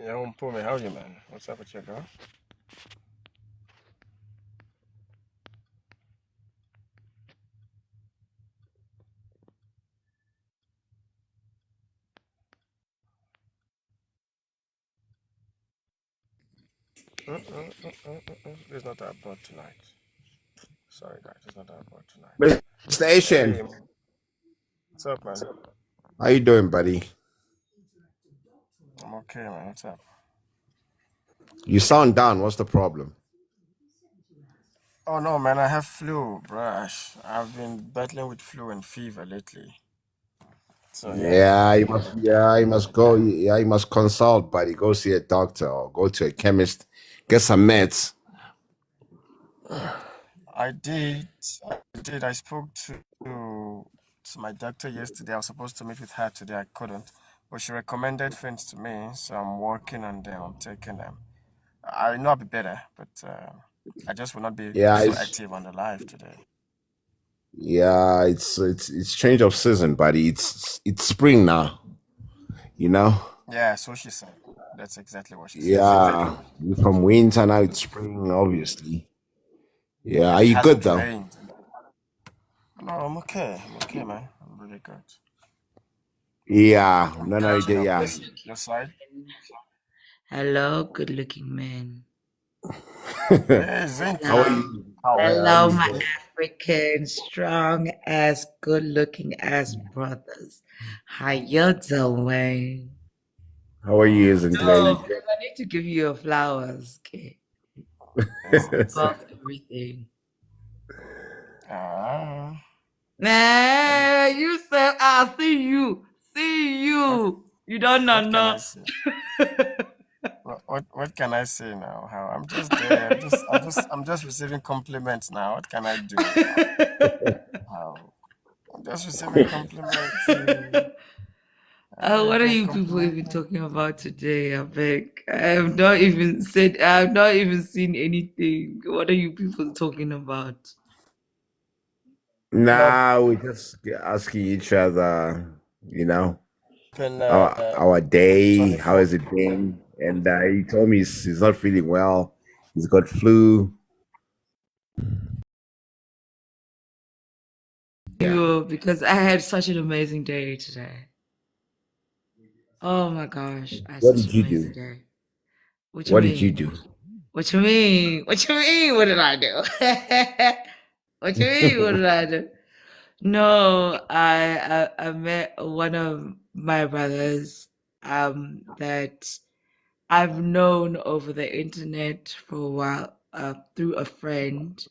Yeah, Pume, how are you, man? What's up with you, girl? It's not that bad tonight. Sorry, guys, it's not that bad tonight. Mr. Asian, Hey, what's up, man? how you doing, buddy? I'm okay, man. What's up? You sound down. What's the problem? Oh no, man, I have flu, brush. I've been battling with flu and fever lately. So yeah, You must go. Yeah, you must consult, buddy. Go see a doctor or go to a chemist. Get some meds. I did. I did. I spoke to my doctor yesterday. I was supposed to meet with her today. I couldn't, but she recommended things to me, so I'm working on them. I'm taking them. I know I'll be better, but I just will not be Yeah, so it's active on the live today. it's change of season, buddy. It's spring now. You know. Yeah, so she said. That's exactly what she said. Yeah, you from winter now. It's spring, obviously. Yeah, And are it you good hasn't though? rained. No, I'm okay. I'm okay, man. I'm really good. Yeah, no, Catching up. yeah. Your side? Hello, good looking man. Hey, How are Zinky. Hello, you? How Yeah, how are hello, you my doing? African strong ass, good looking ass brothers. How you doing? How are you, No, Zinclair? because I need to give you your flowers, okay? is it? Above everything. Ah, and Nah, you said I see you. See what, you. You don't know, what can I no. say? What can I say now? How I'm just there. I'm just receiving compliments now. What can I do? How I'm just receiving compliments. What are Everyday you people even complimenting. talking about today? I beg. I have not even seen anything. What are you people talking about? No, Nah, we just asking each other, you know, been our day, how 24. has it been? And he told me he's not feeling well. He's got flu. Yeah. You, because I had such an amazing day today. Oh my gosh, I had What such did an you amazing do? day. What you What did you mean? do? What you mean? What you mean? What did I do? What you mean? What did I do? No, I met one of my brothers that I've known over the internet for a while through a friend,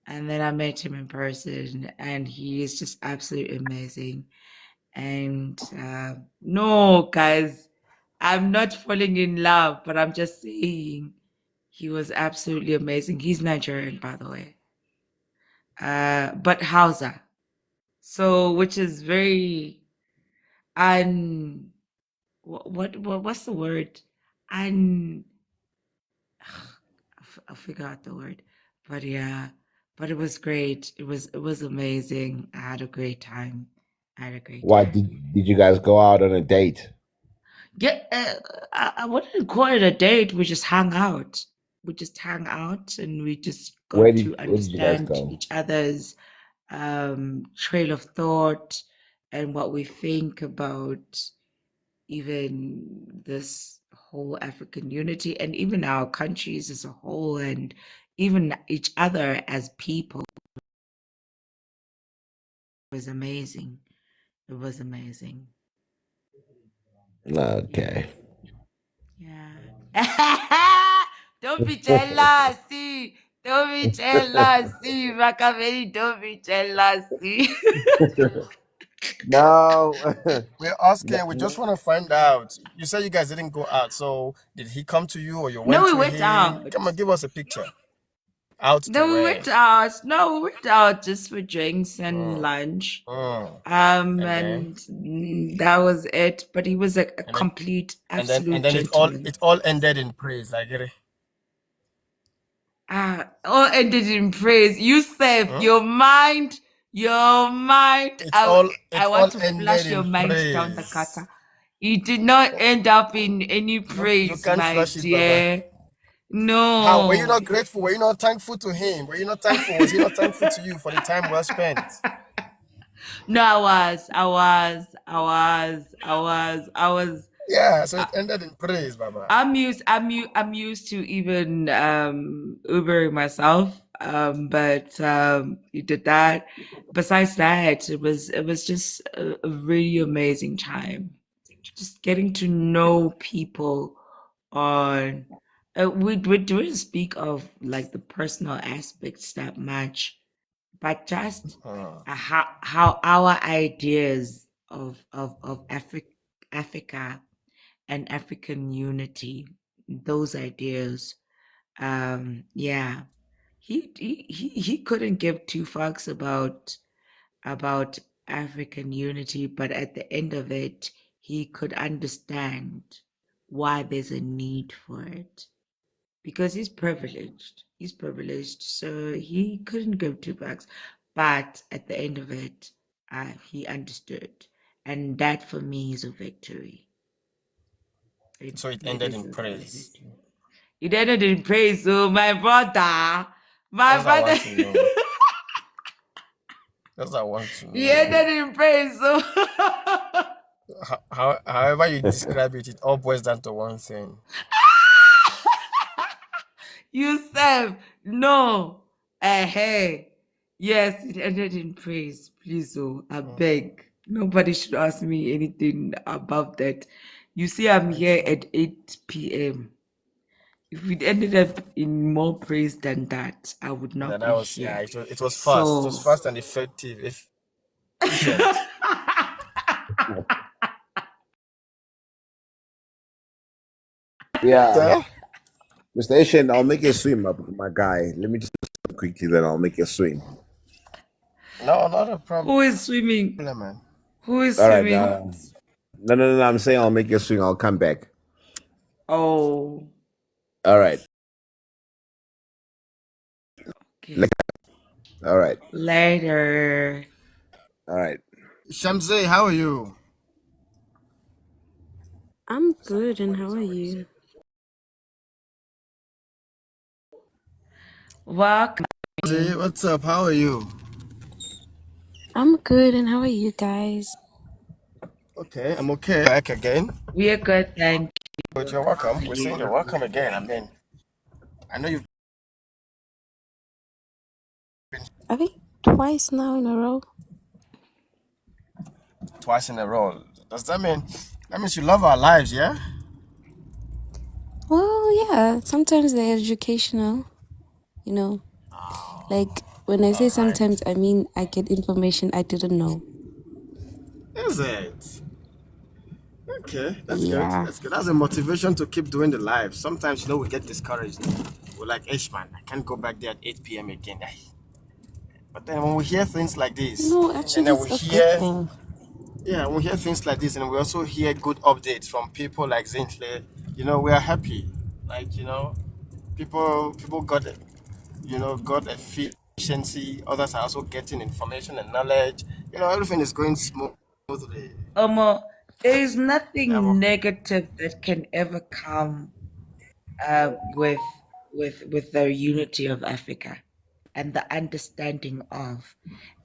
and then I met him in person, and he is just absolutely amazing. And no, guys, I'm not falling in love, but I'm just saying he was absolutely amazing. He's Nigerian, by the way, but Hausa. So, which is very un what's the word? Un I'll figure out the word. But yeah, but it was great. It was amazing. I had a great time. I had a great What time. did you guys go out on a date? Yeah, I wouldn't call it a date. We just hung out. We just hung out and we just got to Where did you guys understand go? each other's trail of thought and what we think about even this whole African unity and even our countries as a whole and even each other as people. It was amazing. It was amazing. Yeah. Okay. Yeah. Don't be jealous. See. Don't be jealous. See, Machiavelli, don't be jealous. See. No. We're No, asking. We just no. want to find out. You said you guys didn't go out, so did he come to you or you No, went we to went him? out. Come on, give us a picture. Out to No, we where? went out. No, we went out just for drinks and Mm, lunch. mm. And then And that was it. But he was a and then complete, and absolute then it all gentleman. it all ended in praise. Like it. All ended in praise. You said Hmm? your mind. It I, all I it want all to ended flush your in mind down the praise. gutter. You did not end up in any You praise, can't my flush it, Baba. dear. How were you No. not grateful? Were you not thankful to him? Were you not thankful? Was he not thankful to you for the time well spent? No, I was. Yeah, so it ended in praise, Baba. I'm used to even Ubering myself. But you did that. Besides that, it was just a really amazing time. Just getting to know people on we didn't speak of like the personal aspects that much, but just Hmm. how our ideas of Africa and African unity, those ideas. Yeah, he couldn't give two fucks about African unity, but at the end of it, he could understand why there's a need for it because he's privileged. He's privileged, so he couldn't give two fucks. But at the end of it, he understood, and that for me is a victory. It So it it ended is in a praise. victory. It ended in praise, so my That's what I brother, want to know. That's what I want to he know. ended in praise, so. However you describe it, it all boils down to one thing. You said no. Hey. Yes, it ended in praise. Please, oh, I Mhm. beg. Nobody should ask me anything about that. You see, I'm Very here true. at 8 p.m. If it ended up in more praise than that, I would Yeah, not that be was here. yeah. It was fast. It was So, fast and effective. Efficient. Yeah, Eh? Mr. Asian, I'll make you swim, my guy. Let me just quickly, then I'll make you swim. No, not a who is swimming? problem, man. Who is All right. swimming? No, no, no, no. I'm saying I'll make you swing. I'll come back. Oh, All right. okay. All right. Later. All right. Shamsi, how are you? I'm good, and how are you? Welcome. Shamsi, what's up? How are you? I'm good, and how are you guys? Okay, I'm okay. Back again. We are good, thank But you. you're How welcome. are We're saying you're you? welcome again. I mean, I know you've been I think twice now in a row. twice in a row. Does that mean that means you love our lives, yeah? Well, yeah, sometimes they're educational, you know. Like when I say All right. sometimes, I mean I get information I didn't know. Is it? Okay, that's good. Yeah. That's good. That's a motivation to keep doing the live. Sometimes, we get discouraged. We're like, Ish, man, I can't go back there at 8 p.m. again. Ay. But then when we hear things like this, No, and actually, then it's we a good hear, thing. yeah, when we hear things like this, and we also hear good updates from people like Zintle, we are happy. Like, people got it, got efficiency. Others are also getting information and knowledge. Everything is going smoothly. There is Yeah, nothing well, negative that can ever come with the unity of Africa and the understanding of,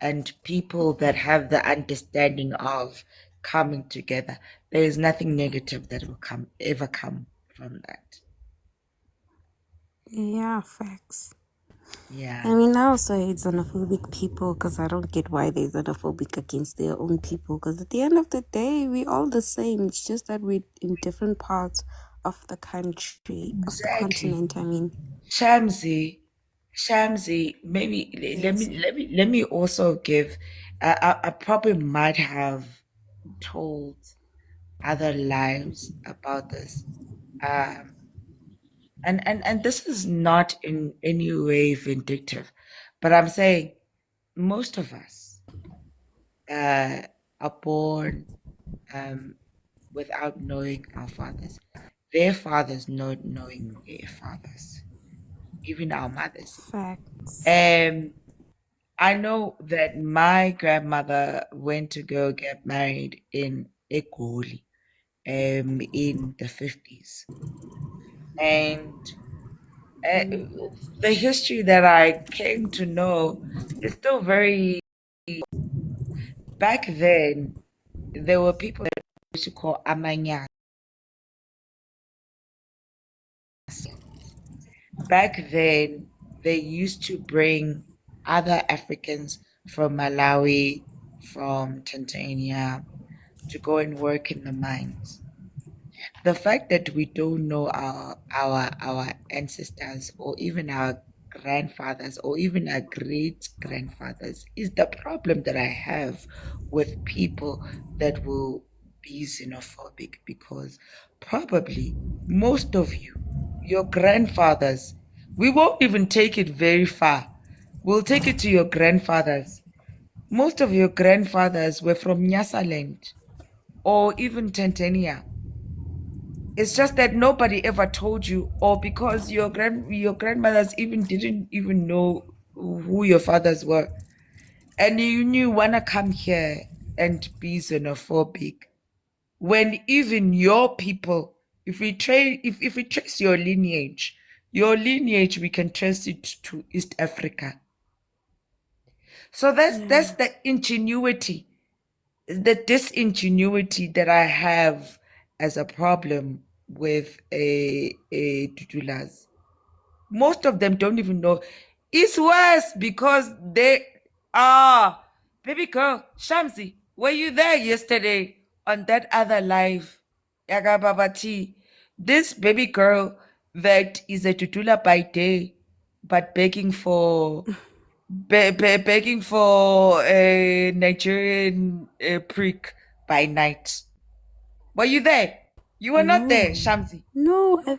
and people that have the understanding of coming together. There is nothing negative that will ever come from that. Yeah, facts. I Yeah, mean, I also hate xenophobic people because I don't get why they're xenophobic against their own people. Because at the end of the day, we all the same. It's just that we're in different parts of the country, of the exactly. continent. I mean, Shamsi, Shamsi, maybe yes. let me also give. I probably might have told other lives about this. Um, and this is not in any way vindictive, but I'm saying most of us uh, are born um, without knowing our fathers. Their fathers not knowing their fathers, even our mothers. Facts. Um, I know that my grandmother went to go get married in Egoli. in the 50s. And the history that I came to know is still very. Back then, there were people that we used to call amanyas. Back then, they used to bring other Africans from Malawi, from Tanzania, to go and work in the mines. The fact that we don't know our ancestors or even our grandfathers or even our great grandfathers is the problem that I have with people that will be xenophobic, because probably most of you, your grandfathers, we won't even take it very far. We'll take it to your grandfathers. Most of your grandfathers were from Nyasaland or even Tanzania. It's just that nobody ever told you, or because your grandmothers even didn't even know who your fathers were, and you wanna come here and be xenophobic when even your people, if we trace your lineage we can trace it to East Africa. So that's Yeah. the ingenuity, the disingenuity that I have as a problem with a Tutulas. Most of them don't even know. It's worse because they are. Baby girl, Shamsi, were you there yesterday on that other live? Yaga Babati. This baby girl that is a Tutula by day, but begging for a Nigerian prick by night. Were you there? You were not there, No. Shamsi. No, I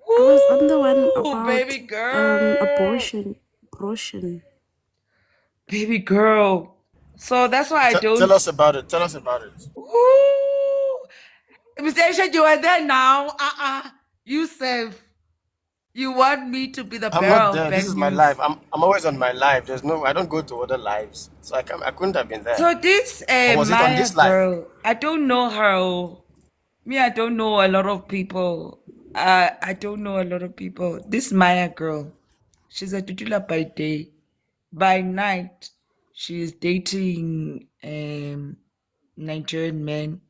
was on the one Woo, about baby girl. abortion. Abortion. Baby girl. So that's why I Tell don't. us about it. Tell us about it. Woo. Mr. Aisha, you are there now. You said you want me to be the I'm bearer not of there. This bad is my life. news. I'm always on my live. There's no. I don't go to other lives, so I couldn't have been there. So this Or was it on Maya this live? girl, I don't know her. Oh. Me, I don't know a lot of people. I don't know a lot of people. This Maya girl, she's a Tutula by day. By night, she's dating Nigerian men.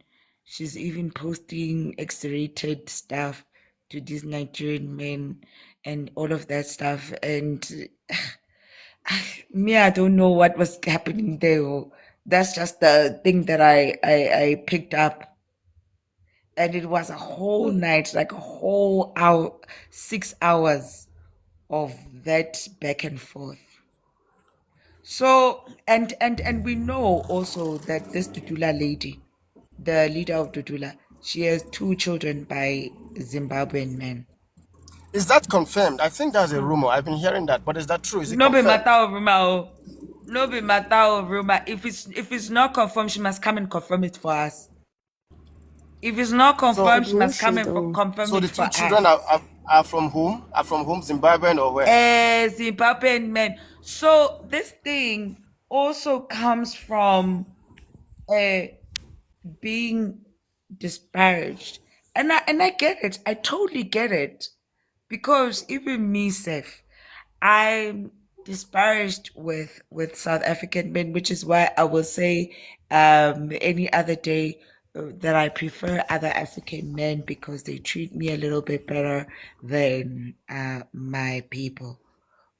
She's even posting X-rated stuff to these Nigerian men and all of that stuff. And me, I don't know what was happening there. Oh. That's just the thing that I picked up. And it was a whole night, like a whole hour, 6 hours of that back and forth. So, and we know also that this Tutula lady, the leader of Tutula, she has 2 children by Zimbabwean men. Is that confirmed? I think that's a rumor. I've been hearing that, but is that true? Is it No be matter confirmed? of rumor. Oh. No be matter of rumor. If it's not confirmed, she must come and confirm it for us. If it's not So, confirmed, But she will must come she and though? confirm so it the for two us. children are from whom? Are from whom? Zimbabwean or where? Zimbabwean men. So this thing also comes from being disparaged. And I get it. I totally get it. Because even me, Seth, I'm disparaged with South African men, which is why I will say any other day that I prefer other African men because they treat me a little bit better than my people.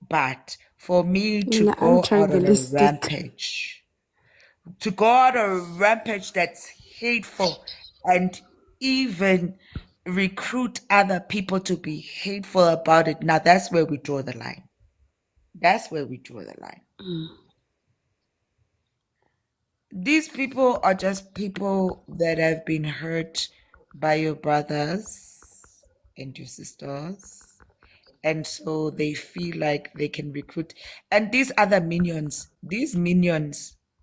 But for me to Mina, I'm go out on a tribalistic. rampage, to go on a rampage that's hateful and even recruit other people to be hateful about it, now that's where we draw the line. That's where we draw the line. These people are just people that have been hurt by your brothers and your sisters. And so they feel like they can recruit. And these minions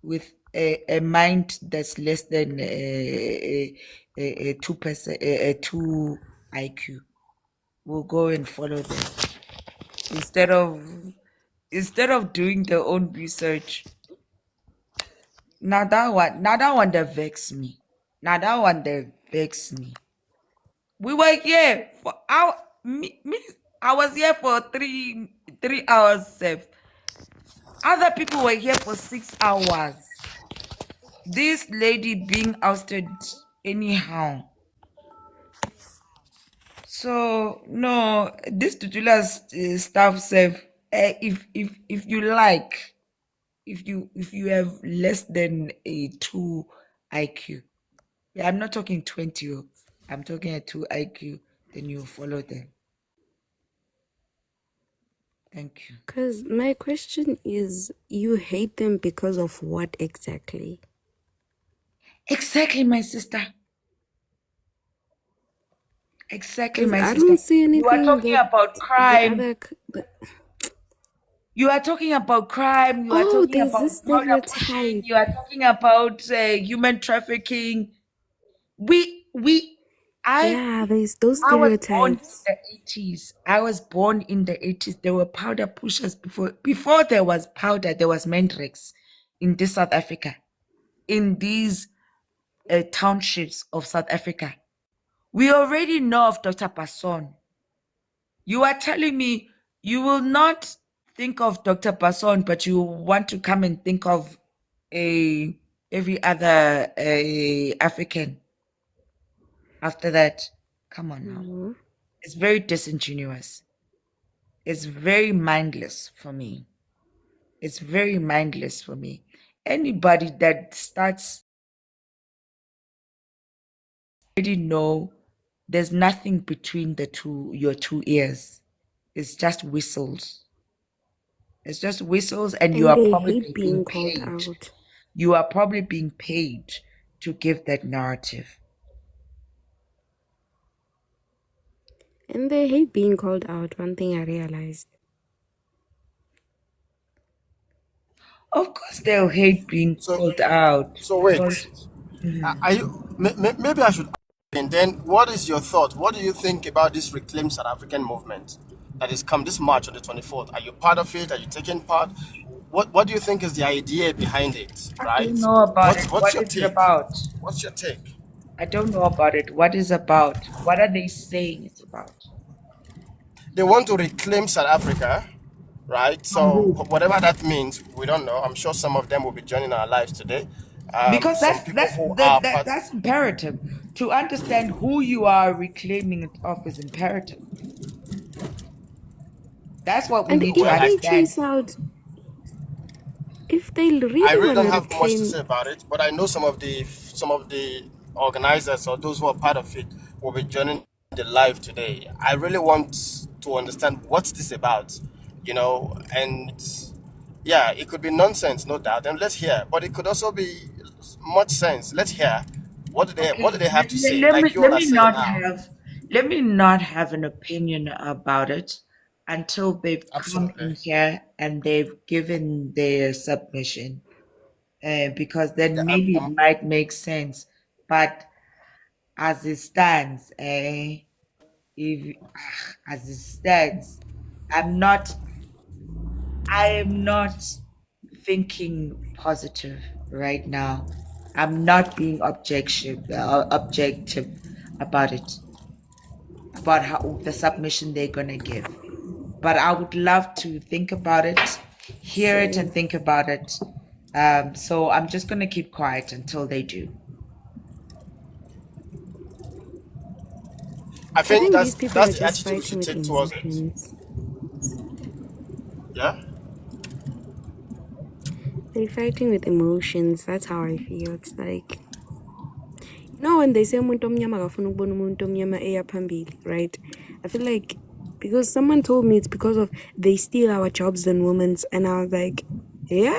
with a mind that's less than a 2%, a 2 IQ will go and follow them instead of doing their own research. Now that one they vex me. Now that one they begs me. We were here for I was here for 3 hours safe. Other people were here for 6 hours. This lady being ousted anyhow. So no, this Tutula's staff safe. If you like, if you have less than a 2 IQ, yeah, I'm not talking 20. I'm talking a 2 IQ. Then you follow them. Thank you. Because my question is, you hate them because of what exactly? Exactly, my sister. Exactly, Because my I sister. don't see You are anything talking that about the crime. other. You are talking about crime. You are Oh, talking there's about this powder pushing. stereotype. You are talking about human trafficking. We. I Yeah, there's those I was born in stereotypes. the 80s. I was born in the 80s. There were powder pushers before. Before there was powder, there was Mendrix in this South Africa, in these townships of South Africa. We already know of Dr. Passon. You are telling me you will not think of Dr. Passon, but you want to come and think of a every other African after that. Come on now. Mhm. It's very disingenuous. It's very mindless for me. It's very mindless for me. Anybody that starts already know there's nothing between your two ears. It's just whistles. It's just whistles, and you And are they hate probably being being called paid. out. You are probably being paid to give that narrative. And they hate being called out. One thing I realized. Of course, they'll hate being So, called out so because wait. Mhm. Are you? Maybe I should. And then, what is your thought? What do you think about this Reclaim South African movement that is come this March on the 24th? Are you part of it? Are you taking part? What do you think is the idea behind it? I don't Right? know about What's it. what's What your is it take? about? What's your take? I don't know about it. What is about? What are they saying it's about? They want to reclaim South Africa, right? From So who? whatever that means, we don't know. I'm sure some of them will be joining our lives today. Because Some that's people that's who are that, that part. that's imperative. To understand who you are reclaiming it of is imperative. That's what we And need to Well, if they understand. chase out, if they I really really want don't to have much to reclaim, say about it, but I know some of the organizers or those who are part of it will be joining the live today. I really want to understand what's this about, and yeah, it could be nonsense, no doubt, and let's hear. But it could also be much sense. Let's hear. What do they Okay, have to say? let Like me you let all are me saying not now. have let me not have an opinion about it until they've come Absolutely. in here and they've given their submission, because then Yeah, maybe it might make sense. But as it stands, if as it stands, I'm not I am not thinking positive right now. I'm not being objective about it, about how the submission they're gonna give. But I would love to think about it, hear it, and same. think about it. So I'm just gonna keep quiet until they do. I I think think that's these people are that's the just attitude we fighting should with take towards it. emotions. Yeah. They're fighting with emotions. That's how I feel. It's like, when they say umuntu omnyama akafuna ukubona umuntu omnyama eya phambili, right? I feel like because someone told me it's because of they steal our jobs and women's, and I was like, yeah.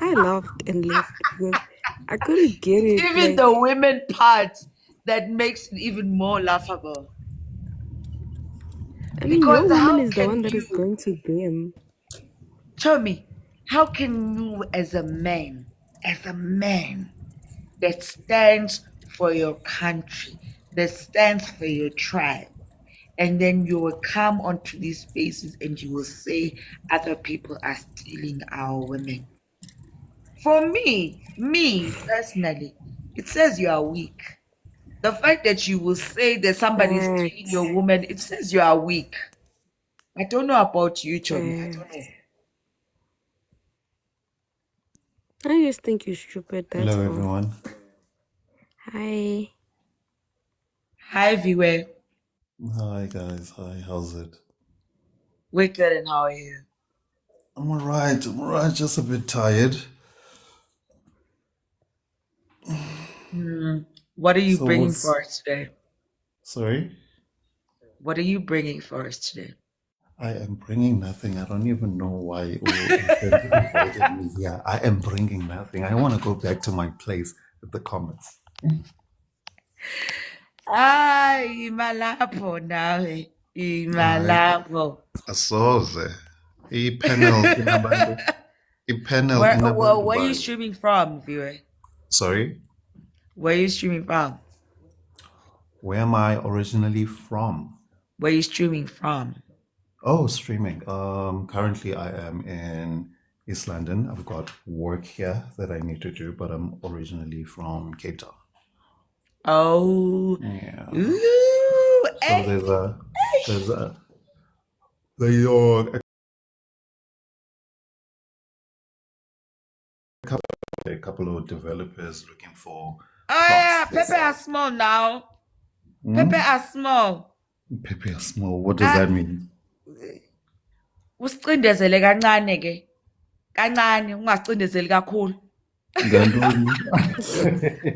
I laughed and left because I couldn't get It's it. even the Like, women part that makes it even more laughable. I mean, Because your woman how is the can one that is you going to them. tell me, how can you as a man that stands for your country, that stands for your tribe, and then you will come onto these spaces and you will say other people are stealing our women? For me personally, it says you are weak. The fact that you will say that somebody's treating your woman, it says you are weak. I don't know about you, Chomi. I don't know. I just think you're stupid, that's Hello, all. everyone. Hi. Hi, Viwe. Hi, guys. Hi, how's it? We're good, and how are you? I'm alright. Just a bit tired. What are you So, bringing for us today? sorry? What are you bringing for us today? I am bringing nothing. I don't even know why Vincent invited me here. I am bringing nothing. I want to go back to my place with the comments. Imalapho nawe. Hayi, Imalapho. asoze. I-panel inabantu. I-panel inabantu Where are you bayo. streaming from, Viwe? Sorry? Where are you streaming from? Where am I originally from? Where are you streaming from? Oh, streaming. Currently I am in East London. I've got work here that I need to do, but I'm originally from Cape Town. Oh, Yeah. ooh, So hey. there's a couple of developers looking for Oh yeah, plots. Pepe are small now. Pepe are small. Pepe are small. What does that mean? Usicindezele kancane ke. Kancane, ungacindezeli kakhulu. Ngantoni?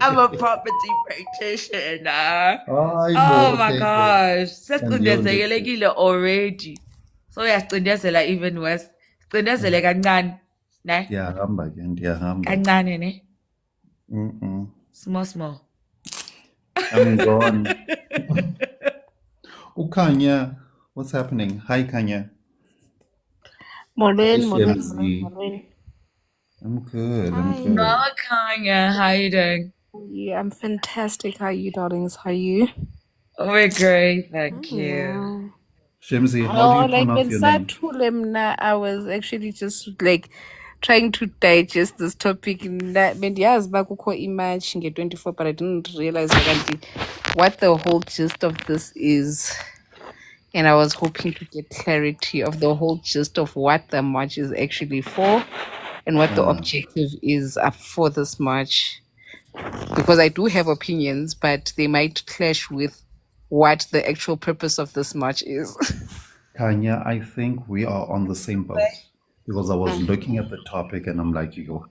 I'm a property practitioner. Hayi Oh bo, my okay. gosh. Andiyonto. Sesicindezelekile already. So uyasicindezela even worse. Cindezele kancane. Ne? Ndiyahamba ke, ndiyahamba. Kancane ne? Mm-mm. Small. I'm gone. Kanya, what's happening? Hi, Kanya. Morning. I'm good. Hi. Mama Kanya, how you doing? Yeah, I'm fantastic. How are you, darlings? How are you? We're great, thank you. Yeah. Shemzi, how do you Like pronounce when your name? Satulemna, I was actually just like trying to digest this topic. Yes, Bakuko image 24, but I didn't realize what the whole gist of this is. And I was hoping to get clarity of the whole gist of what the march is actually for and what the objective is for this march. Because I do have opinions, but they might clash with what the actual purpose of this march is. Kanya, I think we are on the same boat. Because I was looking at the topic and I'm like, yo,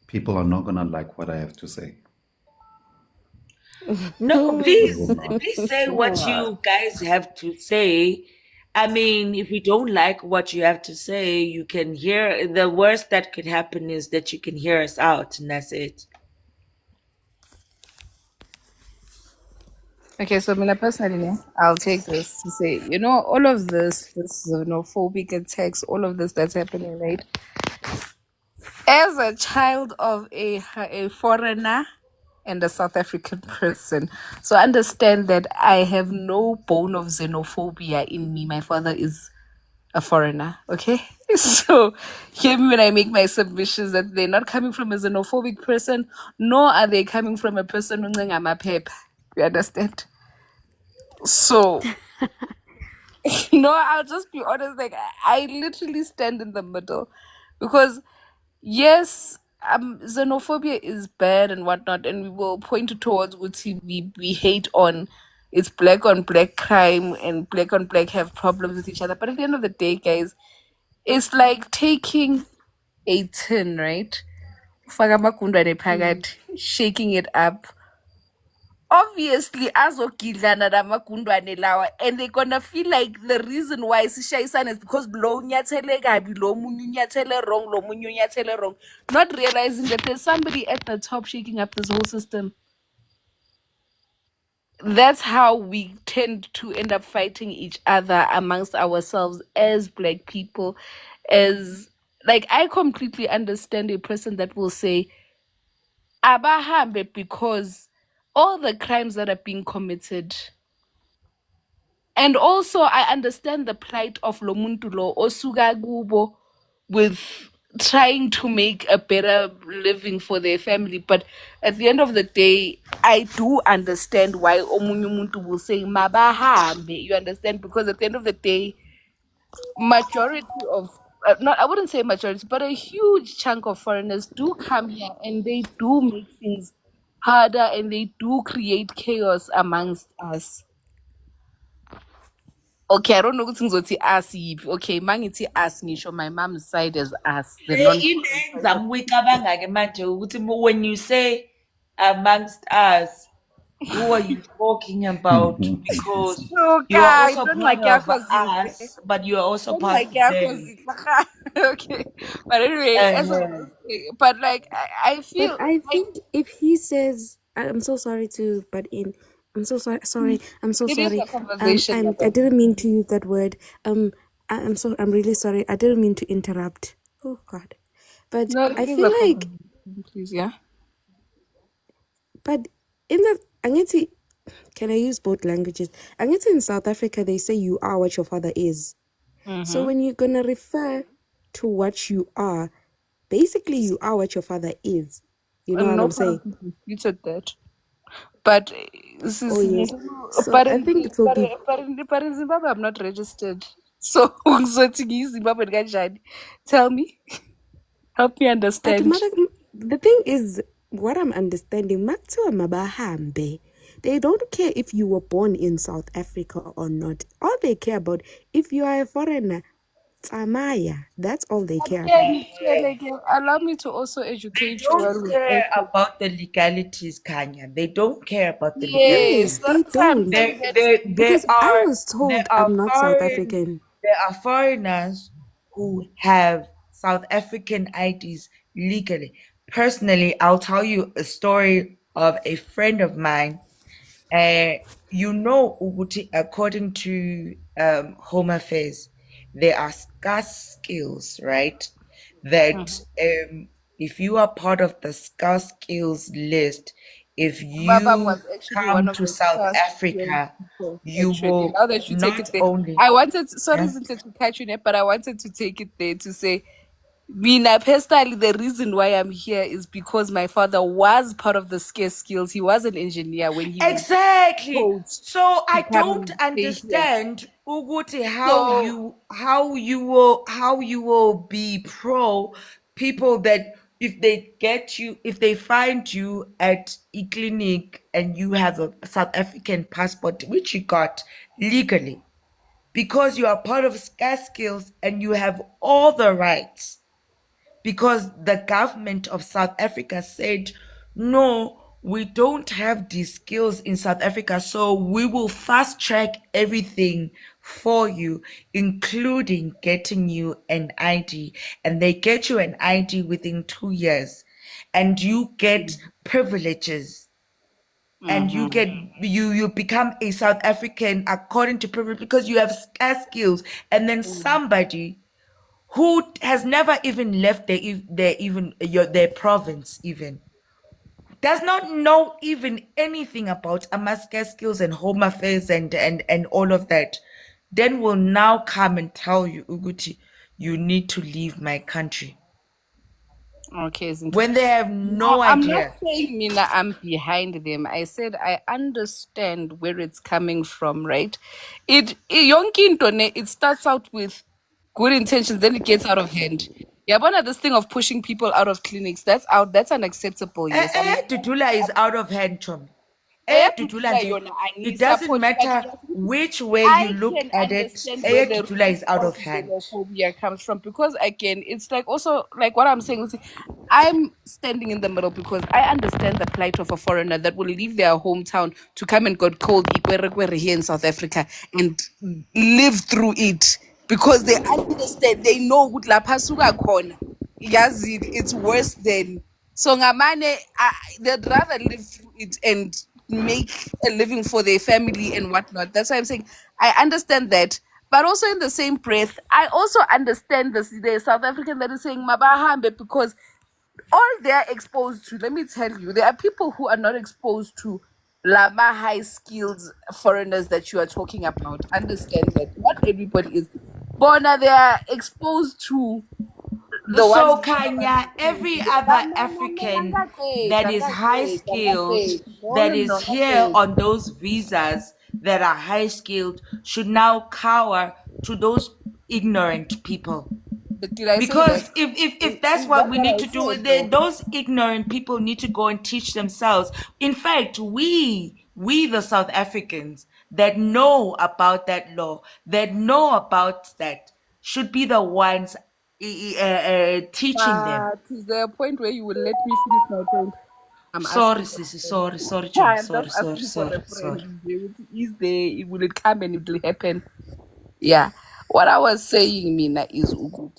people are not going to like what I have to say. No, please say what you guys have to say. I mean, if you don't like what you have to say, you can hear. The worst that could happen is that you can hear us out, and that's it. Okay, so Mila, personally, I'll take this to say, all of this xenophobic attacks, all of this that's happening, right? As a child of a foreigner and a South African person, so understand that I have no bone of xenophobia in me. My father is a foreigner, okay? So hear me when I make my submissions that they're not coming from a xenophobic person, nor are they coming from a person who I'm a pep. You understand? So no, I'll just be honest. Like I literally stand in the middle, because yes, xenophobia is bad and whatnot, and we will point it towards what we hate on. It's black on black crime, and black on black have problems with each other. But at the end of the day, guys, it's like taking a tin, right? Ufaka amagundane phakathi, shaking it up. Obviously azogidlana namagundwane lawa, and they're gonna feel like the reason why sishayisana is because lo unyathele kabi, lo munye unyathele wrong, lo munye unyathele wrong, not realizing that there's somebody at the top shaking up this whole system. That's how we tend to end up fighting each other amongst ourselves as black people. As like, I completely understand a person that will say abahambe because all the crimes that are being committed. And also, I understand the plight of lo muntu lo osuka kubo with trying to make a better living for their family. But at the end of the day, I do understand why omunye umuntu will say mabahambe. You understand? Because at the end of the day, majority of not I wouldn't say majority, but a huge chunk of foreigners do come here and they do make things harder and they do create chaos amongst us. Okay, I don't know ukuthi ngizothi us yiphi. Okay, mangithi us ngisho my mom's side as us, the Into non-foreign side engizama of ukuyicabanga-ke manje ukuthi when you say amongst us, who are you talking about? Because you are Suka, also don't part like of yakho zinhle. us, but you are also Don't part like of yakho them. zinhle. Okay. But anyway, as I Uh-huh. was saying, but like I But feel I like think if he says, I'm so sorry to butt in. I'm so sorry. Sorry. I'm so it is sorry. a conversation, I Madam. didn't mean to use that word. I'm really sorry. I didn't mean to interrupt. Oh God. But No, it I is a feel like, conversation, please, yeah. but in the, Angeti, can I use both languages? Angeti in South Africa, they say you are what your father is. So Mm-hmm. when you're gonna refer to what you are, basically you are what your father is. You know what No I'm saying? person disputed that. But this Oh is yes. So I think it will be. but in Zimbabwe I'm not registered. So ngizothi ngiyiZimbabwe kanjani? Tell me. Help me But understand. mother, the thing is, what I'm understanding, Maktiwa Mabahambe, they don't care if you were born in South Africa or not. All they care about, if you are a foreigner, Tsamaya. That's all they care about. Allow me to also educate you Don't while we're care at it. about the legalities, Kanya. They don't care about the Yes, Yes, legalities. they that's why I'm don't. saying There, that. there, there Because I are was there told are I'm not South foreign African. there are foreigners who have South African IDs legally. Personally, I'll tell you a story of a friend of mine. Uh, Uguti, according to Home Affairs, there are scarce skills, right? That if you are part of the scarce skills list, if Babam you was actually one come of to the South first young Africa, people, you actually. Now will that you take not it there, only, I wanted, sorry, yeah, Zinhle, to catch you there, but I wanted to take it there to say, Mina, personally, the reason why I'm here is because my father was part of the scarce skills. He was an engineer when he was exactly. poached So to I come don't and stay here. understand, Uguti, So, how you will be pro people that if they find you at a clinic and you have a South African passport, which you got legally, because you are part of scarce skills and you have all the rights because the government of South Africa said, no, we don't have these skills in South Africa, so we will fast track everything for you, including getting you an ID. And they get you an ID within 2 years, and you get privileges. And you mhm. get you become a South African according to privilege because you have scarce skills, and then somebody who has never even left their province even does not know even anything about Amaska skills and home affairs and all of that, then will now come and tell you, Uguti, you need to leave my country Okay, Zinhle. when they have No, no I'm not idea. saying Mina, I'm behind them. I said I understand where it's coming from, right? Yonke into it starts out with good intentions, then it gets out of hand. Yeah, but this thing of pushing people out of clinics, that's unacceptable. Yes, I'm not. Dudula is out of hand, Chomi. Dudula Eyadudula nje, yona it doesn't angiyi-support, but matter yes, which way you I look can at it, understand where the Dudula root is out of of hand. xenophobia comes from because again, it's like also like what I'm saying. I'm standing in the middle because I understand the plight of a foreigner that will leave their hometown to come and get cold Ikwerekwere here in South Africa and live through it because they understand, they know ukuthi lapha suka khona yazi it's worse than so ngamane they'd rather live through it and make a living for their family and whatnot. That's why I'm saying I understand that. But also in the same breath, I also understand the South African that is saying Mabahambe because all they're exposed to, let me tell you, there are people who are not exposed to Lama high skilled foreigners that you are talking about. Understand that not everybody is. Bona, they are exposed to So So who Kanya, every other African that is high skilled, that is here on those visas that are high skilled, should now cower to those ignorant people. But did I say Because that? if that's Is what that we what need I to do, said though? those ignorant people need to go and teach themselves. In fact, we the South Africans that know about that law, that know about that, should be the ones teaching them. To the point where you will let me finish my point. I'm Sorry, asking for sissy, a friend. sorry, John, I'm sorry, just sorry, asking for sorry, a sorry. friend. Is there? Will it come and it will happen? Yeah. What I was saying, Mina, is Ugut.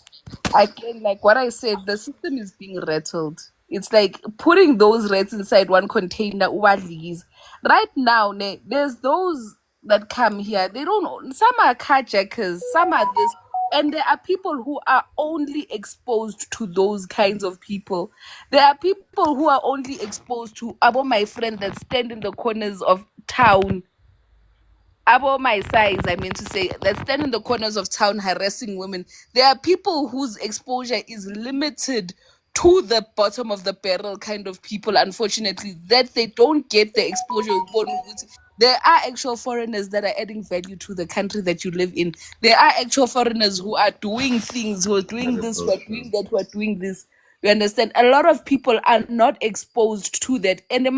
Again, like what I said, the system is being rattled. It's like putting those rats inside one container. Uwadlis. Right now, there's those that come here. They don't. Some are carjackers. Some are this. And there are people who are only exposed to those kinds of people. There are people who are only exposed to Abo, my friend, that stand in the corners of town about my size, I mean to say, that stand in the corners of town harassing women. There are people whose exposure is limited to the bottom of the barrel kind of people, unfortunately, that they don't get the exposure. There are actual foreigners that are adding value to the country that you live in. There are actual foreigners who are doing things, who are doing this, who are doing that, who are doing this. You understand? A lot of people are not exposed to that. And the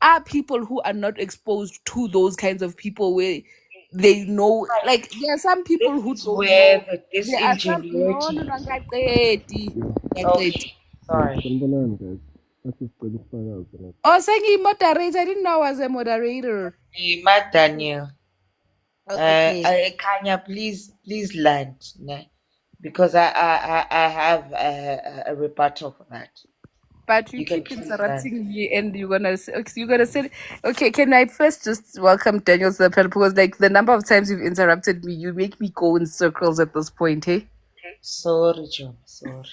are people who are not exposed to those kinds of people where they know, like there are some This people who is don't where know. the There are some no disingenuity. angaqedi. Okay, sorry. Sanibonani guys. That's sicela ukufakaza lapha. Oh, saying you moderator. I didn't know I was a moderator. Matt Daniel. Okay. Kanya, please land, ne? Because I have a rebuttal for that. But you You can keep please land. interrupting me, and you're gonna say, okay. Can I first just welcome Daniel to the panel, because like the number of times you've interrupted me, you make me go in circles at this point, hey? Sorry, John. Sorry.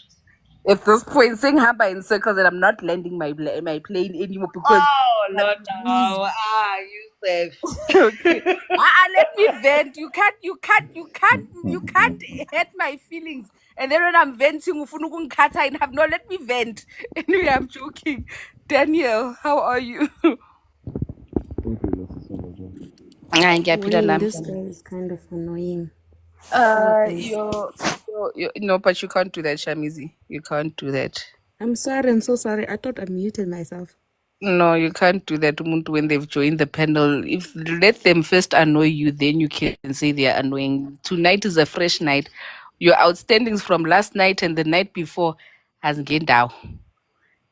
At this point, saying hamba in circles, and I'm not landing my plane anymore because Oh, you have Lord, moved. no. Yusuf. Okay. Let me vent. You can't hurt my feelings. And then when I'm venting, ufuna ukungikhatha and have no, let me vent. Anyway, I'm joking. Daniel, how are you? Impilo sisona njani? Ngiyaphila Wayne, nami. this guy is kind of annoying. No offense. No, but you can't do that, Shamizi. You can't do that. I'm sorry, I'm so sorry. I thought I muted myself. No, you can't do that Umuntu, when they've joined the panel. If let them first annoy you, then you can say they are annoying. Tonight is a fresh night. Your outstandings from last night and the night before has gained down.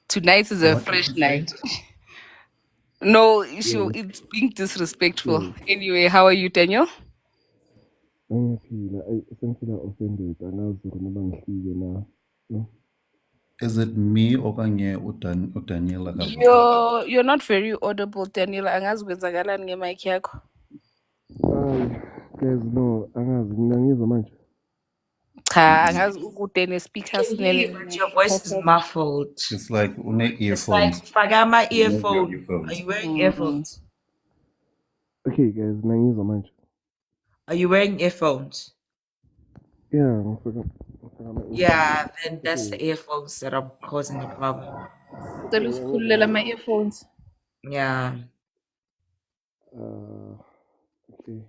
Tonight is a What did fresh you say? night. No, Yes, it's being disrespectful. yes. Anyway, how are you, Daniel? Angiyaphila. Sengifila offended. Angazi ukuthi noma ngihlike na. No. Is it me okanye uDaniela kavuka? You're not very audible, Daniel. Angazi kwenzakalani nge-mic yakho. Guys, no. Angazi mina ngizwa manje. Cha, angazi ukude ne-speakers Can hear you, but your voice is muffled. It's like une It's like earphones. Fagama Remove your earphone. Are earphones. you wearing earphones? Okay, guys, mina ngizwa manje. Are you wearing earphones? Yeah, ngifaka ama Yeah, then that's the Okay. earphones that are causing the problem. Cela usikhululela ama-earphones. Yeah. Okay.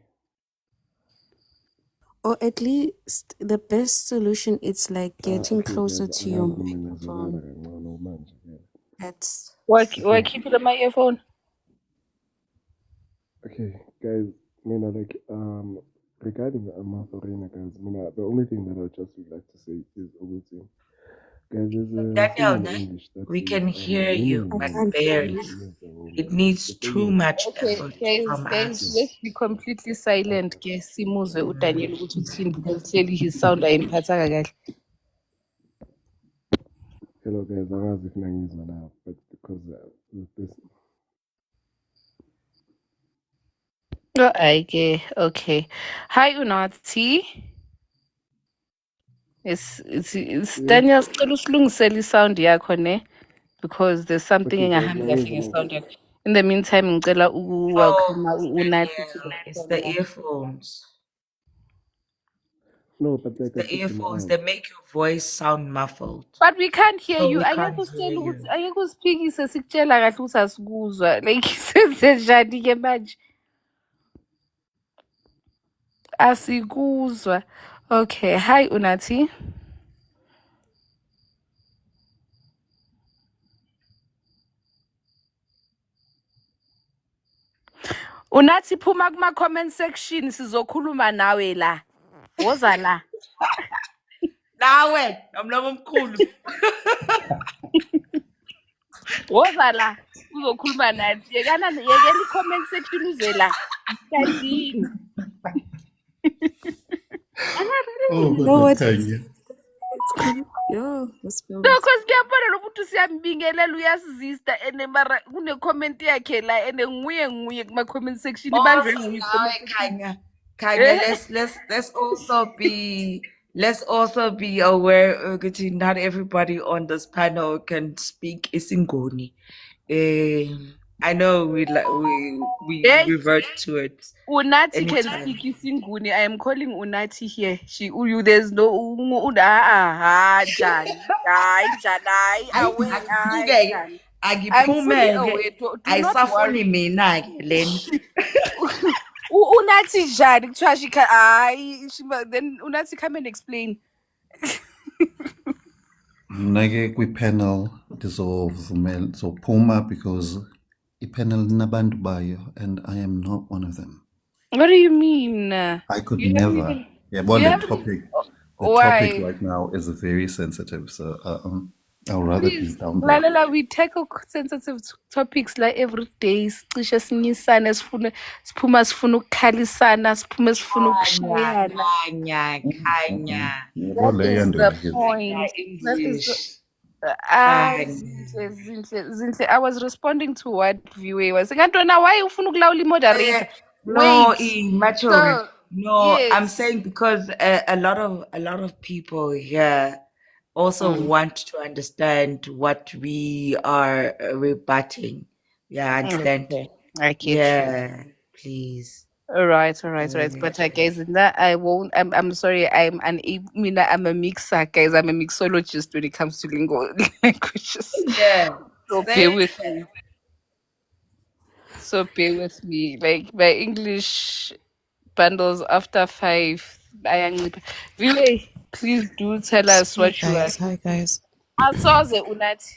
Or at least the best solution is like getting Okay, closer guys, to your angazi noma ngiyazwakala microphone. kangcono manje. That's Wakhiphi my-earphone? Okay, guys, mina like regarding Arena, guys, mina the only thing that I just would like to say is Oguti. Guys, there's a Daniel, saying in English that we says can hear you, I but can't hear barely. you. It needs The thing too is, much Okay, effort guys, from let's us. be completely silent. Ke simuzwe uDaniel ukuthi uthini, because clearly his sound ayimphathanga kahle. hello guys, angazi if nangizwa now, but because with this Okay. Hi Unathi. It's yeah, Daniel, sicela usilungisele i-sound yakho ne, because there's something okay guys, engahambi kahle nangizwa manje. nge-sound yakho. In the meantime, ngicela Oh, welcome Unathi to the Daniel, it's the panel. earphones. No, but like I The took them earphones, out. they make your voice sound muffled. But we can't hear So you. we Angeke can't hear usitshele ukuthi you. angeke usiphikise sikutshela kahle ukuthi asikuzwa. Like senze njani ke manje? Asikuzwa. Okay, hi Unathi. Unathi phuma kuma comment section sizokhuluma nawe la. Woza la. Nawe, nomlomo omkhulu. Woza la. Uzokhuluma nathi. Yekela i-comment section uze la. Kanjini. And I don't Oh, even but know not what Kanye. it's called. Yo, this No, feels. cause ngiyabona ukuthi siyambingelela uyasizista ene mara kune-comment yakhe la ene nguye kuma-comment section ibanjwe Also, nguye now i-comment section. Kanya, Eh? let's also be aware ukuthi not everybody on this panel can speak Isingoni. I know we Hey, revert to it Unathi can anytime. speak Isinguni. I am calling Unathi here. There's no njani Angiphuke-ke, njani. I'm fully angiphume-ke, aware. Do not ayisafuni worry. mina-ke lena. Unathi njani kuthiwa then Unathi come and explain. Nake kwi-panel ndizophuma because i-panel linabantu bayo and I am not one of them. What do you mean? I could You haven't never. even. Yeah, well, You the haven't. topic, the topic Why? right now is very sensitive, so I'll rather be Please, down there. Lalela, we tackle sensitive topics like every day. Sicishe sinyisane siphuma sifuna ukukhalisana, siphuma sifuna ukushayana. Kanya. That is the Kanya point. That is the. English. Zinhle. I was responding to what Viwe was saying. Ngantona, why ufuna ukulawula Eh, moderator? no, Wait. Machoke. So, No, I'm yes. saying because a lot of people here also want to understand what we are rebutting. Yeah, I understand. Okay. I get you. Yeah, please. All right. But guys, in that I won't. I'm sorry. I'm unable. I mean, I'm a mixer, guys. I'm a mixologist when it comes to lingo languages. Yeah. So bear Same. with me. Like my English bundles after 5. Really, please do tell us Sorry, what you are. guys. Hi, guys. Asoze Unathi.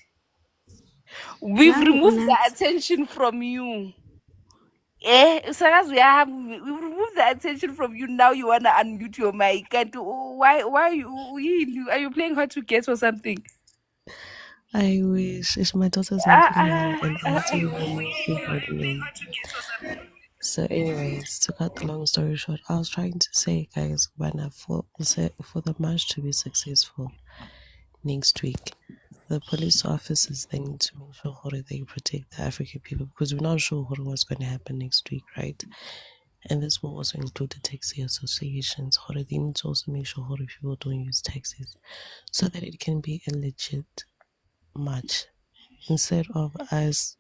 We've Hi, removed the Unat. attention from you. Sagas, we've removed the attention from you. Now you wanna unmute your mic. And why are you playing hard to get or something? I wish it's my daughter's having one and they had to I remove the volume. So, anyways, to cut the long story short, I was trying to say, guys, for the march to be successful next week, the police officers they need to make sure they protect the African people because we're not sure what's going to happen next week, right? And this will also include the taxi associations. They need to also make sure people don't use taxis so that it can be a legit march instead of us.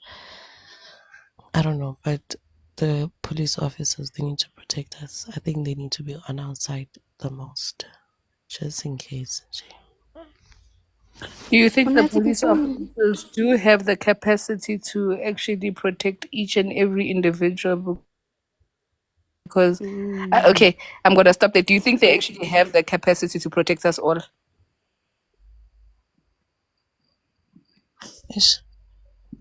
I don't know, but the police officers they need to protect us. I think they need to be on our side the most, just in case. Do you think the Unat, police officers do have the capacity to actually protect each and every individual? Because, okay, I'm going to stop there. Do you think they actually have the capacity to protect us all?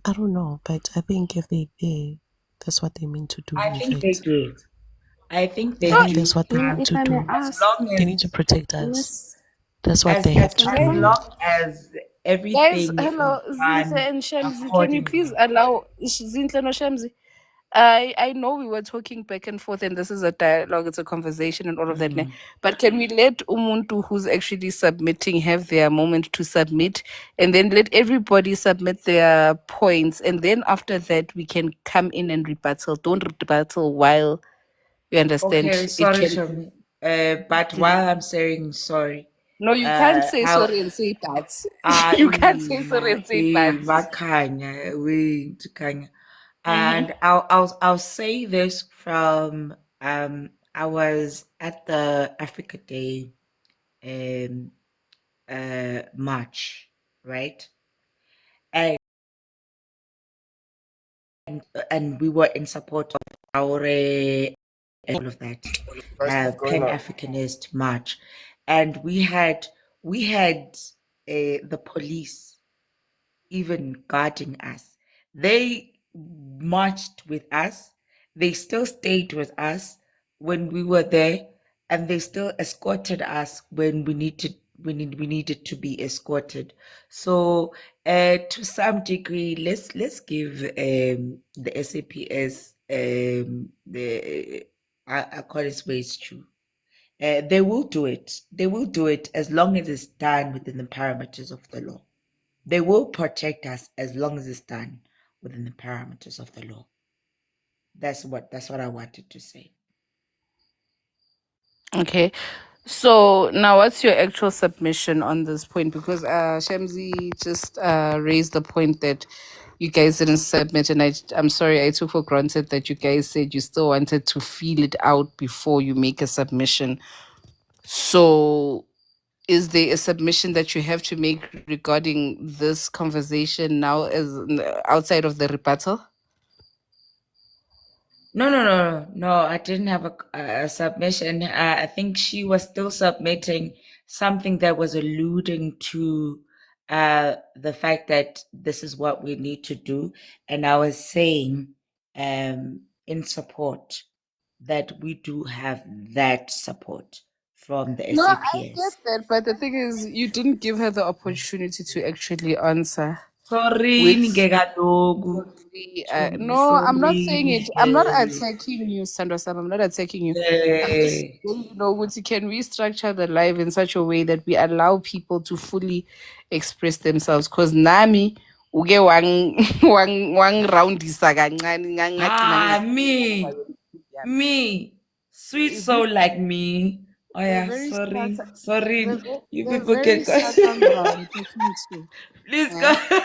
I don't know, but I think if they did, that's what they mean to do. I think they do. I think they think do. that's what they Unat, need if to I may do. ask, They need to protect us. yes, That's what they have to as do. long as Guys, everything is hello, Zinhle done and Shamsi. Can you please accordingly. allow Zinhle no Shamsi? I know we were talking back and forth, and this is a dialogue, it's a conversation, and all of that. But can we let Umuntu, who's actually submitting, have their moment to submit, and then let everybody submit their points, and then after that we can come in and rebuttal. Don't rebuttal while you understand. Okay, It sorry, can. Shami. But while I'm saying sorry, No, you can't say how sorry and say but. You can't say sorry and say but. Vakanya, wait, Kanya. Mhm. And I'll say this from I was at the Africa Day um, march, right? And we were in support of our all of that Voice is going Pan on. Africanist march, and we had the police even guarding us. They marched with us. They still stayed with us when we were there, and they still escorted us when we needed to be escorted. So, to some degree, let's give the SAPS the I call it ways true. They will do it. They will do it as long as it's done within the parameters of the law. They will protect us as long as it's done within the parameters of the law. That's what I wanted to say. Okay. So now what's your actual submission on this point? Because Shamsi just raised the point that you guys didn't submit, and I'm sorry, I took for granted that you guys said you still wanted to feel it out before you make a submission. So is there a submission that you have to make regarding this conversation now as outside of the rebuttal? No. I didn't have a submission. I think she was still submitting something that was alluding to the fact that this is what we need to do, and I was saying in support that we do have that support from the No, I get SAPS. that, but the thing is, you didn't give her the opportunity to actually answer. Sorry, With Ngegalogu. no, I'm not saying it. I'm not attacking you, Sandra Sam. I'm not attacking you. I'm just Sorry. saying, Guti, can we structure the live in such a way that we allow people to fully express themselves? Because Nami, uge wang round is Me, sweet is this soul like me. Oh the yeah, very sorry, subtle, sorry. You the people very can go. subtle round I'm talking to? Please go. Eh?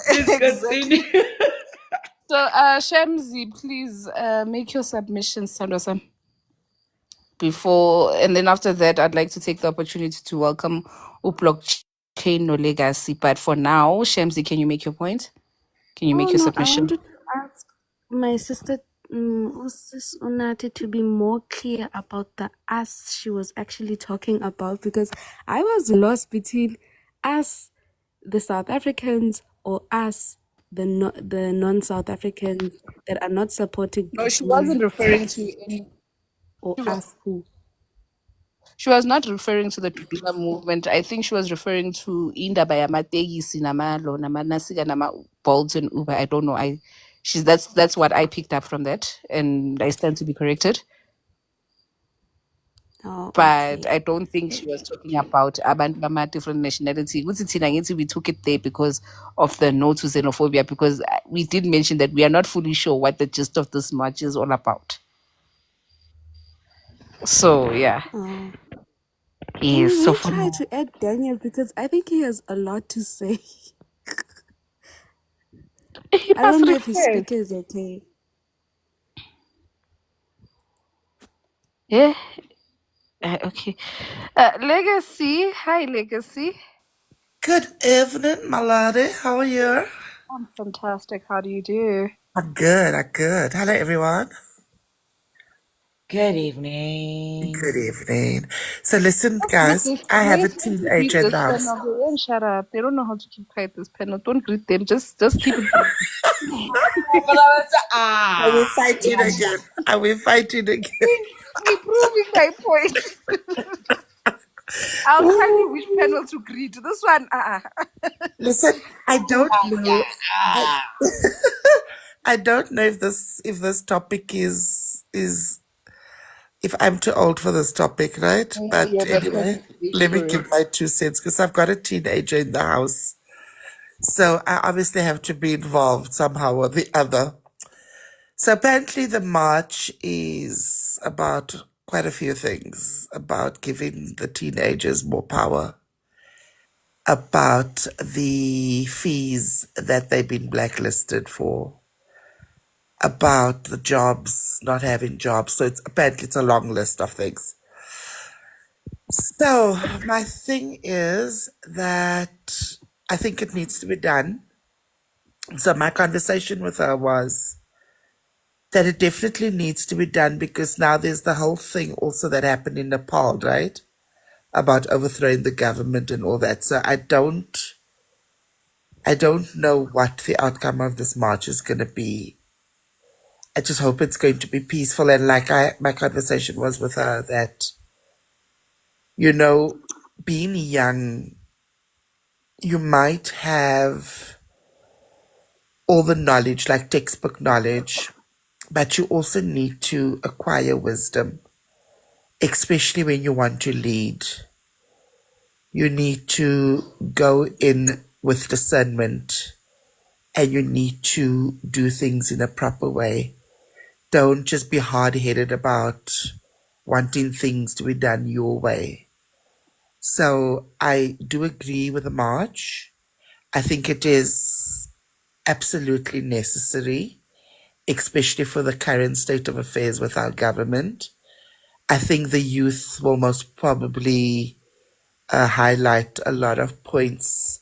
Please Exactly. continue. So, Shamsi, please make your submission, Sandra Sam. Before, and then after that, I'd like to take the opportunity to welcome Blockchain No Legacy. But for now, Shamsi, can you make your point? Can you make Oh your no, I submission? wanted to ask my sister Sis Unati to be more clear about the us she was actually talking about, because I was lost between us, the South Africans, or us, the non-South Africans that are not supporting No, she people, wasn't referring to any. or us who. She was not referring to the Dubila movement. I think she was referring to Indaba Yamategisi Namalo Namanasiga Nama Bolt and Uber. I don't know. That's what I picked up from that, and I stand to be corrected. Oh, But okay. I don't think she was talking about abantu bama different nationality. Ukuthi thina ngithi we took it there because of the no to xenophobia, because we did mention that we are not fully sure what the gist of this march is all about. So yeah. Oh. Can Yes. we So then for try now. to add Daniel, because I think he has a lot to say. He I must don't know if his request. speaker is okay. Yeah. Okay. Legacy. Hi, Legacy. Good evening, my lady. How are you? I'm fantastic. How do you do? I'm good. I'm good. Hello, everyone. Good evening. Good evening. So, listen, guys. Greet I have a greet teenager in this the house. panel. They won't shut up. They don't know how to keep quiet this panel. Don't greet them. Just keep it. But I was I will fight you yeah. again. I will fight you again. Me proving my point. I'll tell you which Ooh. panel to greet. This one, Listen, I don't know. I, Ah. I don't know if this topic is if I'm too old for this topic, right? But Yeah, that's anyway, completely let me correct. give my 2 cents because I've got a teenager in the house. So I obviously have to be involved somehow or the other. So apparently the march is about quite a few things, about giving the teenagers more power, about the fees that they've been blacklisted for, about the jobs, not having jobs. So apparently it's a long list of things. So, my thing is that I think it needs to be done. So, my conversation with her was that it definitely needs to be done because now there's the whole thing also that happened in Nepal, right? About overthrowing the government and all that. So, I don't know what the outcome of this march is going to be. I just hope it's going to be peaceful. And my conversation was with her that, you know, being young, you might have all the knowledge, like textbook knowledge, but you also need to acquire wisdom, especially when you want to lead. You need to go in with discernment and you need to do things in a proper way. Don't just be hard headed about wanting things to be done your way. So I do agree with the march. I think it is absolutely necessary, especially for the current state of affairs with our government. I think the youth will most probably highlight a lot of points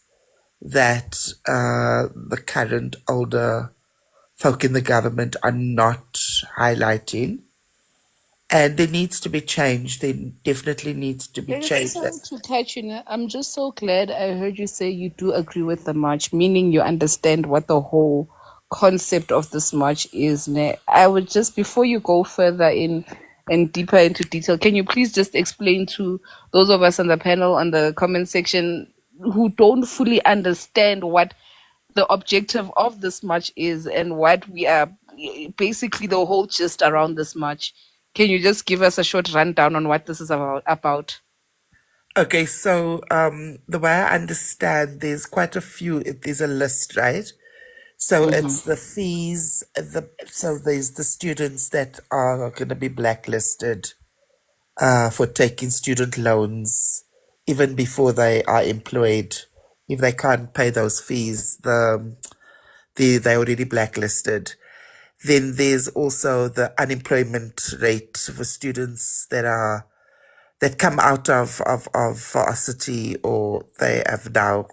that the current older folk in the government are not highlighting. And there needs to be change. There definitely needs to be change. Sorry to catch you. I'm just so glad I heard you say you do agree with the march, meaning you understand what the whole concept of this march is. I would just, before you go further in and deeper into detail, can you please just explain to those of us on the panel, on the comment section, who don't fully understand what the objective of this march is and what we are basically the whole gist around this march? Can you just give us a short rundown on what this is about? Okay, so the way I understand, there's quite a few. There's a list, right? So it's the fees. So there's the students that are going to be blacklisted for taking student loans, even before they are employed. If they can't pay those fees, they're already blacklisted. Then there's also the unemployment rate for students that come out of varsity or they have now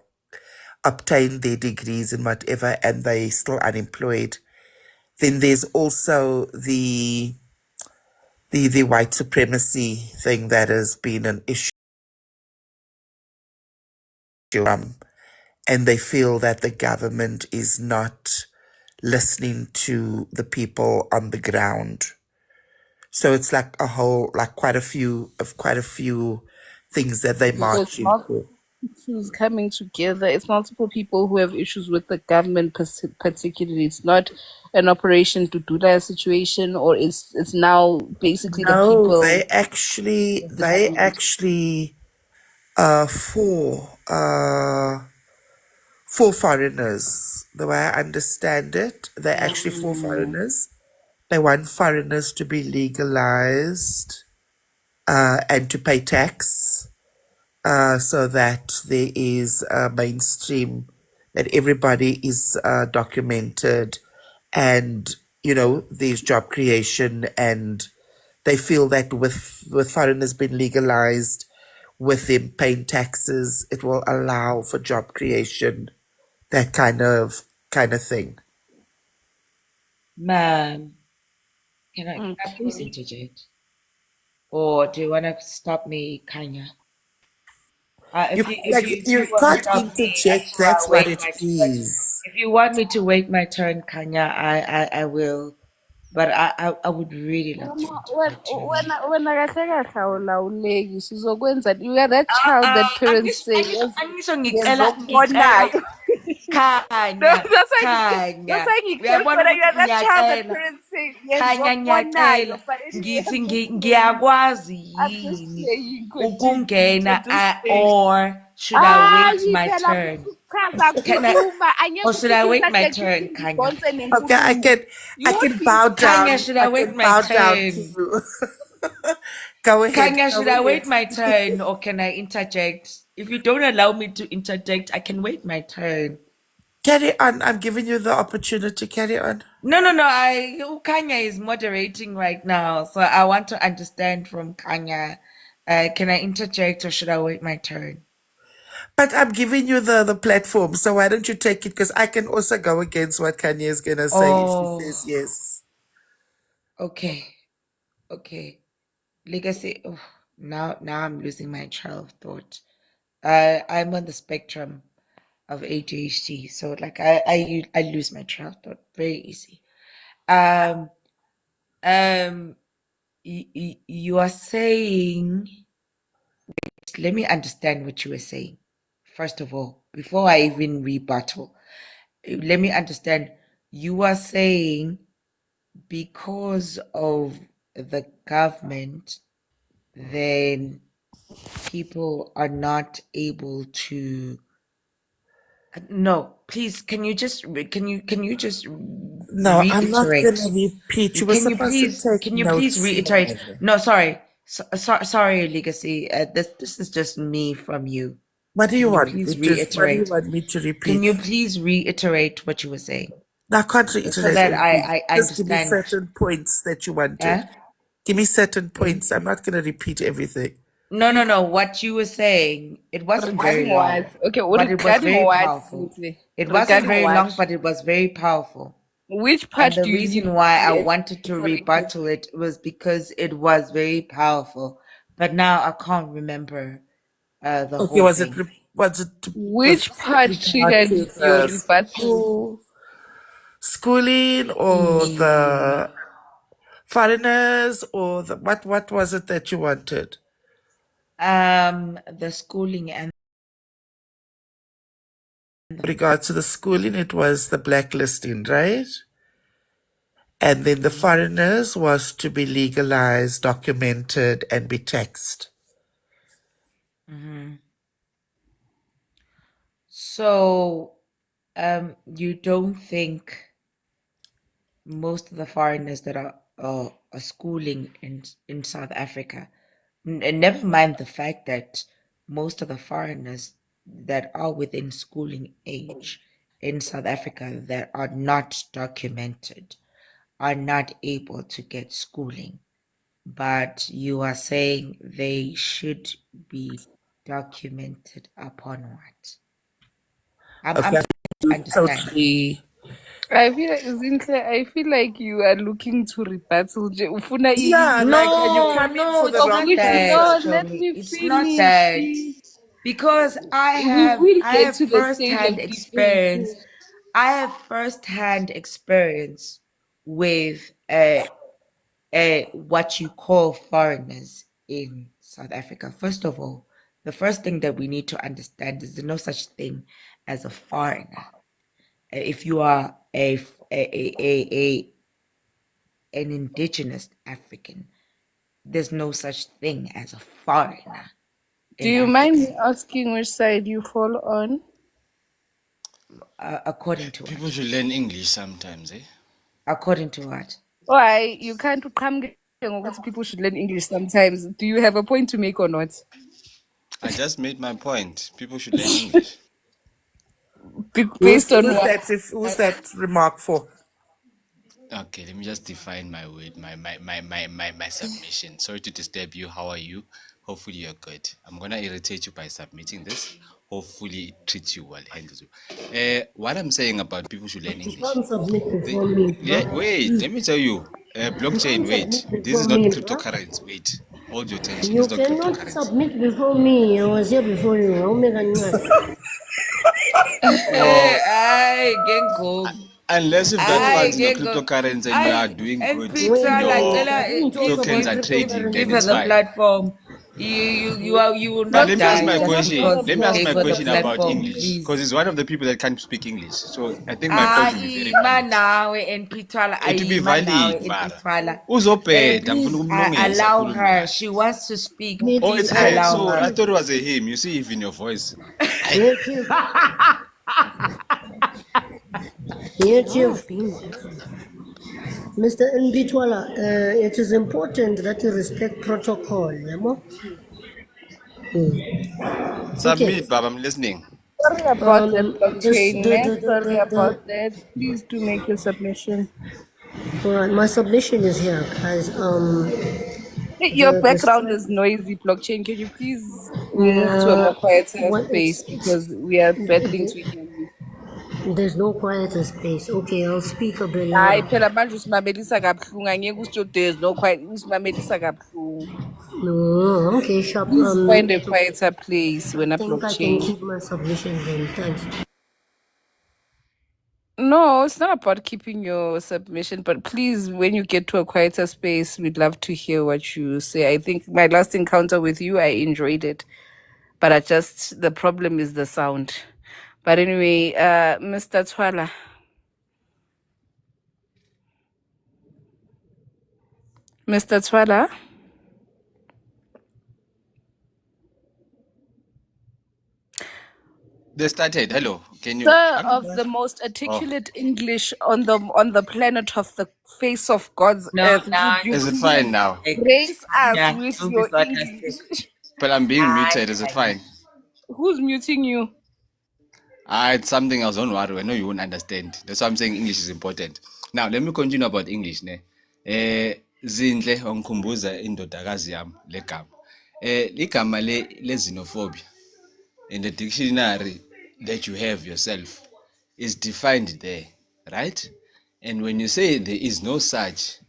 obtained their degrees and whatever and they still unemployed. Then there's also the white supremacy thing that has been an issue, and they feel that the government is not listening to the people on the ground. So it's like quite a few things that they So it's marching multiple for. issues coming together. It's multiple people who have issues with the government, particularly. It's not an operation to do that situation, or it's now basically the No, people they actually of the they government. actually for foreigners. The way I understand it, they're actually for Mm. foreigners. They want foreigners to be legalized and to pay tax so that there is a mainstream, that everybody is documented and, there's job creation, and they feel that with foreigners being legalized, with them paying taxes, it will allow for job creation, that kind of thing. Ma'am, can I please Okay. interject? Or do you want to stop me, Kanya? You If you you want to can't stop me interject. until I That's what wait it my turn, is. if you want me to wait my turn, Kanya, I will. But I would really love to interject you, ma'am. Wena kahle kahle awulawuleki sizokwenza, you are that child that parents say yes Angisho ngicela ngenzokubonayo. No, Khanya, that's Khanya. why ngitshela Uyabona ukubona you ukuthi are that child that ngiyacela. parents say Khanya ngenzokubonayo, ngiyacela. but anyway, Ngithi I'm just playing. ngiyakwazi I'm just yini playing. Continue. ukungena I'm just playing. or should I wait Hayi my phela turn? kuchaza Can I khuluma, or angeke should I ukhiphe wait my interject turn, Khanya? ngidonse Okay, I nenkulumo. can You I won't can be. bow Khanya, down. should I I wait can my bow down to turn? you. Go ahead. Kanya, Go should I ahead. wait my turn or can I interject? If you don't allow me to interject, I can wait my turn. Carry on. I'm giving you the opportunity. Carry on. No, Kanya is moderating right now, so I want to understand from Kanya. Can I interject or should I wait my turn? But I'm giving you the platform, so why don't you take it? Because I can also go against what Kanye is gonna say if she Oh, says yes. okay. Okay. Legacy. Oh, now I'm losing my trail of thought. I'm on the spectrum of ADHD, so like I lose my trail of thought very easy. Um you are saying, let me understand what you were saying. First of all, before I even rebuttal, let me understand. You are saying because of the government, then people are not able to. No, please, can you just No, I'm not reiterate? gonna repeat. You were Can you supposed to please take can you please notes, reiterate? man. No, sorry. Sorry, Legacy. This is just me from you. What do you Can you want me please to? What do you reiterate? want me to Can repeat? you please reiterate what you were saying? Now, I can't Just so reiterate that anything. I Just give me understand. certain points that you Eh? wanted. Give me certain In points. I'm not gonna repeat everything. no. What you were saying, it wasn't very Regarding long, what? Okay, but it was regarding very what, powerful. Cynthia? It wasn't Regarding very what? long, but it was very powerful. Which And part the do you need reason why I re- wanted to sorry, Chris. rebuttal it was because it was very powerful. But now I can't remember the Okay, whole thing. was it with Which part regard triggered to your the rebuttal? schooling or Mm, the foreigners or the what was it that you wanted? the schooling and With regard to the schooling, it was the blacklisting, right? And then the foreigners was to be legalized, documented, and be taxed. mhm. So you don't think most of the foreigners that are schooling in South Africa, and never mind the fact that most of the foreigners that are within schooling age in South Africa that are not documented are not able to get schooling, but you are saying they should be documented upon what? I'm Okay, trying to you understand. totally. I feel like Zinhle, I feel like you are looking to rebuttal. Ufuna Yeah, like, and you No, come in no, for the it's of wrong not which that, person. no, let Chomi. me It's not finish. that. Because We will I get have to the stage firsthand of debate. experience. I have firsthand experience with what you call foreigners in South Africa. First of all, the first thing that we need to understand is there's no such thing as a foreigner. If you are an indigenous African, there's no such thing as a foreigner Do in you mind Africa, me asking which side you fall on? according to People what? should learn English sometimes, eh? According to what? Why you can't come ukuthi people should learn English sometimes. Do you have a point to make or not? I just made my point. People should learn English. Based on Who's what? that? Who's that remark for? Okay, let me just define my word, my submission. Sorry to disturb you. How are you? Hopefully you're good. I'm gonna irritate you by submitting this. Hopefully it treats you well, handles you. What I'm saying about people should learn You English. can't submit They, before me, yeah, bro. wait, let me tell you. You Blockchain, can't wait. submit This is before not me, bro. cryptocurrency. Wait. Hold your attention. This You is not cannot cryptocurrency. submit before me. I was here before you. How make a No, I can go. unless if that I funds in Wait, your can go. cryptocurrency and you are I doing and good, wait, Peter, like, wait. your I didn't talk please about tokens are trading, then give her it's the cryptocurrency. fine. platform. You will But not let me ask die my just question. because Platform Let you me ask gave my for her the question about platform, English, please. because he's one of the people that can't speak English. So I think my point will be very Ayima valid. nawe and Pitwala, It will be ayima nawe valid, and Mara. Pitwala. Uzopeda, ngifuna Please ukumlungisa, allow akhulume her. kahle. She wants to speak. me Oh, too. it's Please her. allow So I her. thought it was a him. You see, even your voice. Yeah, chief. Yeah, Y'all are chief. being difficult. Mr. Mbitwala, it is important that you respect protocol, you know? Submit, Okay. Bob. I'm listening. Sorry about that This blockchain, the ne? the the Sorry the, about the that. Please do make your submission. all right. My submission is here, guys. Your the background strike. is noisy, blockchain. Can you please move to a more quieter Well, space it's because we are battling the, to hear you. there's no quieter space. Okay, I'll speak a bit Hayi louder. phela manje usimamelisa kabuhlungu angeke usitsho there's no quiet usimamelisa kabuhlungu. No, okay, sharp. Please find a quieter place when I a think I can blockchain. keep my submission then. Thanks. No, it's not about keeping your submission, but please, when you get to a quieter space, we'd love to hear what you say. I think my last encounter with you, I enjoyed it, but the problem is the sound. But anyway, Mr. Twala. Mr. Twala, They started. Hello. Can you? sir I don't of know. the most Oh, articulate English on the planet of the face of God's No, earth, would now you is it it's fine please now? grace us yeah, with don't be your sarcastic. English? But I'm being Hi, muted. Is it hi. fine? Who's muting you? It's something else. Don't worry. I know you won't understand. That's why I'm saying English is important. Now, let me continue about English. Ne? Zinhle wangikhumbuza indodakazi yami legama. Ligama le xenophobia in the dictionary that you have yourself is defined there, right? And when you say there is no such,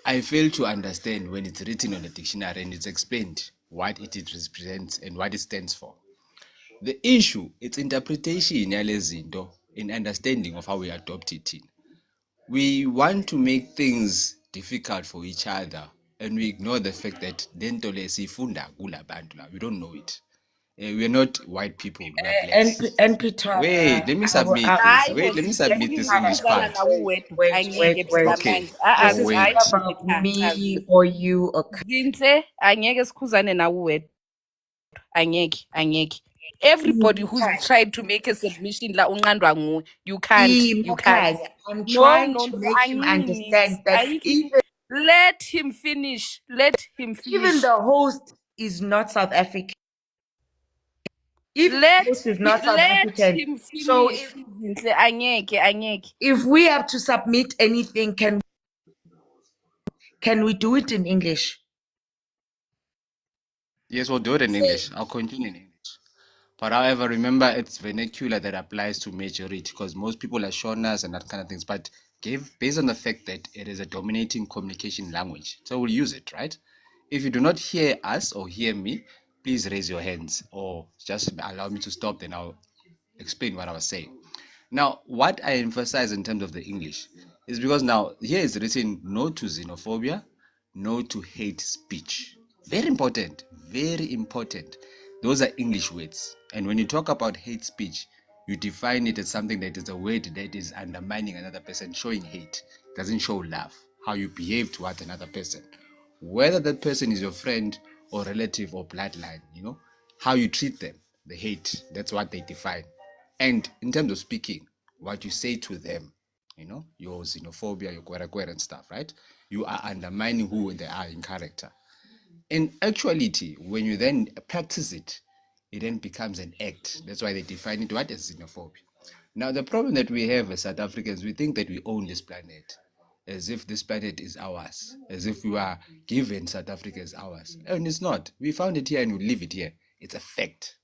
I fail to understand when it's written on the dictionary and it's explained what it represents and what it stands for. The issue, its interpretation yale zinto in understanding of how we adopt it in. We want to make things difficult for each other and we ignore the fact that lento le siyifunda kulabantu la, we don't know it. We're not white people, we are blacks. And Peter, Wait, let me submit this. Hayi Wait, bo let me sifuna submit and this Peter, English ukukhuzana part. nawe wedwa angeke phela Okay. manje This is hayi not Wait. Zinhle about chazi me or you or Zinhle angeke sikhuzane nawe wedwa angeke everybody who's tried to make a submission la unqandwa nguwe you can't I'm no trying no to no make him understand that let him finish even the host is not South African. Even the host is not South let African. him So finish Zinhle angeke if we have to submit anything, can we do it in English? Yes, we'll do it in English. I'll continue in English. But however, remember it's vernacular that applies to majority because most people are Shonas and that kind of things. But based on the fact that it is a dominating communication language, so we'll use it, right? If you do not hear us or hear me, please raise your hands or just allow me to stop, then I'll explain what I was saying. Now, what I emphasize in terms of the English is because now here is written no to xenophobia, no to hate speech. Very important, very important. Those are English words. And when you talk about hate speech, you define it as something that is a word that is undermining another person, showing hate, doesn't show love, how you behave towards another person. Whether that person is your friend or relative or bloodline, how you treat them, the hate, that's what they define. And in terms of speaking, what you say to them, your xenophobia, your kwera and stuff, right? You are undermining who they are in character. In actuality, when you then practice it, it then becomes an act. That's why they define it what as xenophobia. Now, the problem that we have as South Africans, we think that we own this planet, as if this planet is ours, as if we are given South Africa as ours. And it's not. We found it here and we live it here. It's a fact.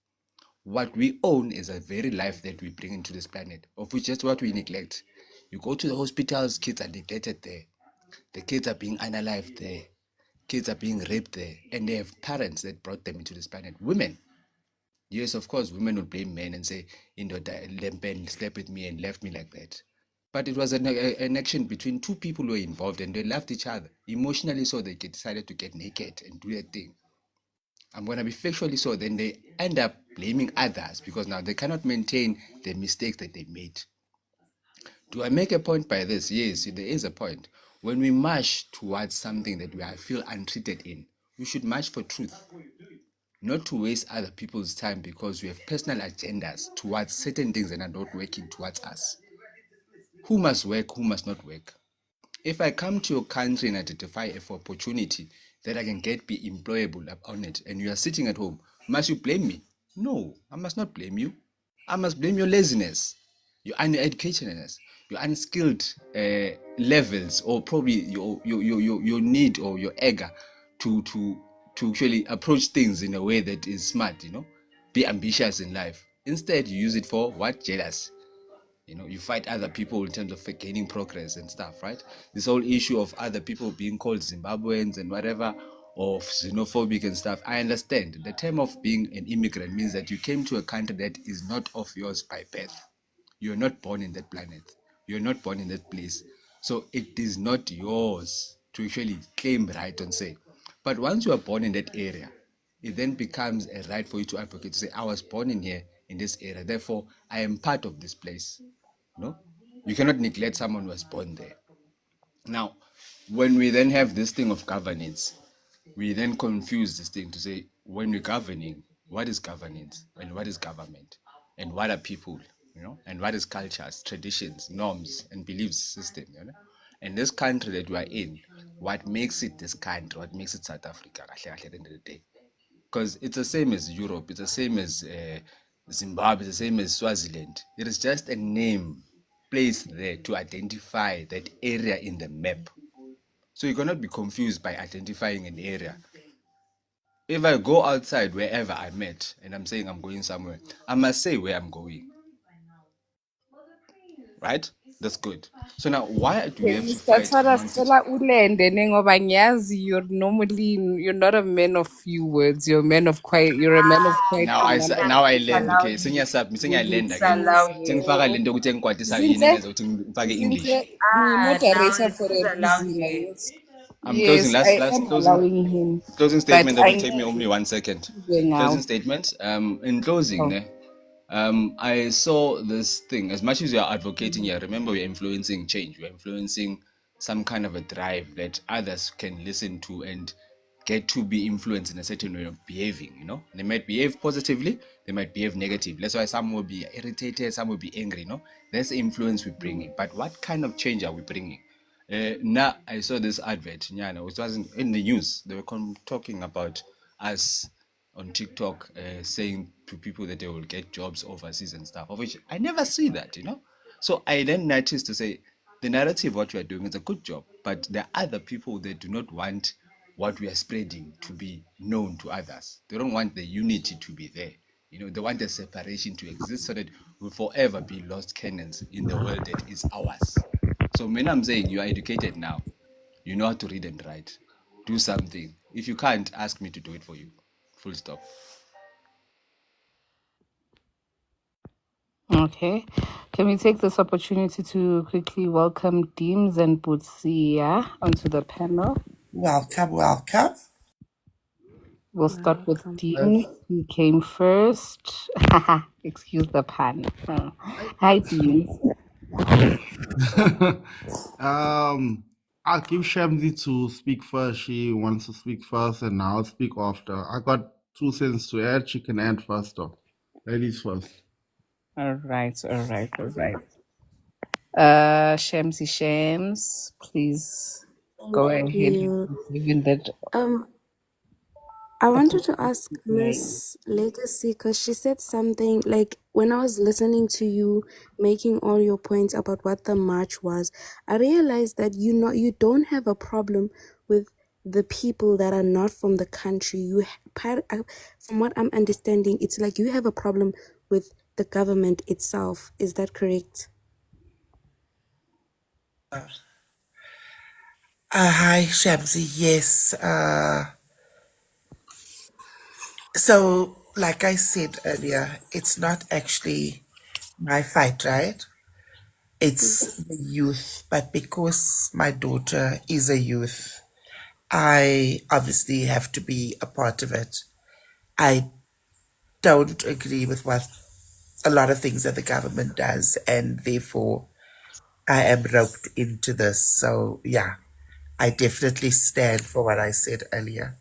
What we own is a very life that we bring into this planet, of which just what we neglect. You go to the hospitals, kids are neglected there. The kids are being unalived there. Kids are being raped there. And they have parents that brought them into this planet. Women. Yes, of course, women will blame men and say, Lempen slept with me and left me like that. But it was an action between two people who were involved and they loved each other. Emotionally so they decided to get naked and do their thing. I'm going to be factually so, then they end up blaming others because now they cannot maintain the mistakes that they made. Do I make a point by this? Yes, there is a point. When we march towards something that we feel untreated in, we should march for truth, not to waste other people's time because we have personal agendas towards certain things that are not working towards us. Who must work, who must not work? If I come to your country and identify for opportunity that I can be employable on it, and you are sitting at home, must you blame me? No, I must not blame you. I must blame your laziness, your uneducatedness, your unskilled levels, or probably your need or your anger to actually approach things in a way that is smart, be ambitious in life. Instead, you use it for what? Jealous. You fight other people in terms of gaining progress and stuff, right? This whole issue of other people being called Zimbabweans and whatever, or xenophobic and stuff. I understand. The term of being an immigrant means that you came to a country that is not of yours by birth. You're not born in that planet. You're not born in that place. So it is not yours to actually claim right and say. But once you are born in that area, it then becomes a right for you to advocate to say, I was born in here, in this area, therefore I am part of this place. No? You cannot neglect someone who was born there. Now, when we then have this thing of governance, we then confuse this thing to say, when we're governing, what is governance and what is government and what are people, and what is cultures, traditions, norms, and beliefs system. And this country that we are in, what makes it this country, what makes it South Africa at the end of the day, because it's the same as Europe, it's the same as Zimbabwe, it's the same as Swaziland. It is just a name placed there to identify that area in the map. So you cannot be confused by identifying an area. If I go outside wherever I'm at and I'm saying I'm going somewhere, I must say where I'm going. Right? That's good. So now, why do we have to Mr. fight Tara, amongst it? Stella ulende ngoba ngiyazi you're not a man of few words. You're a man of quiet Now I number. now I learned. Allow Okay, you. senior Would you learned again. allow you? Sengifaka lento ukuthi engikwatisa yini Zinhle, ngenza ukuthi ngifake English. Zinhle, moderator for Please a allow reason. you. Yes, I'm closing. yes, Last I last am closing allowing him, closing but statement that I will take me need only to 1 second. go Closing now. statement. In closing, Oh. I saw this thing. As much as you are advocating here, remember we're influencing change. We're influencing some kind of a drive that others can listen to and get to be influenced in a certain way of behaving. They might behave positively, they might behave negatively. That's why some will be irritated, some will be angry. That's the influence we're bringing. But what kind of change are we bringing? Now I saw this advert, Nyana, which wasn't in the news. They were talking about us on TikTok, saying to people that they will get jobs overseas and stuff, of which I never see that. So I then noticed to say the narrative what we are doing is a good job, but there are other people that do not want what we are spreading to be known to others. They don't want the unity to be there. They want the separation to exist so that we'll forever be lost cannons in the world that is ours. So when I'm saying you are educated now, you know how to read and write. Do something. If you can't, ask me to do it for you. Full stop. Okay. Can we take this opportunity to quickly welcome Deems and Butsia onto the panel? Welcome, welcome. We'll start with Welcome. Deems. He came first. Excuse the pun. Hi, Deems. I'll give Shamsi to speak first. She wants to speak first, and I'll speak after. I got 2 cents to add. She can add first, though. Ladies first. All right. Shamsi Shams, please go Thank ahead. you. Given that I wanted to ask Miss Legacy because she said something like when I was listening to you making all your points about what the march was, I realized that you don't have a problem with the people that are not from the country. From what I'm understanding, it's like you have a problem with the government itself. Is that correct? Hi, Shamsi. Yes. So, like I said earlier, it's not actually my fight, right? It's the youth. But because my daughter is a youth, I obviously have to be a part of it. I don't agree with what a lot of things that the government does, and therefore I am roped into this. So, yeah, I definitely stand for what I said earlier.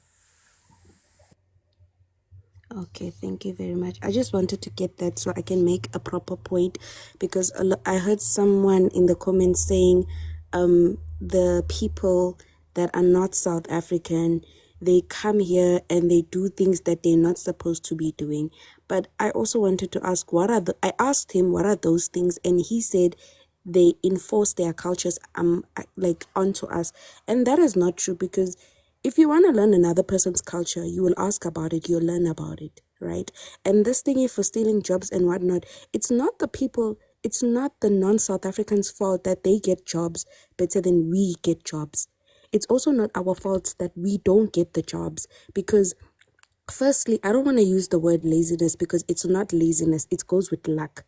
Okay, thank you very much. I just wanted to get that so I can make a proper point because I heard someone in the comments saying the people that are not South African, they come here and they do things that they're not supposed to be doing. But I also wanted to ask I asked him what are those things, and he said they enforce their cultures like onto us, and that is not true because If you want to learn another person's culture, you will ask about it, you'll learn about it, right? And this thingy for stealing jobs and whatnot, it's not the people, it's not the non-South Africans' fault that they get jobs better than we get jobs. It's also not our fault that we don't get the jobs, because firstly, I don't want to use the word laziness because it's not laziness. It goes with luck.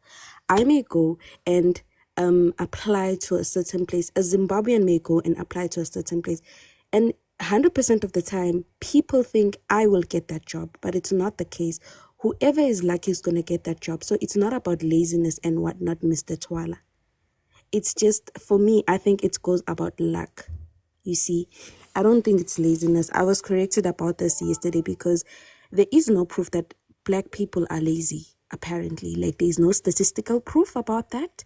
I may go and apply to a certain place. A Zimbabwean may go and apply to a certain place. And 100% of the time, people think I will get that job, but it's not the case. Whoever is lucky is going to get that job. So it's not about laziness and whatnot, Mr. Twala. It's just, for me, I think it goes about luck. You see, I don't think it's laziness. I was corrected about this yesterday because there is no proof that black people are lazy, apparently. Like, there is no statistical proof about that.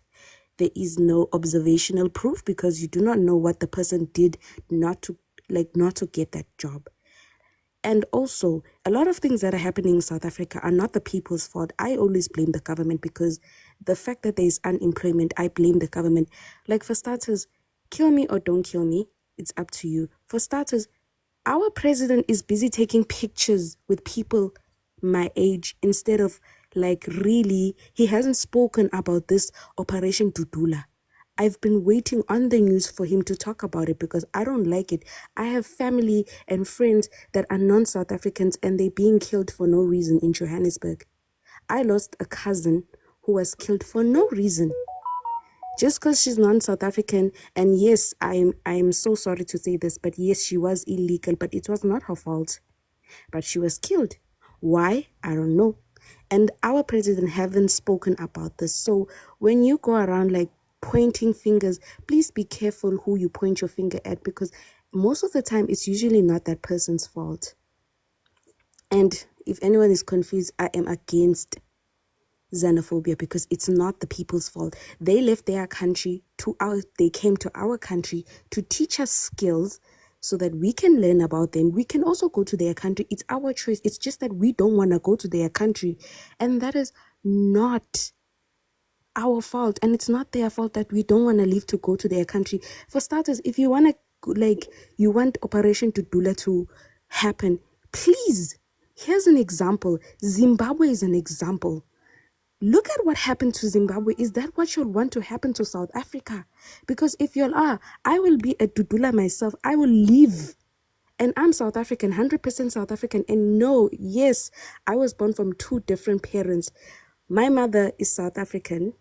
There is no observational proof because you do not know what the person did not to get that job. And also, a lot of things that are happening in South Africa are not the people's fault. I always blame the government because the fact that there is unemployment, I blame the government. Like, for starters, kill me or don't kill me, it's up to you. For starters, our president is busy taking pictures with people my age instead of, like, really, he hasn't spoken about this Operation Dudula. I've been waiting on the news for him to talk about it because I don't like it. I have family and friends that are non-South Africans and they're being killed for no reason in Johannesburg. I lost a cousin who was killed for no reason. Just because she's non-South African, and yes, I'm so sorry to say this, but yes, she was illegal, but it was not her fault. But she was killed. Why? I don't know. And our president haven't spoken about this. So when you go around like pointing fingers, please be careful who you point your finger at because most of the time it's usually not that person's fault. And if anyone is confused, I am against xenophobia because it's not the people's fault. They left their country they came to our country to teach us skills so that we can learn about them. We can also go to their country. It's our choice. It's just that we don't want to go to their country. And that is not our fault. And it's not their fault that we don't want to leave to go to their country. For starters, if you want you want Operation Dudula to happen, please, here's an example. Zimbabwe is an example. Look at what happened to Zimbabwe. Is that what you'll want to happen to South Africa? Because if you'll I will be a Dudula myself. I will leave. And I'm South African, 100% South African. And no, yes, I was born from two different parents. My mother is South African.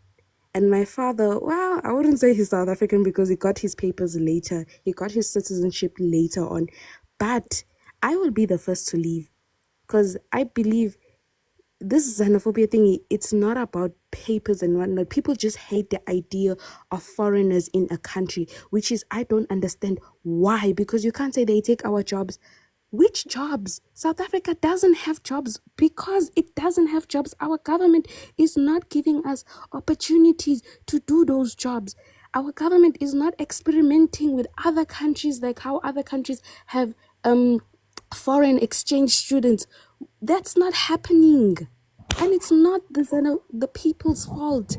And my father, well, I wouldn't say he's South African because he got his papers later. He got his citizenship later on. But I will be the first to leave. Because I believe this xenophobia thing, it's not about papers and whatnot. People just hate the idea of foreigners in a country, which is, I don't understand why, because you can't say they take our jobs. Which jobs? South Africa doesn't have jobs because it doesn't have jobs. Our government is not giving us opportunities to do those jobs. Our government is not experimenting with other countries like how other countries have foreign exchange students. That's not happening. And it's not the people's fault.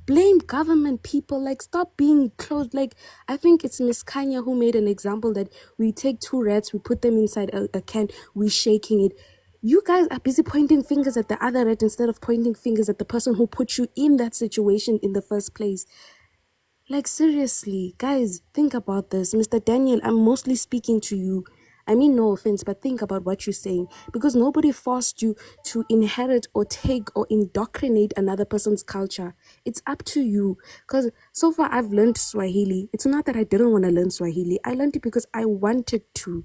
Blame government people. Like, stop being closed. Like, I think it's Miss Kanya who made an example that we take two rats, we put them inside a can, we shaking it. You guys are busy pointing fingers at the other rat instead of pointing fingers at the person who put you in that situation in the first place. Like, seriously, guys, think about this. Mr. Daniel, I'm mostly speaking to you. I mean, no offense, but think about what you're saying. Because nobody forced you to inherit or take or indoctrinate another person's culture. It's up to you. Because so far I've learned Swahili. It's not that I didn't want to learn Swahili. I learned it because I wanted to.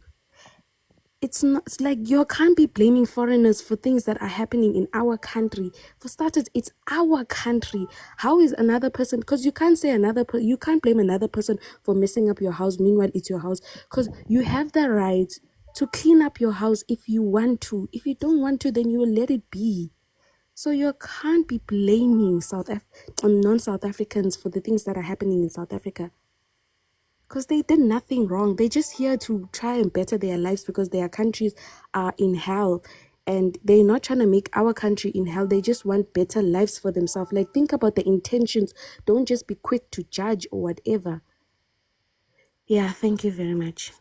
It's not, it's like you can't be blaming foreigners for things that are happening in our country. For starters, it's our country. How is another person? Because you can't say you can't blame another person for messing up your house. Meanwhile, it's your house. Because you have the right to clean up your house if you want to. If you don't want to, then you will let it be. So you can't be blaming non-South Africans for the things that are happening in South Africa. Because they did nothing wrong. They're just here to try and better their lives because their countries are in hell. And they're not trying to make our country in hell. They just want better lives for themselves. Like, think about the intentions. Don't just be quick to judge or whatever. Yeah, thank you very much.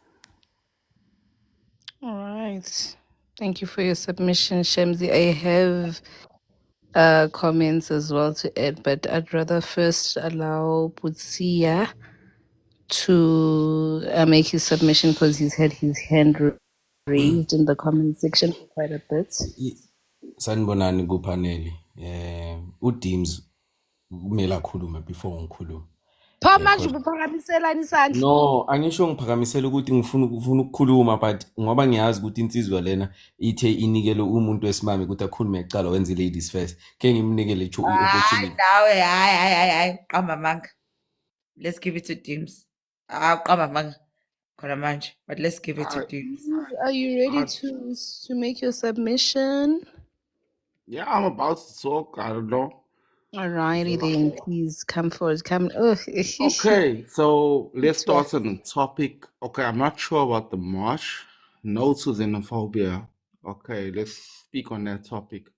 right. Thank you for your submission, Shemzi. I have comments as well to add, but I'd rather first allow Putsia to make his submission because he's had his hand raised in the comment section for quite a bit. Sanibonani kuphaneli. uDeems kumele akhulume before ngikhulume. Pho manje Cause ubuphakamiselani isandla? no, angisho ngiphakamisela ukuthi ngifuna ukukhuluma but ngoba ngiyazi ukuthi insizwa lena ithe inikele umuntu wesimame ukuthi akhulume ecala wenze ladies first. Ke ngimnikele i-opportunity. Nawe, hayi, qamba amanga. Let's give it to Dims. Qamba amanga. Khona manje, but let's give it to Dims. Are you ready to make your submission? Yeah, I'm about to talk. I don't know. Alrighty then, please come forward. Come. Oh, Okay, so let's start yes. on the topic. Okay, I'm not sure about the march. No to xenophobia. Okay, let's speak on that topic.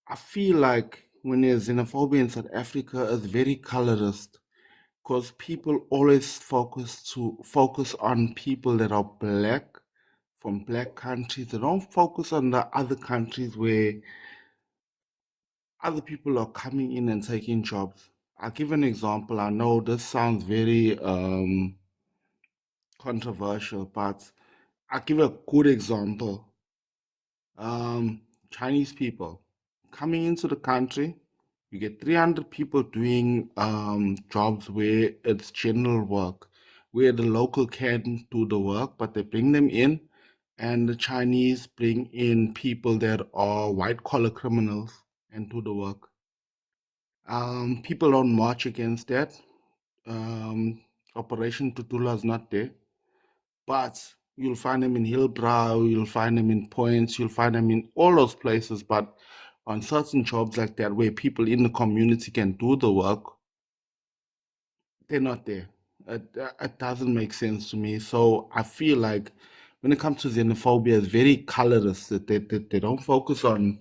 I feel like when there's xenophobia in South Africa, it's very colorist because people always focus on people that are black from black countries. They don't focus on the other countries where other people are coming in and taking jobs. I'll give an example. I know this sounds very controversial, but I'll give a good example. Chinese people coming into the country, you get 300 people doing jobs where it's general work, where the local can do the work, but they bring them in, and the Chinese bring in people that are white collar criminals and do the work. People don't march against that. Operation Tutula is not there, but you'll find them in Hillbrow, you'll find them in Points, you'll find them in all those places. But on certain jobs like that, where people in the community can do the work, they're not there. It doesn't make sense to me. So I feel like when it comes to xenophobia, it's very colorist. They don't focus on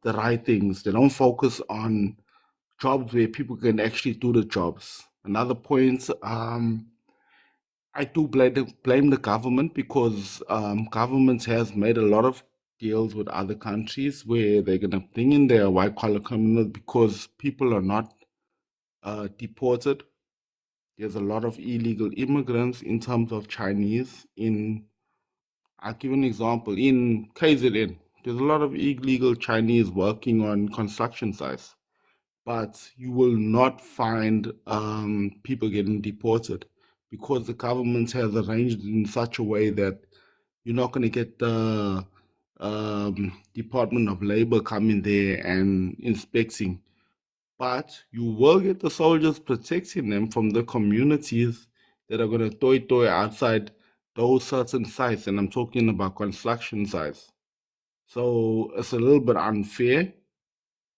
the right things. They don't focus on jobs where people can actually do the jobs. Another point, I do blame the government because government has made a lot of deals with other countries where they're going to bring in their white collar criminals because people are not deported. There's a lot of illegal immigrants in terms of Chinese. I'll give an example. In KZN, there's a lot of illegal Chinese working on construction sites, but you will not find people getting deported because the government has arranged it in such a way that you're not going to get the Department of Labor coming there and inspecting, but you will get the soldiers protecting them from the communities that are going to toy outside those certain sites, and I'm talking about construction sites. So it's a little bit unfair,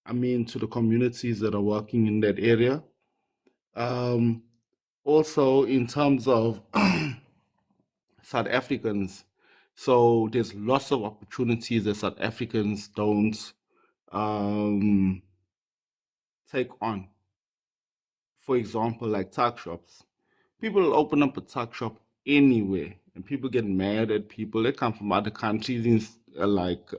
I mean, to the communities that are working in that area. Also, in terms of South Africans, so there's lots of opportunities that South Africans don't take on. For example, like tuck shops. People open up a tuck shop anywhere, and people get mad at people. They come from other countries, like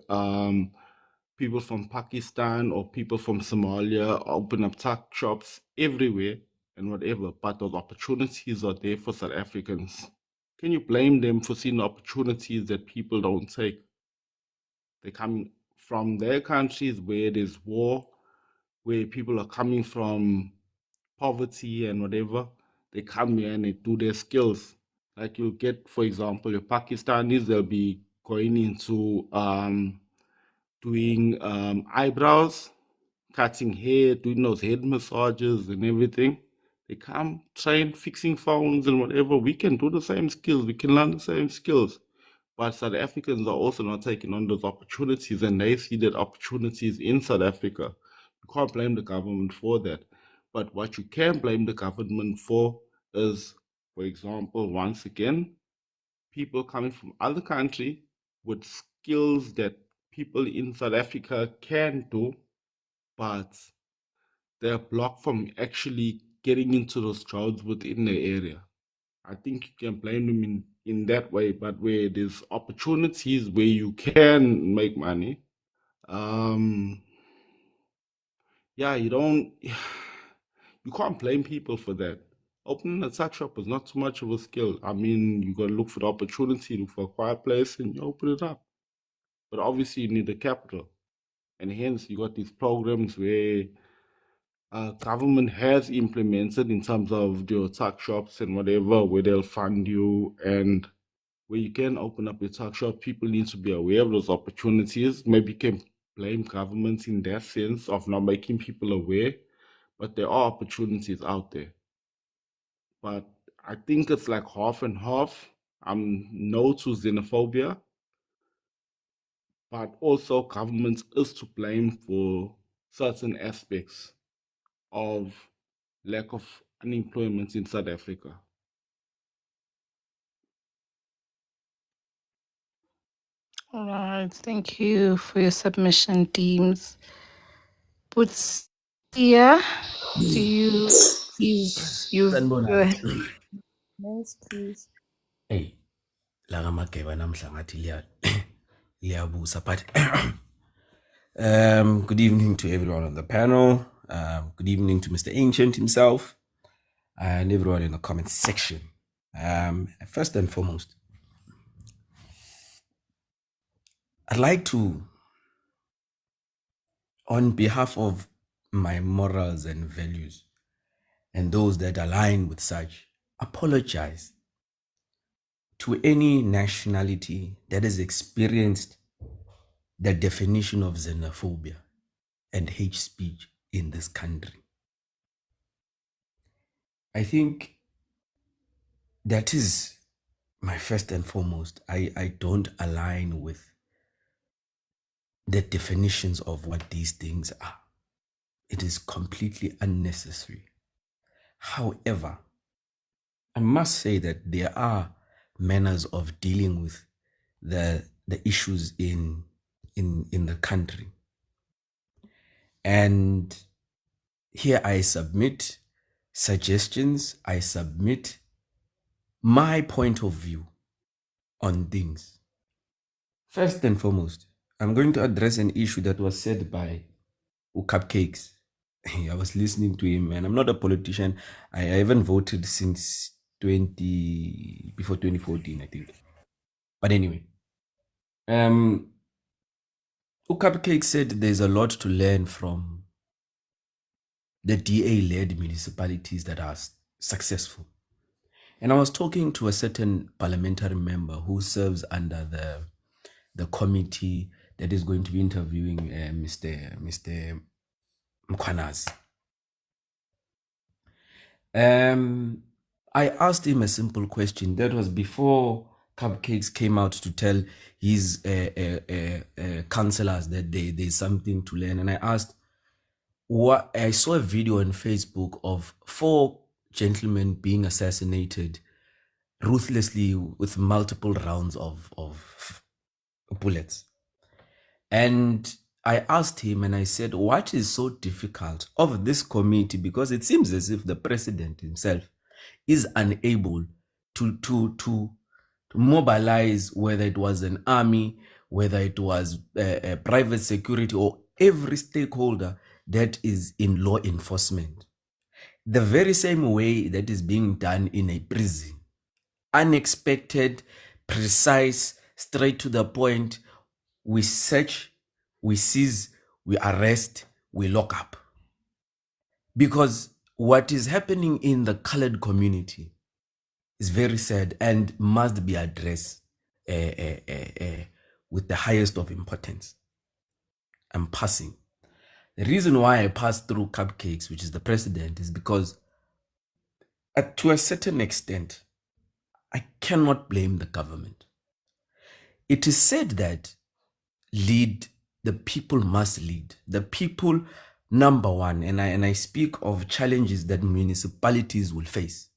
people from Pakistan or people from Somalia open up tuck shops everywhere and whatever. But those opportunities are there for South Africans. Can you blame them for seeing opportunities that people don't take? They come from their countries where there's war, where people are coming from poverty and whatever. They come here and they do their skills. Like you'll get, for example, your Pakistanis, they'll be going into doing eyebrows, cutting hair, doing those head massages and everything. They come train fixing phones and whatever. We can do the same skills. We can learn the same skills. But South Africans are also not taking on those opportunities, and they see that opportunities in South Africa. You can't blame the government for that. But what you can blame the government for is, for example, once again, people coming from other country with skills that people in South Africa can do, but they're blocked from actually getting into those jobs within the area. I think you can blame them in that way. But where there's opportunities where you can make money, um, yeah, you don't, you can't blame people for that. Opening a tuck shop is not too much of a skill. I mean, you got to look for the opportunity, look for a quiet place, and you open it up. But obviously, you need the capital. And hence, you got these programs where government has implemented in terms of your tuck shops and whatever, where they'll fund you and where you can open up your tuck shop. People need to be aware of those opportunities. Maybe you can blame governments in that sense of not making people aware, but there are opportunities out there. But I think it's like half and half. I'm no to xenophobia, but also government is to blame for certain aspects of lack of unemployment in South Africa. All right. Thank you for your submission, teams. Boots, yeah. Do you Sanibonani. Yes, please. Hey, la ngamageba namhla ngathi liyabusa but good evening to everyone on the panel. Good evening to Mr. Ancient himself and everyone in the comment section. First and foremost, I'd like to, on behalf of my morals and values and those that align with such, apologize to any nationality that has experienced the definition of xenophobia and hate speech in this country. I think that is my first and foremost. I don't align with the definitions of what these things are. It is completely unnecessary. However, I must say that there are manners of dealing with the issues in the country. And here I submit suggestions, I submit my point of view on things. First and foremost, I'm going to address an issue that was said by Cupcakes. I was listening to him, and I'm not a politician. I haven't voted since before 2014, I think. But anyway, Cupcake said there's a lot to learn from the DA-led municipalities that are successful. And I was talking to a certain parliamentary member who serves under the committee that is going to be interviewing Mr. Mkhwanazi. I asked him a simple question. That was before Cupcakes came out to tell his councillors that there's something to learn. And I asked, I saw a video on Facebook of 4 gentlemen being assassinated ruthlessly with multiple rounds of bullets. And I asked him and I said, what is so difficult of this committee? Because it seems as if the president himself is unable to mobilize, whether it was an army, whether it was a private security or every stakeholder that is in law enforcement. The very same way that is being done in a prison. Unexpected, precise, straight to the point. We search, we seize, we arrest, we lock up. Because what is happening in the colored community is very sad and must be addressed with the highest of importance. I'm passing. The reason why I passed through Cupcakes, which is the president, is because to a certain extent, I cannot blame the government. It is said that the people must lead. The people, number one, and I speak of challenges that municipalities will face,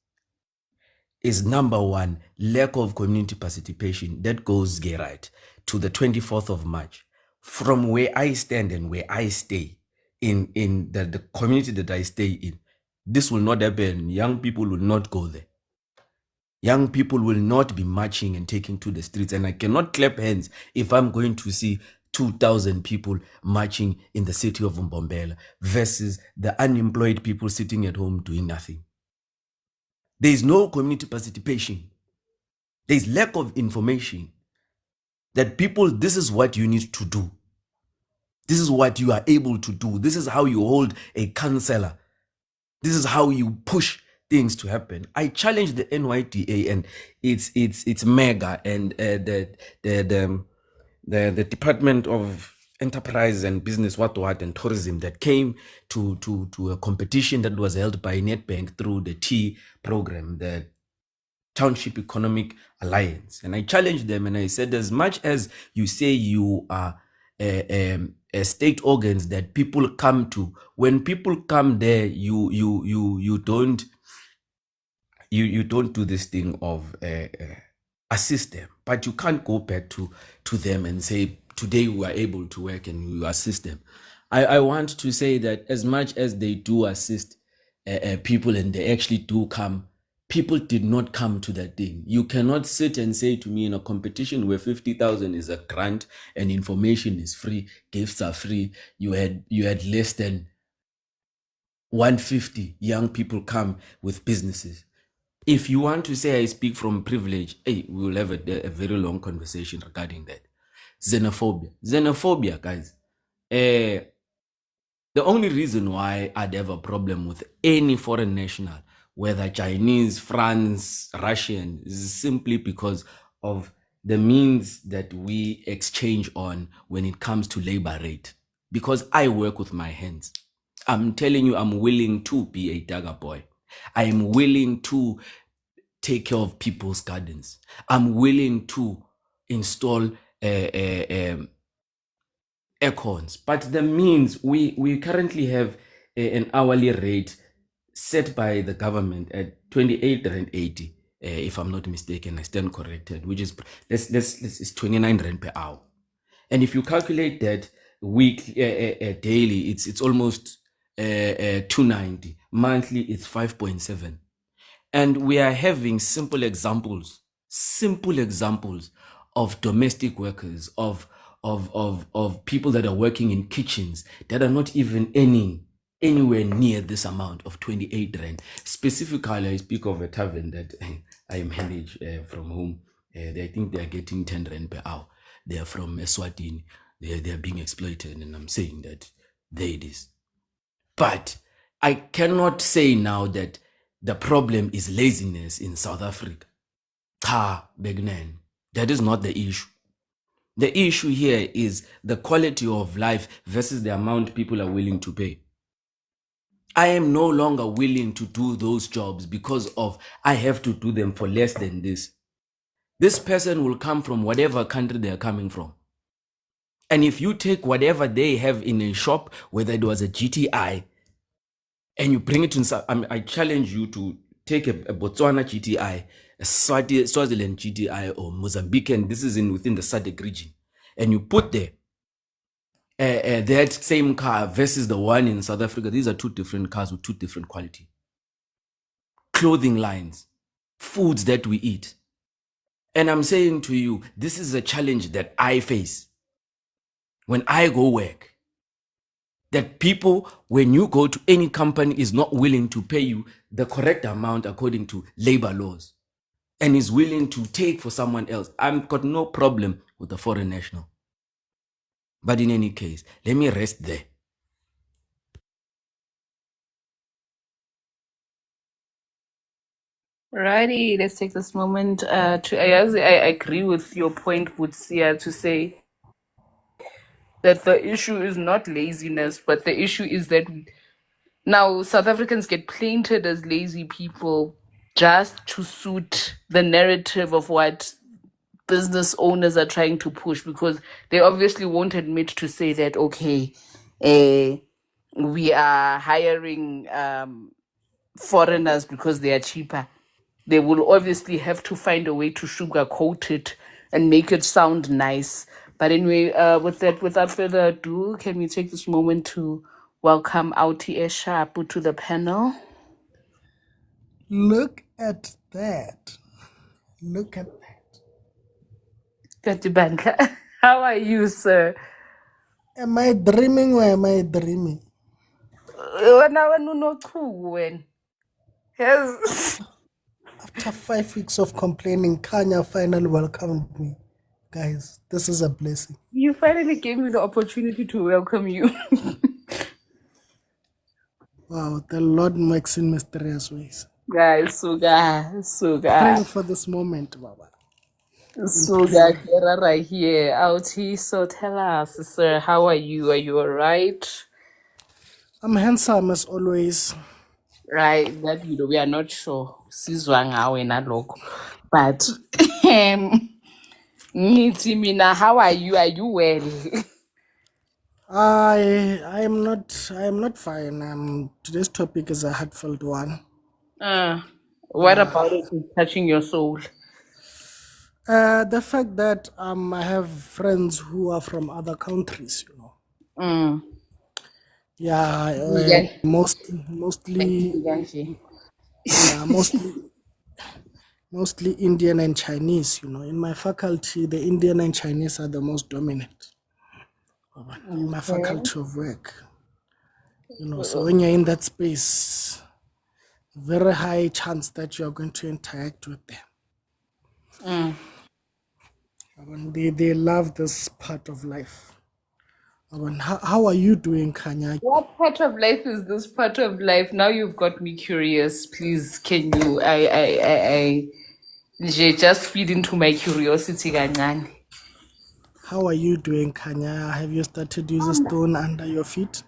is number one, lack of community participation. That goes right to the 24th of March. From where I stand and where I stay, in the community that I stay in, this will not happen. Young people will not go there. Young people will not be marching and taking to the streets. And I cannot clap hands if I'm going to see 2,000 people marching in the city of Mbombela versus the unemployed people sitting at home doing nothing. There is no community participation. There is lack of information that people, this is what you need to do. This is what you are able to do. This is how you hold a councillor. This is how you push things to happen. I challenge the NYDA and its mega and the Department of Enterprise and Business, what and tourism that came to a competition that was held by Nedbank through the T program, the Township Economic Alliance. And I challenged them and I said, as much as you say you are state organs that people come to, when people come there, you don't do this thing of assist them, but you can't go back to them and say, today we are able to work and you assist them. I want to say that as much as they do assist people and they actually do come, people did not come to that thing. You cannot sit and say to me in a competition where 50,000 is a grant and information is free, gifts are free, you had less than 150 young people come with businesses. If you want to say I speak from privilege, hey, we will have a very long conversation regarding that. Xenophobia, guys. The only reason why I'd have a problem with any foreign national, whether Chinese, France, Russian, is simply because of the means that we exchange on when it comes to labor rate. Because I work with my hands. I'm telling you, I'm willing to be a dagger boy. I'm willing to take care of people's gardens. I'm willing to install aircons, but the means we currently have an hourly rate set by the government at 28 rand 80, if I'm not mistaken. I stand corrected, which is it's 29 rand per hour. And if you calculate that weekly, daily, it's almost 290. Monthly, it's 5.7. And we are having simple examples of domestic workers, of people that are working in kitchens that are not even earning anywhere near this amount of 28 rand. Specifically, I speak of a tavern that I manage from home. I think they are getting 10 rand per hour. They are from Eswatini. They are being exploited, and I'm saying that there it is. But I cannot say now that the problem is laziness in South Africa. Ha, Begnan. That is not the issue. The issue here is the quality of life versus the amount people are willing to pay. I am no longer willing to do those jobs because of I have to do them for less than this. This person will come from whatever country they are coming from. And if you take whatever they have in a shop, whether it was a GTI, and you bring it to, I challenge you to take a Botswana GTI, a Swaziland GTI, or Mozambican, this is within the SADC region, and you put there that same car versus the one in South Africa. These are two different cars with two different quality. Clothing lines, foods that we eat. And I'm saying to you, this is a challenge that I face when I go work. That people, when you go to any company, is not willing to pay you the correct amount according to labor laws and is willing to take for someone else. I've got no problem with the foreign national. But in any case, let me rest there. Righty, let's take this moment I agree with your point, Butsia, to say that the issue is not laziness, but the issue is that now South Africans get painted as lazy people just to suit the narrative of what business owners are trying to push, because they obviously won't admit to say that, okay, we are hiring foreigners because they are cheaper. They will obviously have to find a way to sugarcoat it and make it sound nice. But anyway, without further ado, can we take this moment to welcome Auti Eshapu to the panel? Look at that. Look at that. Katibanka, how are you, sir? Am I dreaming or am I dreaming? Yes. After 5 weeks of complaining, Kanya finally welcomed me. Guys, this is a blessing. You finally gave me the opportunity to welcome you. Wow, the Lord works in mysterious ways. Guys, Praying for this moment, Baba. In Suga prayer. Kerara here, out here. So tell us, sir, how are you? Are you alright? I'm handsome as always. Right, that we are not sure. Sizwa ngawe nalokho. But ngithi mina, how are you? Are you well? I am not fine. Today's topic is a heartfelt one. What about it is touching your soul? The fact that I have friends who are from other countries, Mm. Yeah, Vegan. mostly, yeah, mostly Indian and Chinese. In my faculty, the Indian and Chinese are the most dominant in my Okay. faculty of work. So when you're in that space, very high chance that you're going to interact with them. They love this part of life. How are you doing, Kanya? What part of life is this part of life? Now you've got me curious. Please, can you? Nje, just feed into my curiosity, kancane. How are you doing, Kanya? Have you started using stone under your feet?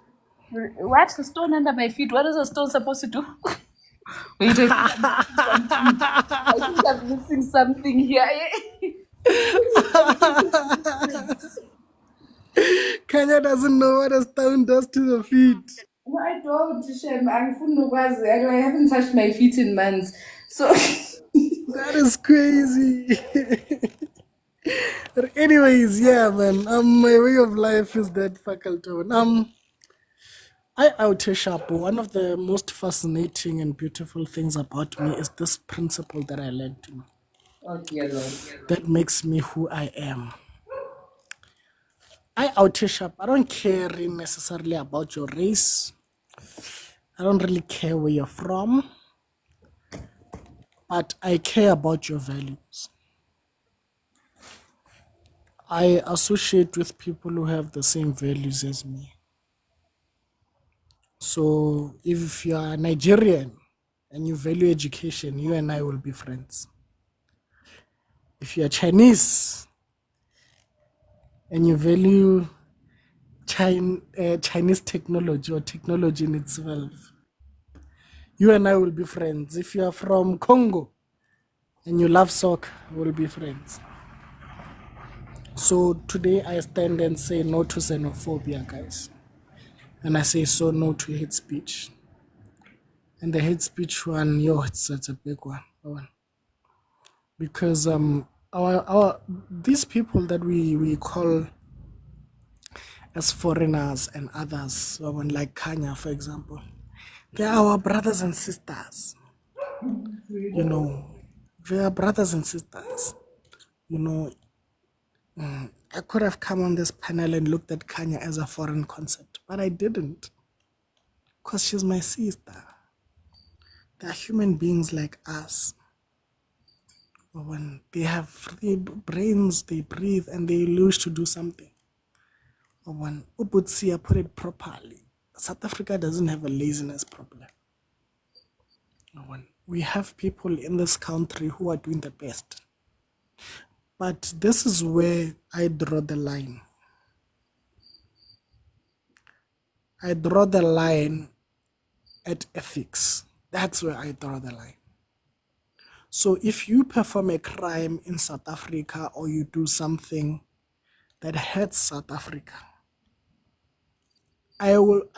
What? A stone under my feet? What is a stone supposed to do? Wait, I think I'm missing something here. Kanya doesn't know what a stone does to the feet. No, I don't, Shem. I haven't touched my feet in months. So, That is crazy. But anyways, yeah, man. My way of life is that faculty. I out here sharp. One of the most fascinating and beautiful things about me is this principle that I learned to know. oh dear Lord. That makes me who I am. I out here sharp. I don't care necessarily about your race. I don't really care where you're from. But I care about your values. I associate with people who have the same values as me. So if you are Nigerian and you value education, you and I will be friends. If you are Chinese and you value Chinese technology or technology in itself, you and I will be friends. If you are from Congo and you love soccer, we'll be friends. So today I stand and say no to xenophobia, guys. And I say so no to hate speech. And the hate speech one, it's a big one. Because these people that we call as foreigners and others, like Kanya, for example, they are our brothers and sisters. They are brothers and sisters. I could have come on this panel and looked at Kanya as a foreign concept, but I didn't. Because she's my sister. They are human beings like us. When they have free brains, they breathe and they wish to do something. When Ubutsia put it properly, South Africa doesn't have a laziness problem. When we have people in this country who are doing the best. But this is where I draw the line. I draw the line at ethics. That's where I draw the line. So if you perform a crime in South Africa or you do something that hurts South Africa, I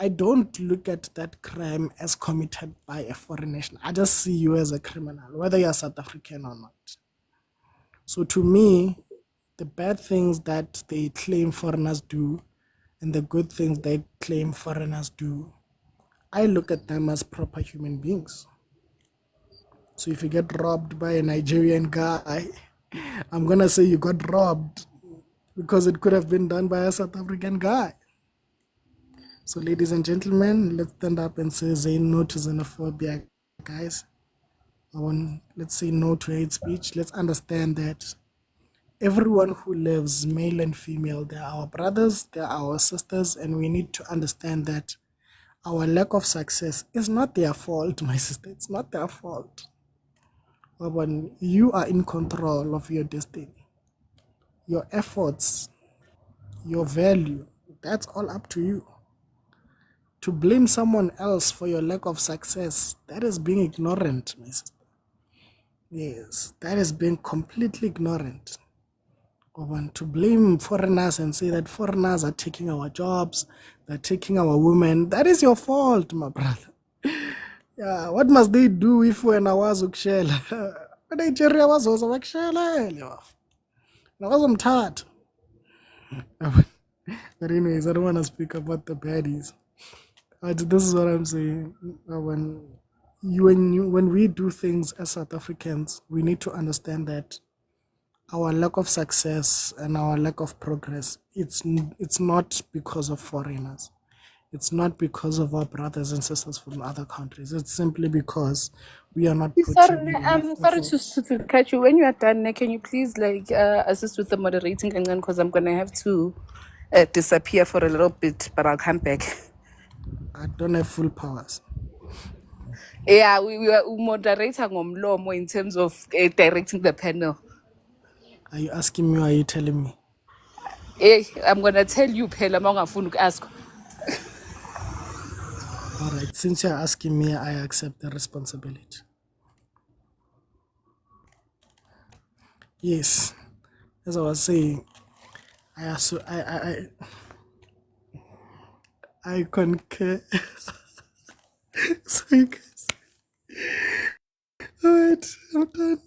don't look at that crime as committed by a foreign nation. I just see you as a criminal, whether you're South African or not. So to me, the bad things that they claim foreigners do and the good things they claim foreigners do, I look at them as proper human beings. So if you get robbed by a Nigerian guy, I'm gonna say you got robbed because it could have been done by a South African guy. So, ladies and gentlemen, let's stand up and say no to xenophobia, guys. Let's say no to hate speech. Let's understand that everyone who lives, male and female, they're our brothers, they're our sisters, and we need to understand that our lack of success is not their fault, my sister. It's not their fault. When you are in control of your destiny, your efforts, your value, that's all up to you. To blame someone else for your lack of success, that is being ignorant, my sister. Yes, that is being completely ignorant. To blame foreigners and say that foreigners are taking our jobs, they're taking our women, that is your fault, my brother. Yeah, what must they do if when I was ukushela? Nigeria was also ukushela. Nawazomthatha. But anyways, I don't want to speak about the baddies. This is what I'm saying. When we do things as South Africans, we need to understand that our lack of success and our lack of progress, it's not because of foreigners. It's not because of our brothers and sisters from other countries. It's simply because we are not putting in enough Sorry effort. to cut you. When you are done, can you please assist with the moderating, because I'm gonna have to disappear for a little bit, but I'll come back. I don't have full powers. Yeah, we are moderating ngomlomo in terms of directing the panel. Are you asking me or are you telling me? Hey, I'm gonna tell you, Pela, mangafuni ask. All right, since you're asking me, I accept the responsibility. Yes, as I was saying, I concur. Sorry, guys. All right, I'm done.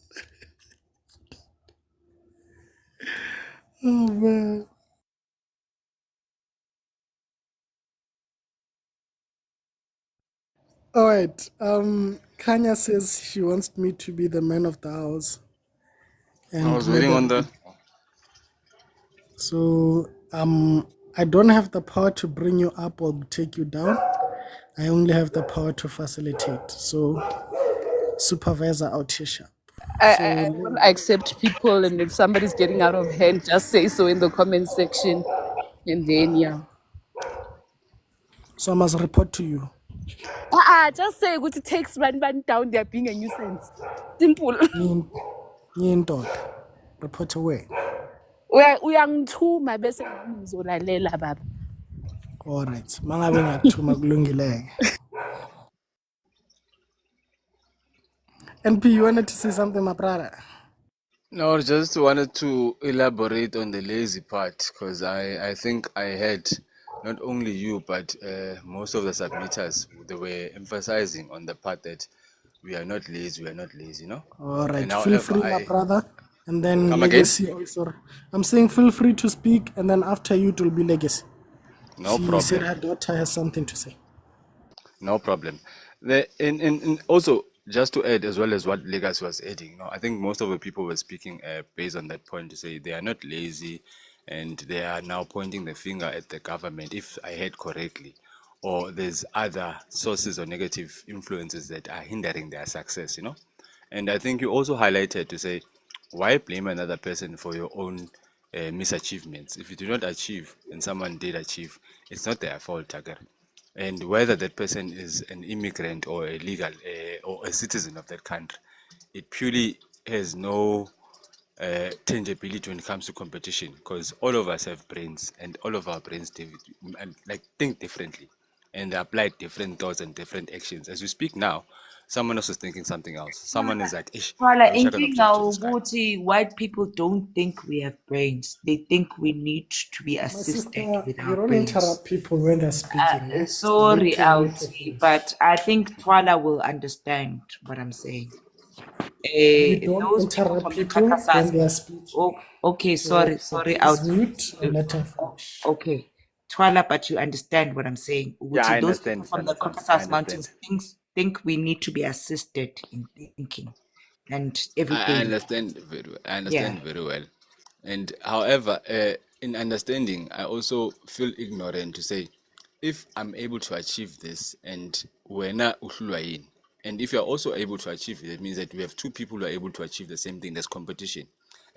Oh man. All right. Kanya says she wants me to be the man of the house, I and was waiting on moderator. the. So I don't have the power to bring you up or take you down. I only have the power to facilitate. So supervisor out here sharp. I will accept people, and if somebody's getting out of hand, just say so in the comment section, and then yeah. So I must report to you. Just say it takes one down. They're being a nuisance. Simple. Nyendoda. Report away. Uyangithuma bese nami ngizolalela baba. All right. Mangabe ngiyakuthuma kulungileke. NP, you wanted to say something, my brother? No, I just wanted to elaborate on the lazy part because I think I heard not only you but most of the submitters, they were emphasizing on the part that we are not lazy, All right. And Feel however, free, my I brother. And then come again. Legacy also. I'm saying feel free to speak, and then after you, it will be Legacy. No She said problem. her daughter has something to say. No problem. And also just to add as well as what Legacy was adding, I think most of the people were speaking based on that point to say they are not lazy, and they are now pointing the finger at the government, if I heard correctly, or there's other sources or negative influences that are hindering their success. And I think you also highlighted to say, why blame another person for your own misachievements? If you do not achieve and someone did achieve, it's not their fault, Tagar. And whether that person is an immigrant or a legal or a citizen of that country, it purely has no tangibility when it comes to competition, because all of us have brains, and all of our brains think differently, and they apply different thoughts and different actions. As we speak now, someone else is thinking something else. Someone is like, ish, Paula, I wish I can inking object to our this guy. booty, white people don't think we have brains. They think we need to be My assisted sister, with you our don't brains. interrupt people when they're speaking. No? So let Sorry, Legacy Alti, finish. but I think Twala will understand what I'm saying. You don't Those people interrupt from the people Caucasus. when they're speaking. Oh, okay, So sorry, please Alti. mute and let them finish. Okay, Twala, but you understand what I'm saying. Yeah, I Those people understand, from the Standard Sam. I Caucasus understand. Mountains, things think we need to be assisted in thinking and I everything. understand very well. I Yeah. understand very well. And however, in understanding, I also feel ignorant to say, if I'm able to achieve this and wena uhlulwa yini, and if you're also able to achieve it, it means that we have two people who are able to achieve the same thing. There's competition.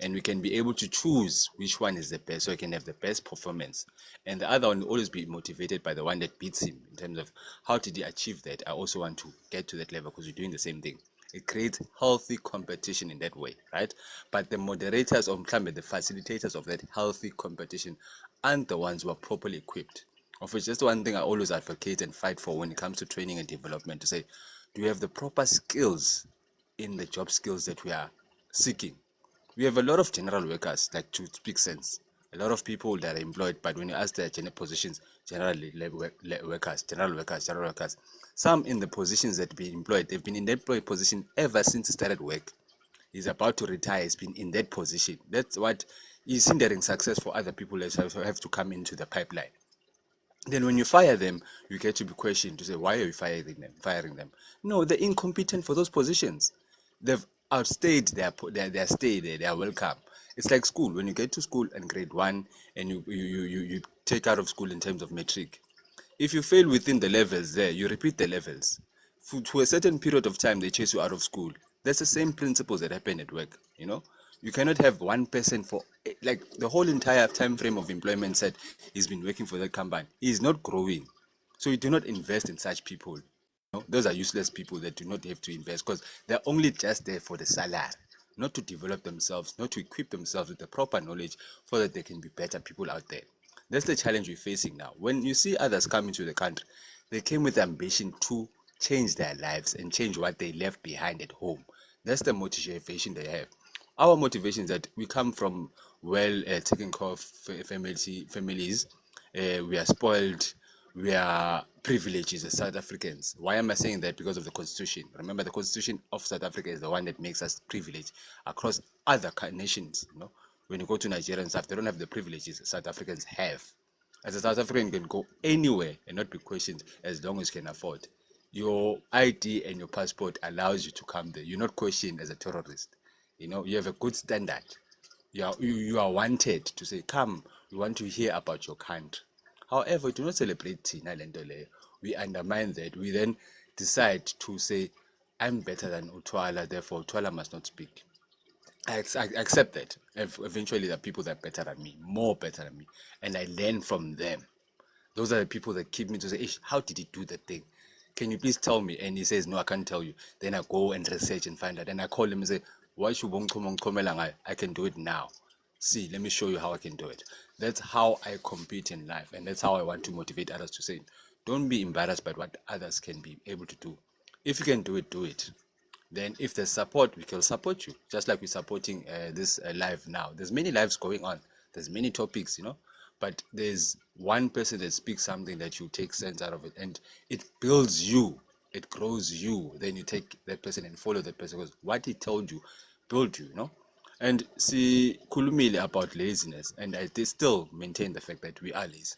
And we can be able to choose which one is the best so I can have the best performance. And the other one will always be motivated by the one that beats him in terms of how did he achieve that. I also want to get to that level because we're doing the same thing. It creates healthy competition in that way, right? But the moderators or the facilitators of that healthy competition aren't the ones who are properly equipped. Of which that's one thing I always advocate and fight for when it comes to training and development, to say, do you have the proper skills in the job skills that we are seeking? We have a lot of general workers, like to speak sense. A lot of people that are employed, but when you ask their general positions, workers, general workers, some in the positions that be employed, they've been in that employed position ever since he started work. He's about to retire, he's been in that position. That's what is hindering success for other people that have to come into the pipeline. Then when you fire them, you get to be questioned to say, why are you firing them? No, they're incompetent for those positions. They've outstayed their stay there. They are welcome. It's like school. When you get to school in grade one and you take out of school in terms of metric, if you fail within the levels there, you repeat the levels. To a certain period of time, they chase you out of school. That's the same principles that happen at work. You cannot have one person for like the whole entire time frame of employment said he's been working for that company. He is not growing. So you do not invest in such people. Those are useless people that do not have to invest because they're only just there for the salary, not to develop themselves, not to equip themselves with the proper knowledge so that they can be better people out there. That's the challenge we're facing now. When you see others coming to the country, they came with ambition to change their lives and change what they left behind at home. That's the motivation they have. Our motivation is that we come from well taken care of families. We are spoiled. We are privileged as South Africans. Why am I saying that? Because of the constitution. Remember, the constitution of South Africa is the one that makes us privileged across other nations. When you go to Nigeria and stuff, they don't have the privileges South Africans have. As a South African, you can go anywhere and not be questioned as long as you can afford. Your ID and your passport allows you to come there. You're not questioned as a terrorist. You have a good standard. You are wanted to say, come, we want to hear about your country. However, we do not celebrate Tina Lendole. We undermine that. We then decide to say, I'm better than Utwala, therefore Utwala must not speak. I accept that. Eventually, there are people that are better than me, more better than me, and I learn from them. Those are the people that keep me to say, Ish, how did he do that thing? Can you please tell me? And he says, no, I can't tell you. Then I go and research and find out. And I call him and say, why should I can do it now. See, let me show you how I can do it. That's how I compete in life. And that's how I want to motivate others to say, don't be embarrassed by what others can be able to do. If you can do it, do it. Then if there's support, we can support you, just like we're supporting this live now. There's many lives going on, there's many topics, but there's one person that speaks something that you take sense out of it, and it builds you, it grows you. Then you take that person and follow that person, because what he told you built you. And see kulumile about laziness, and they still maintain the fact that we are lazy.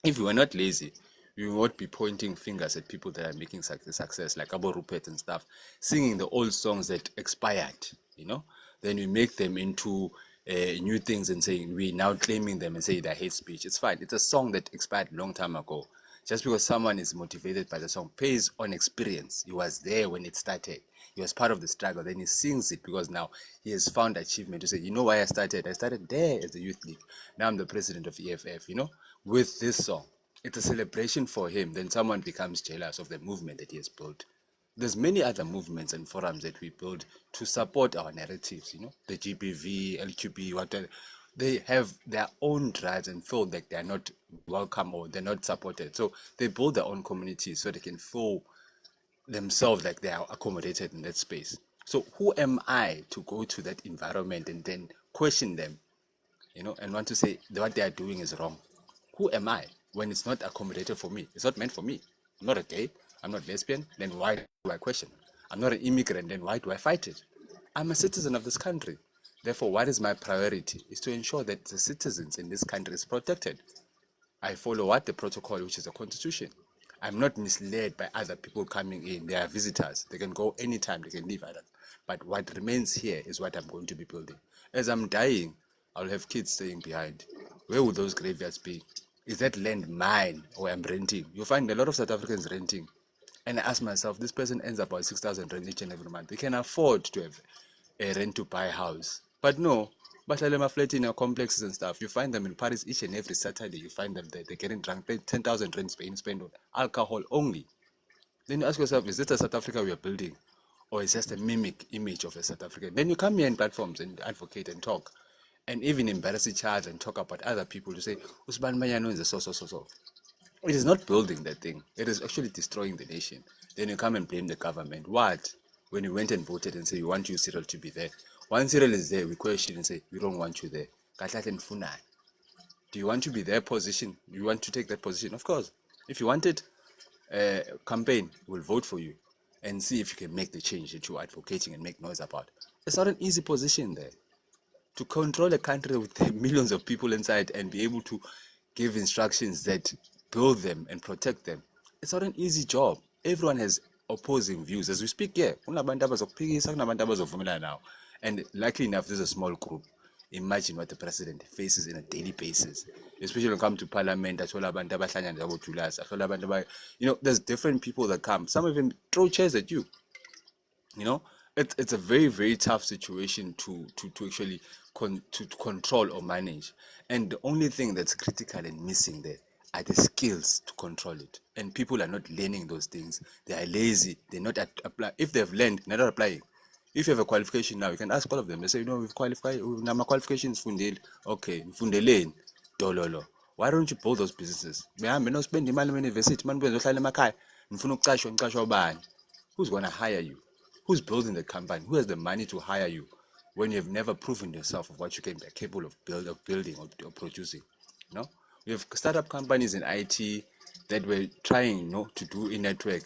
If we were not lazy, we would be pointing fingers at people that are making success, like Abo Rupert and stuff, singing the old songs that expired. Then we make them into new things and saying, we now claiming them and say they're hate speech. It's fine. It's a song that expired a long time ago. Just because someone is motivated by the song, based on experience. He was there when it started. He was part of the struggle. Then he sings it because now he has found achievement to say, you know why I started? I started there as a youth league. Now I'm the president of EFF, with this song. It's a celebration for him. Then someone becomes jealous of the movement that he has built. There's many other movements and forums that we build to support our narratives, the GBV, LQB, whatever. They have their own drives and feel like they're not welcome or they're not supported. So they build their own communities so they can feel themselves like they are accommodated in that space. So who am I to go to that environment and then question them, and want to say what they are doing is wrong? Who am I when it's not accommodated for me? It's not meant for me. I'm not a gay. I'm not lesbian. Then why do I question? I'm not an immigrant. Then why do I fight it? I'm a citizen of this country. Therefore, what is my priority? Is to ensure that the citizens in this country is protected. I follow what? The protocol, which is the constitution. I'm not misled by other people coming in. They are visitors. They can go anytime. They can leave others. But what remains here is what I'm going to be building. As I'm dying, I'll have kids staying behind. Where will those graveyards be? Is that land mine or I'm renting? You'll find a lot of South Africans renting. And I ask myself, this person earns about 6,000 rand each and every month. They can afford to have a rent to buy a house. But no, Batalema flat in your complexes and stuff. You find them in Paris each and every Saturday. You find them there. They're getting drunk, paying 10,000 rand being spent on alcohol only. Then you ask yourself, is this the South Africa we are building? Or is just a mimic image of a South African? Then you come here in platforms and advocate and talk. And even embarrass each other and talk about other people to say, Usman Mayano is a so. It is not building that thing. It is actually destroying the nation. Then you come and blame the government. What? When you went and voted and say you want your Cyril to be there. Once Cyril is there, we question and say, we don't want you there. Do you want to be their position? Do you want to take that position? Of course. If you want it, campaign will vote for you and see if you can make the change that you're advocating and make noise about. It's not an easy position there to control a country with millions of people inside and be able to give instructions that build them and protect them. It's not an easy job. Everyone has opposing views. As we speak here, kunabantu abazokuphikisa, kunabantu abazovumelana now. And luckily enough, there's a small group. Imagine what the president faces in a daily basis, especially when it comes to parliament. There's different people that come. Some of them throw chairs at you. You know, it's a very, very tough situation to actually to control or manage. And the only thing that's critical and missing there are the skills to control it. And people are not learning those things. They are lazy. They're not apply. If they've learned, they're not applying. If you have a qualification now, you can ask all of them. They say, we've qualified. My qualifications fundel. Okay, fundeleni. Dololo. Why don't you build those businesses? Behambe no spend imali university. Man bezohlala emakhaya. Ngifuna ukuqashwa ubani? Who's going to hire you? Who's building the company? Who has the money to hire you when you have never proven yourself of what you can be capable of building or producing? We have startup companies in IT that were trying, to do a network,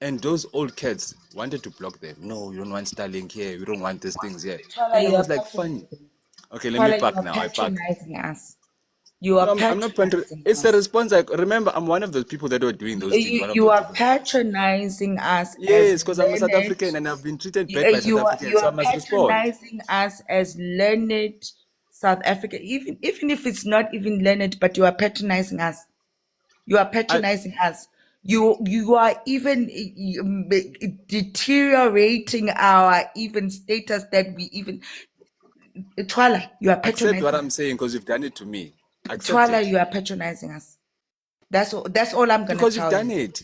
and those old cats wanted to block them. No, you don't want Starlink here. We don't want these things here. Twala, And I you are was like, fun. patronizing. Okay, let me Twala, you park are now. I park. patronizing us. You are No, I'm not. patronizing It's the us. response. Remember, I'm one of those people that were doing those things. One of You those are people that was. patronizing us as Yes, because I'm a South learned. African and I've been treated bad by South You Africans, so I are must respond. patronizing us as learned South Africa, even if it's not even learned, but you are patronizing us. You are I patronizing us. You are even deteriorating our even status that we even. Twala, you are accept what patronizing I'm us. saying because you've done it to me. Accept Twala, it you are patronizing us. That's all I'm gonna because you've tell done you. it.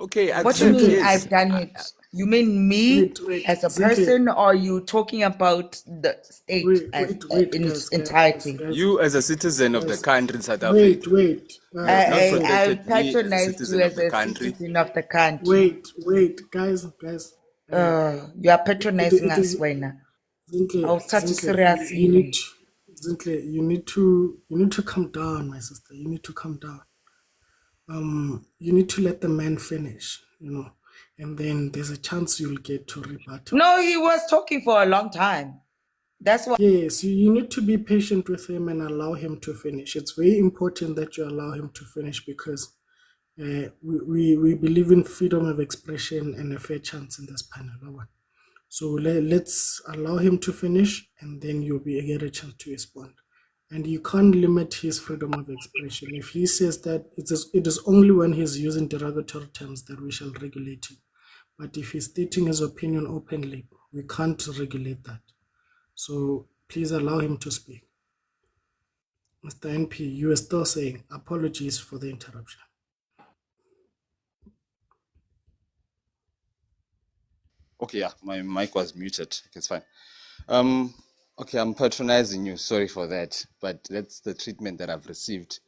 Okay, What do you accept. mean Zinhle, Yes. I've done it? You mean me wait, as a Zinhle, person, or you talking about the state as in its entirety? You, as a citizen of the guys, country in South wait, Africa, wait, you have not I protected me as a patronized you citizen of as the a country. citizen of the country. wait, guys, uh, You are it, patronizing it us, is Wena. Zinhle, I'll start to Zinhle, serious you need even. Zinhle, you need to calm down, my sister. You need to calm down. You need to let the man finish, and then there's a chance you'll get to rebuttal. No, he was talking for a long time. That's why. Yes, you need to be patient with him and allow him to finish. It's very important that you allow him to finish because we believe in freedom of expression and a fair chance in this panel. So let's allow him to finish and then you'll get a chance to respond. And you can't limit his freedom of expression. If he says that it is only when he's using derogatory terms that we shall regulate him. But if he's stating his opinion openly, we can't regulate that. So please allow him to speak. Mr. NP, you are still saying apologies for the interruption. Okay, yeah, my mic was muted. Okay, it's fine. Okay, I'm patronizing you. Sorry for that, but that's the treatment that I've received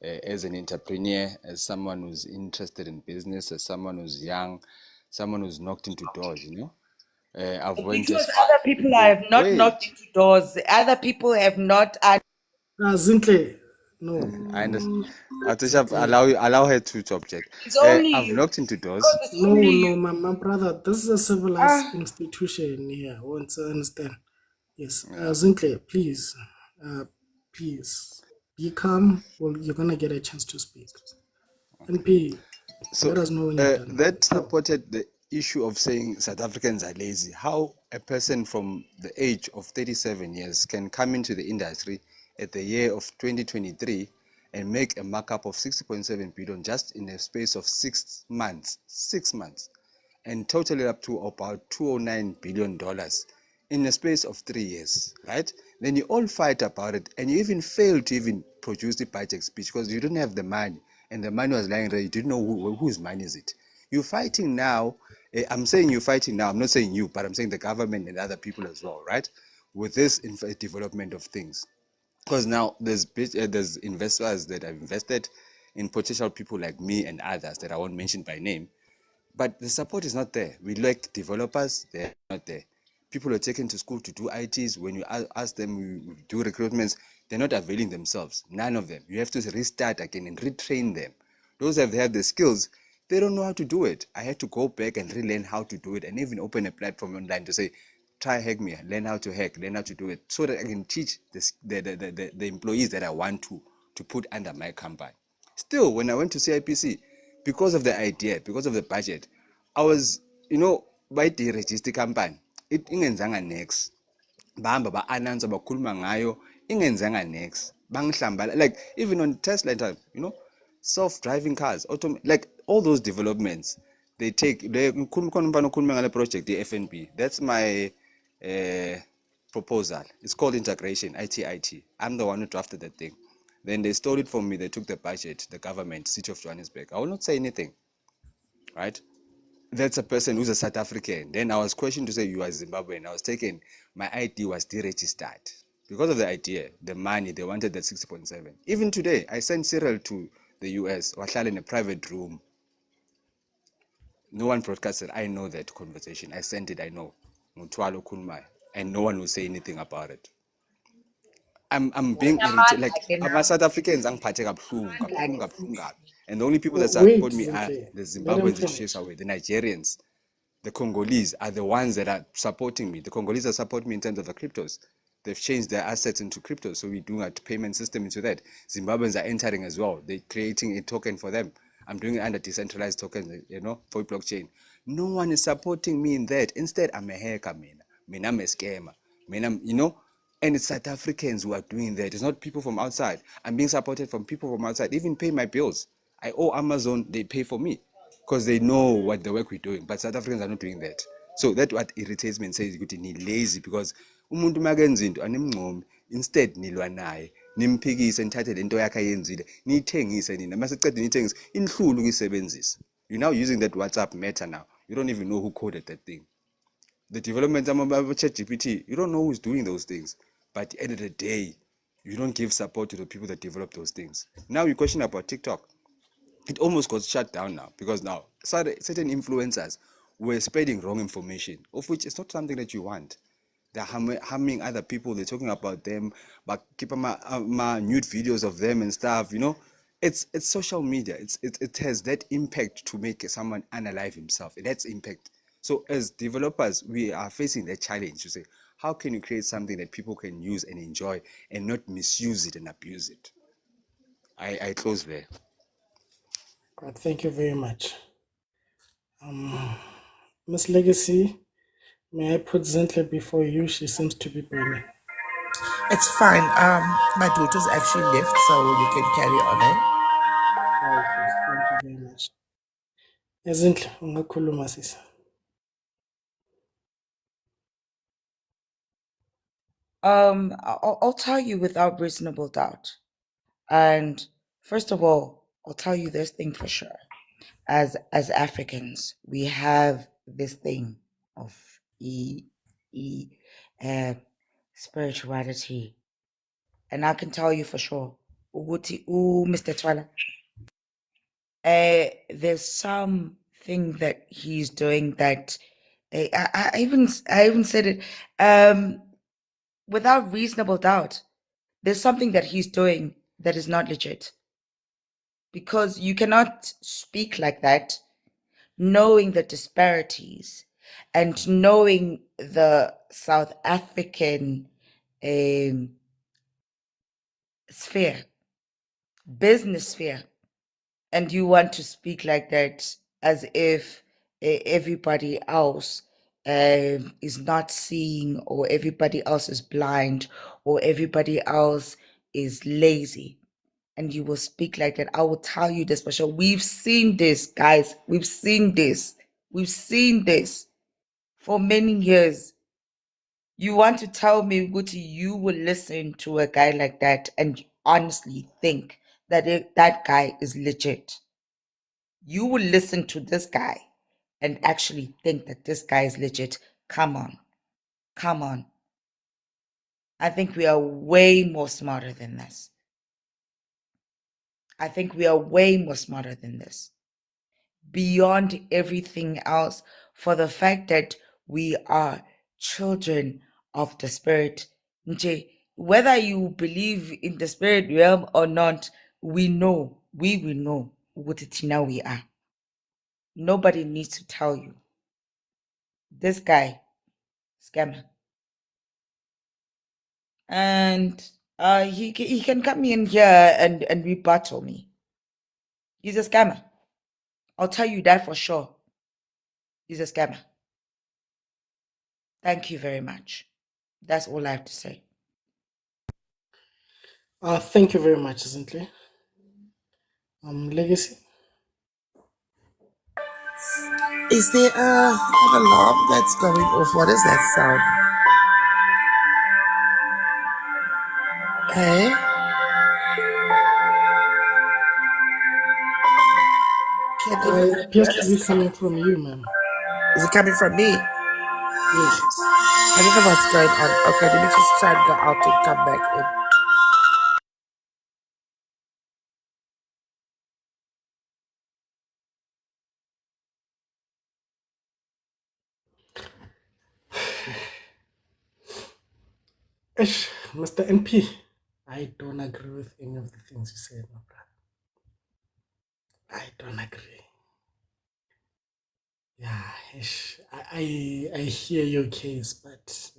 as an entrepreneur, as someone who's interested in business, as someone who's young, someone who's knocked into doors. I've went as Because far other as people even have not knocked wait. into doors. Other people have not. Zintle, no. I understand. Artusha, Zintle, allow her to object. It's only I've you. knocked into Because doors. it's only no, you. my brother, this is a civilized Ah, institution here. Want to understand? Yes, Yeah. Zintle, please be calm. Well, you're gonna get a chance to speak. NP, So let us know when you're done. That supported the issue of saying South Africans are lazy. How a person from the age of 37 years can come into the industry at the year of 2023 and make a markup of 60.7 billion just in a space of 6 months. 6 months. And total it up to about $209 billion in a space of 3 years, right? Then you all fight about it, and you even fail to even produce the budget speech because you didn't have the money, and the money was lying there. You didn't know whose money is it. You're fighting now. I'm saying you're fighting now. I'm not saying you, but I'm saying the government and other people as well, right? With this development of things, because now there's investors that have invested in potential people like me and others that I won't mention by name, but the support is not there. We lack developers, they're not there. People are taken to school to do ITs. When you ask them, we do recruitments, they're not availing themselves. None of them. You have to restart again and retrain them. Those that have the skills, they don't know how to do it. I had to go back and relearn how to do it and even open a platform online to say, try hack me, learn how to hack, learn how to do it, so that I can teach the employees that I want to put under my company. Still, when I went to CIPC, because of the idea, because of the budget, I was, by the register company, it ingenzanga next. Bahamba ba-announce bakhuluma ngayo, ingenzanga next. Bangihlambala. Like, even on Tesla time, self-driving cars, like all those developments, they take, khona project, the FNB. That's my proposal. It's called integration, IT. I'm the one who drafted that thing. Then they stole it from me. They took the budget, the government, City of Johannesburg. I will not say anything, right? That's a person who's a South African. Then I was questioned to say you are Zimbabwean. I was taken, my ID was deregistered. Because of the idea, the money, they wanted that 6.7. Even today, I sent Cyril to the US, wahlala in a private room. No one broadcasted. I know that conversation. I sent it, I know. Mutwalo Kunmai. And no one will say anything about it. I'm being irritated. Like, ama South Africans angiphathe kabuhlungu. And the only people that Wait, support me are Zintle. the Let him Zimbabweans that chase finish. away, the Nigerians. The Congolese are the ones that are supporting me. The Congolese are supporting me in terms of the cryptos. They've changed their assets into crypto, so we're doing a payment system into that. Zimbabweans are entering as well. They're creating a token for them. I'm doing it under decentralized tokens, for blockchain. No one is supporting me in that. Instead, I'm a hacker, mina. Mina, I'm a scammer. Mina, and it's South Africans who are doing that. It's not people from outside. I'm being supported from people from outside. Even pay my bills. I owe Amazon, they pay for me because they know what the work we're doing. But South Africans are not doing that. So that's what irritates me and says ukuthi ni lazy, because umuntu makenza into animnqomi, instead nilwa naye, nimphikise, nithathe lento yakhe ayenzile, niyithengise nina. Masicede niyithengise, inhlulu ukuyisebenzisa. You're now using that WhatsApp Meta now. You don't even know who coded that thing. The development of ChatGPT, you don't know who's doing those things. But at the end of the day, you don't give support to the people that develop those things. Now you question about TikTok. It almost got shut down now because now certain influencers were spreading wrong information, of which it's not something that you want. They're harming other people. They're talking about them, but keep my nude videos of them and stuff. It's social media. It has that impact to make someone unalive himself. It has impact. So as developers, we are facing that challenge to say, how can you create something that people can use and enjoy and not misuse it and abuse it? I close there. Right, thank you very much. Miss Legacy, may I put Zintle before you? She seems to be burning. It's fine. My daughter's actually left, so you can carry on. Okay, thank you very much. Zintle, ungakhuluma sisi. I'll tell you without reasonable doubt. And first of all, I'll tell you this thing for sure. As Africans, we have this thing of e e spirituality, and I can tell you for sure, Mr. Twala, there's something that he's doing that I even said it without reasonable doubt. There's something that he's doing that is not legit, because you cannot speak like that knowing the disparities and knowing the South African um, sphere, business sphere, and you want to speak like that as if everybody else is not seeing, or everybody else is blind, or everybody else is lazy, and you will speak like that. I will tell you this for sure. We've seen this, guys. We've seen this. We've seen this for many years. You want to tell me, Guti, you will listen to a guy like that and honestly think that that guy is legit? You will listen to this guy and actually think that this guy is legit? Come on. Come on. I think we are way more smarter than this. I think we are way more smarter than this. Beyond everything else, for the fact that we are children of the spirit. Nje, whether you believe in the spirit realm or not, we know, we will know what it now we are. Nobody needs to tell you. This guy, scammer. And he can come in here and rebuttal me. He's a scammer. I'll tell you that for sure. He's a scammer. Thank you very much. That's all I have to say. Thank you very much, Zintle. Legacy. Is there an alarm that's going off? What is that sound? Hey? Can It everybody appears hear to be that sound? coming from you, ma'am. Is it coming from me? Yes. I don't know what's going on. Okay, let me just try and go out and come back in. Ish, Mr. NP. I don't agree with any of the things you said, my brother. I don't agree. Yeah, ish. I hear your case, but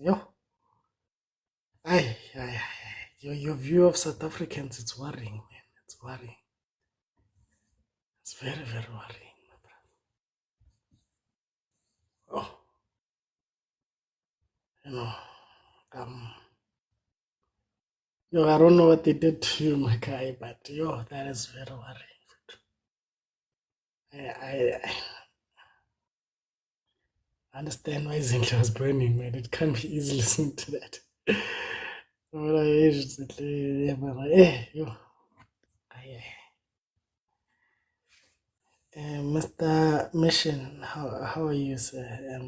I your view of South Africans, it's worrying, man. It's worrying. It's very, very worrying, my brother. Oh, you know, um, I don't know what they did to you, my guy, but that is very worrying. I understand why Zinke was burning, man. It can't be easy listening to that. But Mr. Mission, how are you, sir?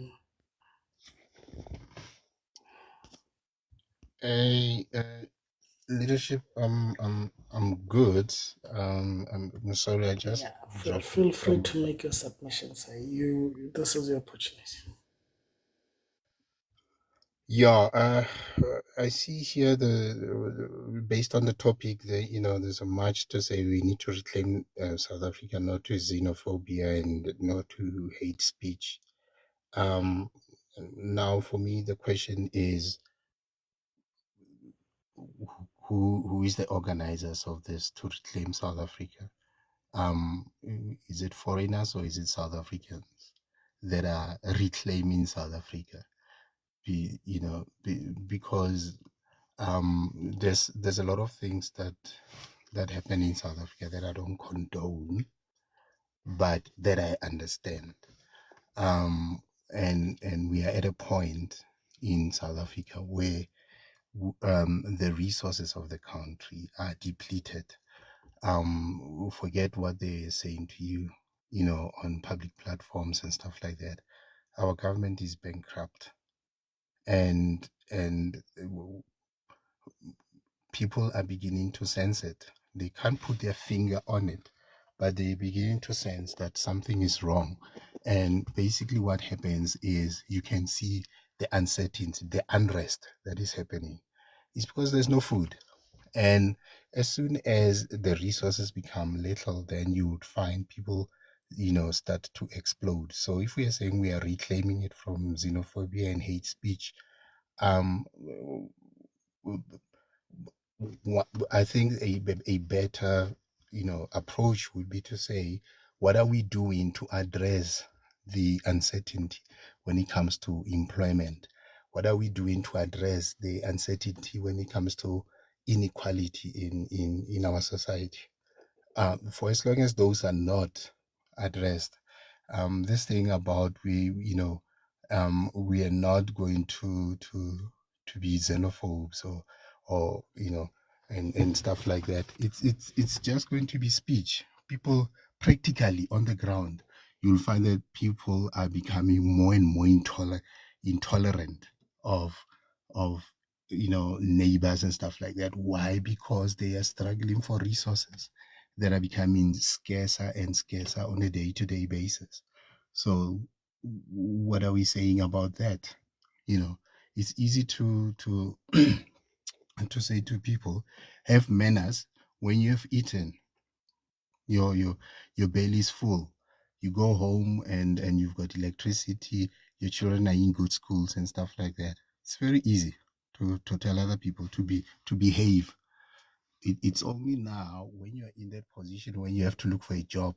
Leadership, I'm good. I'm sorry, I just Yeah, dropped feel free from. to make your submission, sir. This is your opportunity. Yeah, I see here based on the topic that there's a much to say. We need to reclaim South Africa, not to xenophobia and not to hate speech. Now for me, the question is, who is the organizers of this to reclaim South Africa? Is it foreigners or is it South Africans that are reclaiming South Africa? Because there's a lot of things that happen in South Africa that I don't condone, but that I understand. And we are at a point in South Africa where the resources of the country are depleted. Forget what they're saying to you, on public platforms and stuff like that. Our government is bankrupt, and people are beginning to sense it. They can't put their finger on it, but they're beginning to sense that something is wrong. And basically, what happens is you can see the uncertainty, the unrest that is happening. It's because there's no food. And as soon as the resources become little, then you would find people, start to explode. So if we are saying we are reclaiming it from xenophobia and hate speech, um, I think a better approach would be to say, what are we doing to address the uncertainty when it comes to employment? What are we doing to address the uncertainty when it comes to inequality in our society? For as long as those are not addressed, this thing about we are not going to be xenophobes or and stuff like that. It's just going to be speech. People practically on the ground, you'll find that people are becoming more and more intolerant of of neighbors and stuff like that. Why? Because they are struggling for resources that are becoming scarcer and scarcer on a day-to-day basis. So what are we saying about that? It's easy to to say to people, have manners. When you have eaten, your belly is full, you go home and you've got electricity, your children are in good schools and stuff like that. It's very easy to tell other people to behave. It's only now when you're in that position when you have to look for a job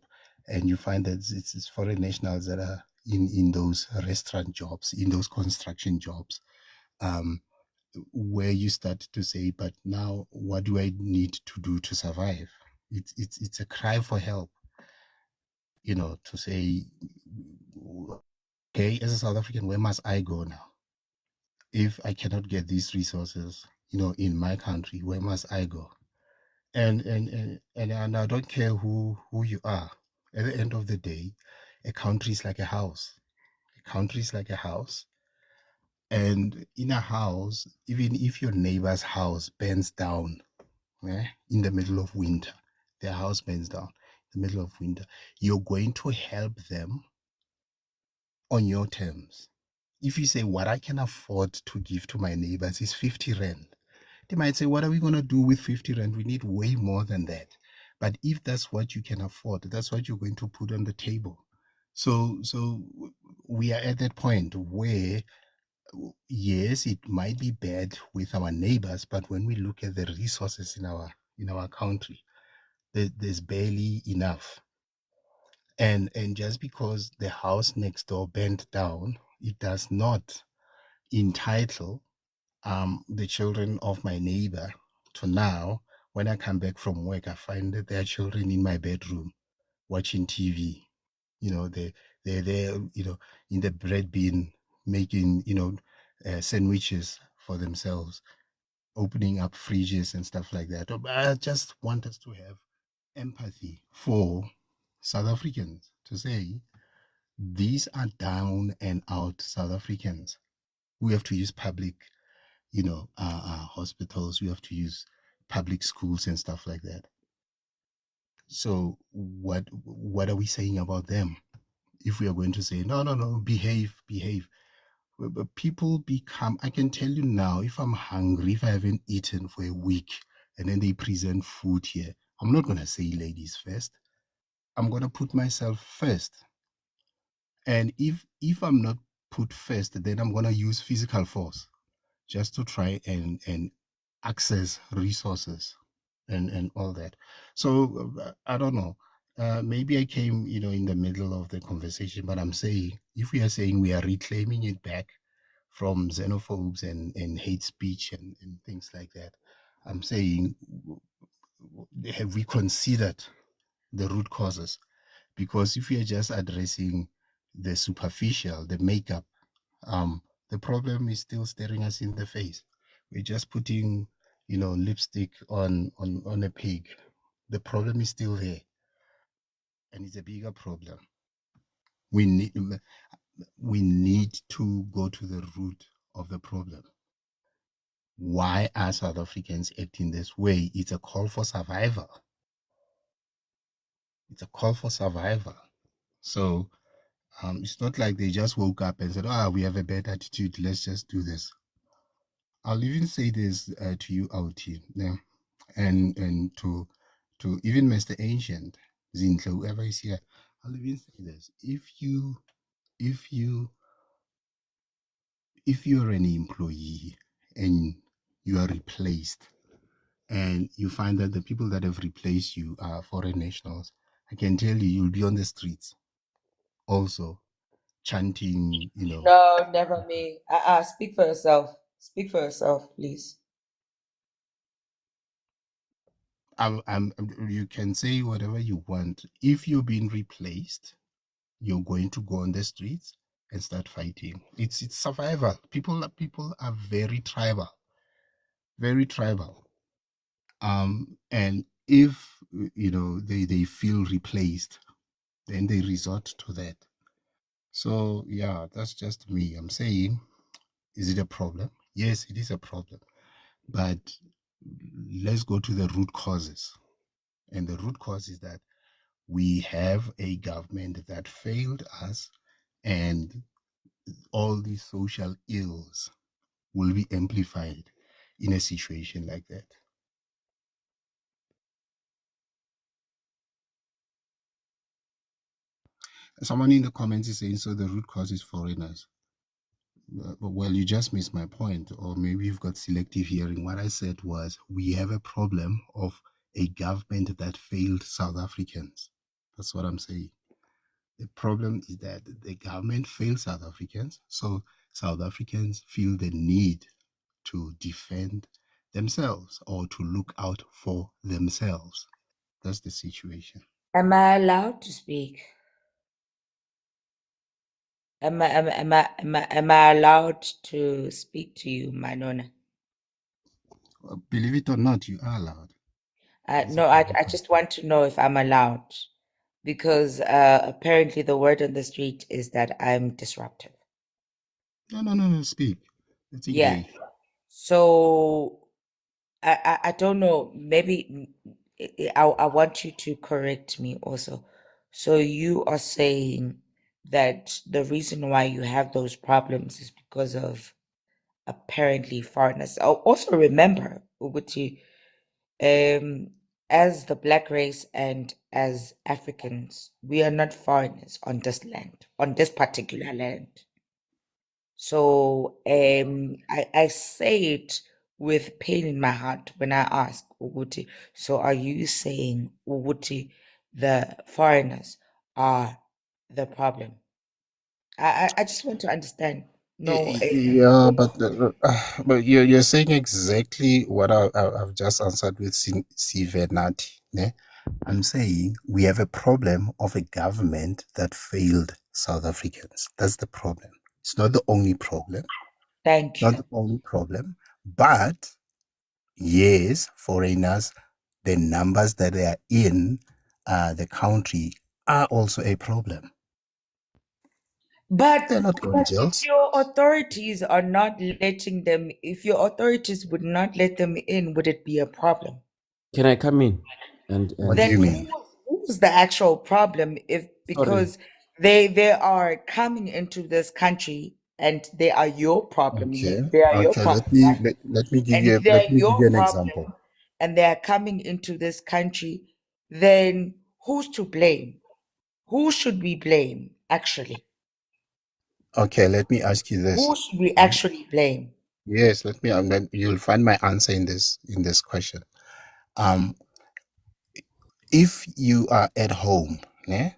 and you find that it's foreign nationals that are in those restaurant jobs, in those construction jobs, um, where you start to say, but now what do I need to do to survive? It's a cry for help, to say, okay, as a South African, where must I go now? If I cannot get these resources, in my country, where must I go? And I don't care who you are. At the end of the day, a country is like a house. A country is like a house. And in a house, even if your neighbor's house burns down in the middle of winter, their house burns down in the middle of winter, you're going to help them on your terms. If you say, what I can afford to give to my neighbors is 50 rand, they might say, what are we going to do with 50 rand? We need way more than that. But if that's what you can afford, that's what you're going to put on the table. So we are at that point where, yes, it might be bad with our neighbors, but when we look at the resources in our country, there's barely enough. And just because the house next door burned down, it does not entitle the children of my neighbor to now, when I come back from work, I find that there are children in my bedroom watching TV. They're there, in the bread bin making, sandwiches for themselves, opening up fridges and stuff like that. I just want us to have empathy for South Africans to say, these are down and out South Africans. We have to use public hospitals. We have to use public schools and stuff like that. So what are we saying about them? If we are going to say, no, behave. But people become, I can tell you now, if I'm hungry, if I haven't eaten for a week, and then they present food here, I'm not going to say ladies first. I'm going to put myself first. And if I'm not put first, then I'm going to use physical force just to try and access resources and all that. So I don't know. Maybe I came, in the middle of the conversation, but I'm saying, if we are saying we are reclaiming it back from xenophobes and hate speech and things like that, I'm saying, have we considered the root causes? Because if we are just addressing the superficial, the makeup, the problem is still staring us in the face. We're just putting, lipstick on a pig. The problem is still there, and it's a bigger problem. We need to go to the root of the problem. Why are South Africans acting this way? It's a call for survival. It's a call for survival. So it's not like they just woke up and said, we have a bad attitude, let's just do this. I'll even say this to you, Auti, yeah, and to even Mr. Ancient, Zinhle, whoever is here. I'll even say this: if you're an employee and you are replaced and you find that the people that have replaced you are foreign nationals, I can tell you, you'll be on the streets also chanting, No, never me. Speak for yourself. Speak for yourself, please. you can say whatever you want. If you're being replaced, you're going to go on the streets and start fighting. It's survival. People are very tribal, very tribal. And if they feel replaced, then they resort to that. So yeah, that's just me. I'm saying, is it a problem? Yes, it is a problem. But let's go to the root causes. And the root cause is that we have a government that failed us, and all these social ills will be amplified in a situation like that. Someone in the comments is saying, so the root cause is foreigners. Well, you just missed my point, or maybe you've got selective hearing. What I said was, we have a problem of a government that failed South Africans. That's what I'm saying. The problem is that the government failed South Africans, so South Africans feel the need to defend themselves or to look out for themselves. That's the situation. Am I allowed to speak? Am I allowed to speak to you, my nonna? Believe it or not, you are allowed. It's a No, I private. just want to know if I'm allowed, because apparently the word on the street is that I'm disruptive. No. Speak. Let's Yeah. engage. So I don't know. Maybe I want you to correct me also. So you are saying that the reason why you have those problems is because of apparently foreigners. Also remember, Uguti, as the black race and as Africans, we are not foreigners on this land, on this particular land. So I say it with pain in my heart when I ask Uguti, so are you saying Uguti, the foreigners are the problem? I just want to understand. No, Yeah, but you're saying exactly what I've just answered with Sivenati. Ne? I'm saying we have a problem of a government that failed South Africans. That's the problem. It's not the only problem. thank Not you. the only problem. But yes, foreigners, the numbers that they are in the country are also a problem. But They're not if angels. your authorities are not letting them, if your authorities would not let them in, would it be a problem? Can I come in? And What do Then you mean? who's the actual problem? If sorry. because they are coming into this country and they are your problem, Okay. they are your Okay. problem, right? Let me give And you if they let are me give your you an problem example. and they are coming into this country, then who's to blame? Who should we blame, actually? Okay, let me ask you this. Who should we Yeah. actually blame? Yes, let me. You'll find my answer in this question. Um, if you are at home, yeah,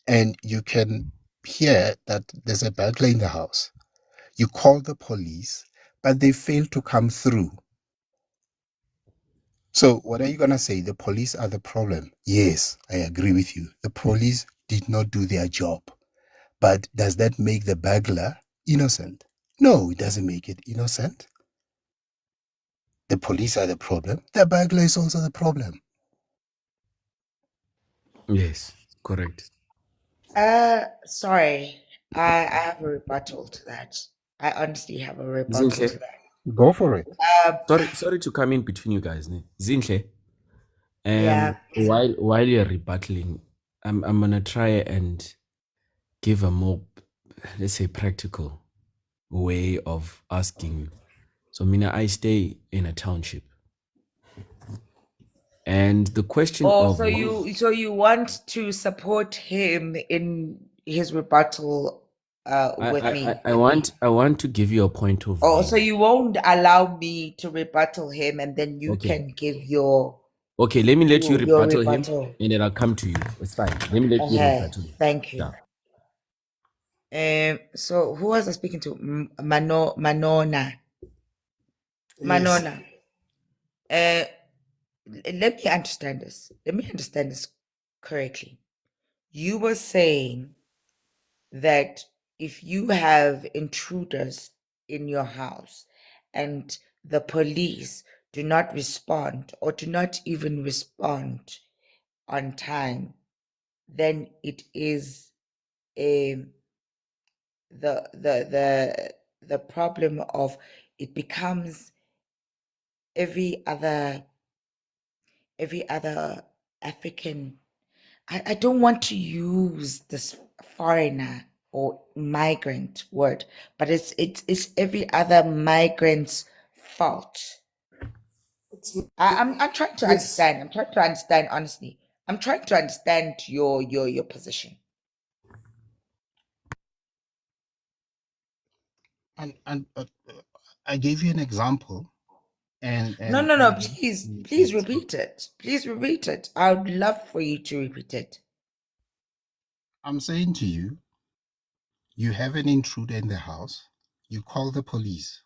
and you can hear that there's a burglar in the house, you call the police, but they fail to come through. So what are you gonna say? The police are the problem? Yes, I agree with you. The police did not do their job. But does that make the burglar innocent? No, it doesn't make it innocent. The police are the problem. The burglar is also the problem. Yes, correct. Sorry, I have a rebuttal to that. I honestly have a rebuttal to Zinhle. that. Go for it. Sorry to come in between you guys. Ne? Zinhle. Yeah, While you're rebattling, I'm gonna try and give a more, let's say, practical way of asking you. So Mina, I stay in a township. And the question oh, of so you want to support him in his rebuttal with me. I want to give you a point of Oh, view. so you won't allow me to rebuttal him, and then you Okay. can give your Okay, let me let you your rebuttal him, rebuttal. and then I'll come to you. It's fine. Let me let you rebuttal him. Thank you. Yeah. So who was I speaking to? Manona. Yes. Manona. Let me understand this. Let me understand this correctly. You were saying that if you have intruders in your house and the police do not respond or do not even respond on time, then it is a the problem of it becomes every other African. I don't want to use this foreigner or migrant word, but it's every other migrant's fault. I'm trying to Yes. understand. I'm trying to understand honestly. I'm trying to understand your position. And I gave you an example, and No. Please repeat it. Please repeat it. I would love for you to repeat it. I'm saying to you, you have an intruder in the house, you call the police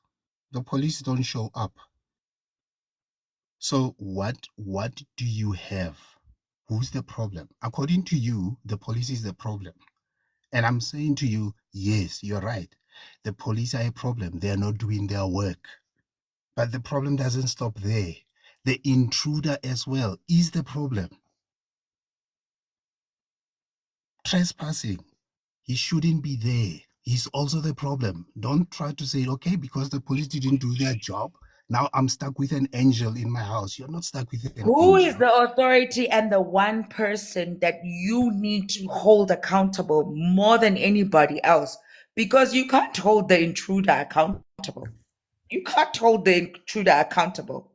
don't show up. So what do you have? Who's the problem? According to you, the police is the problem. And I'm saying to you, yes, you're right. The police are a problem. They're not doing their work. But the problem doesn't stop there. The intruder as well is the problem. Trespassing, he shouldn't be there. He's also the problem. Don't try to say, okay, because the police didn't do their job, now I'm stuck with an angel in my house. You're not stuck with an Who is angel. the authority and the one person that you need to hold accountable more than anybody else? Because you can't hold the intruder accountable. You can't hold the intruder accountable.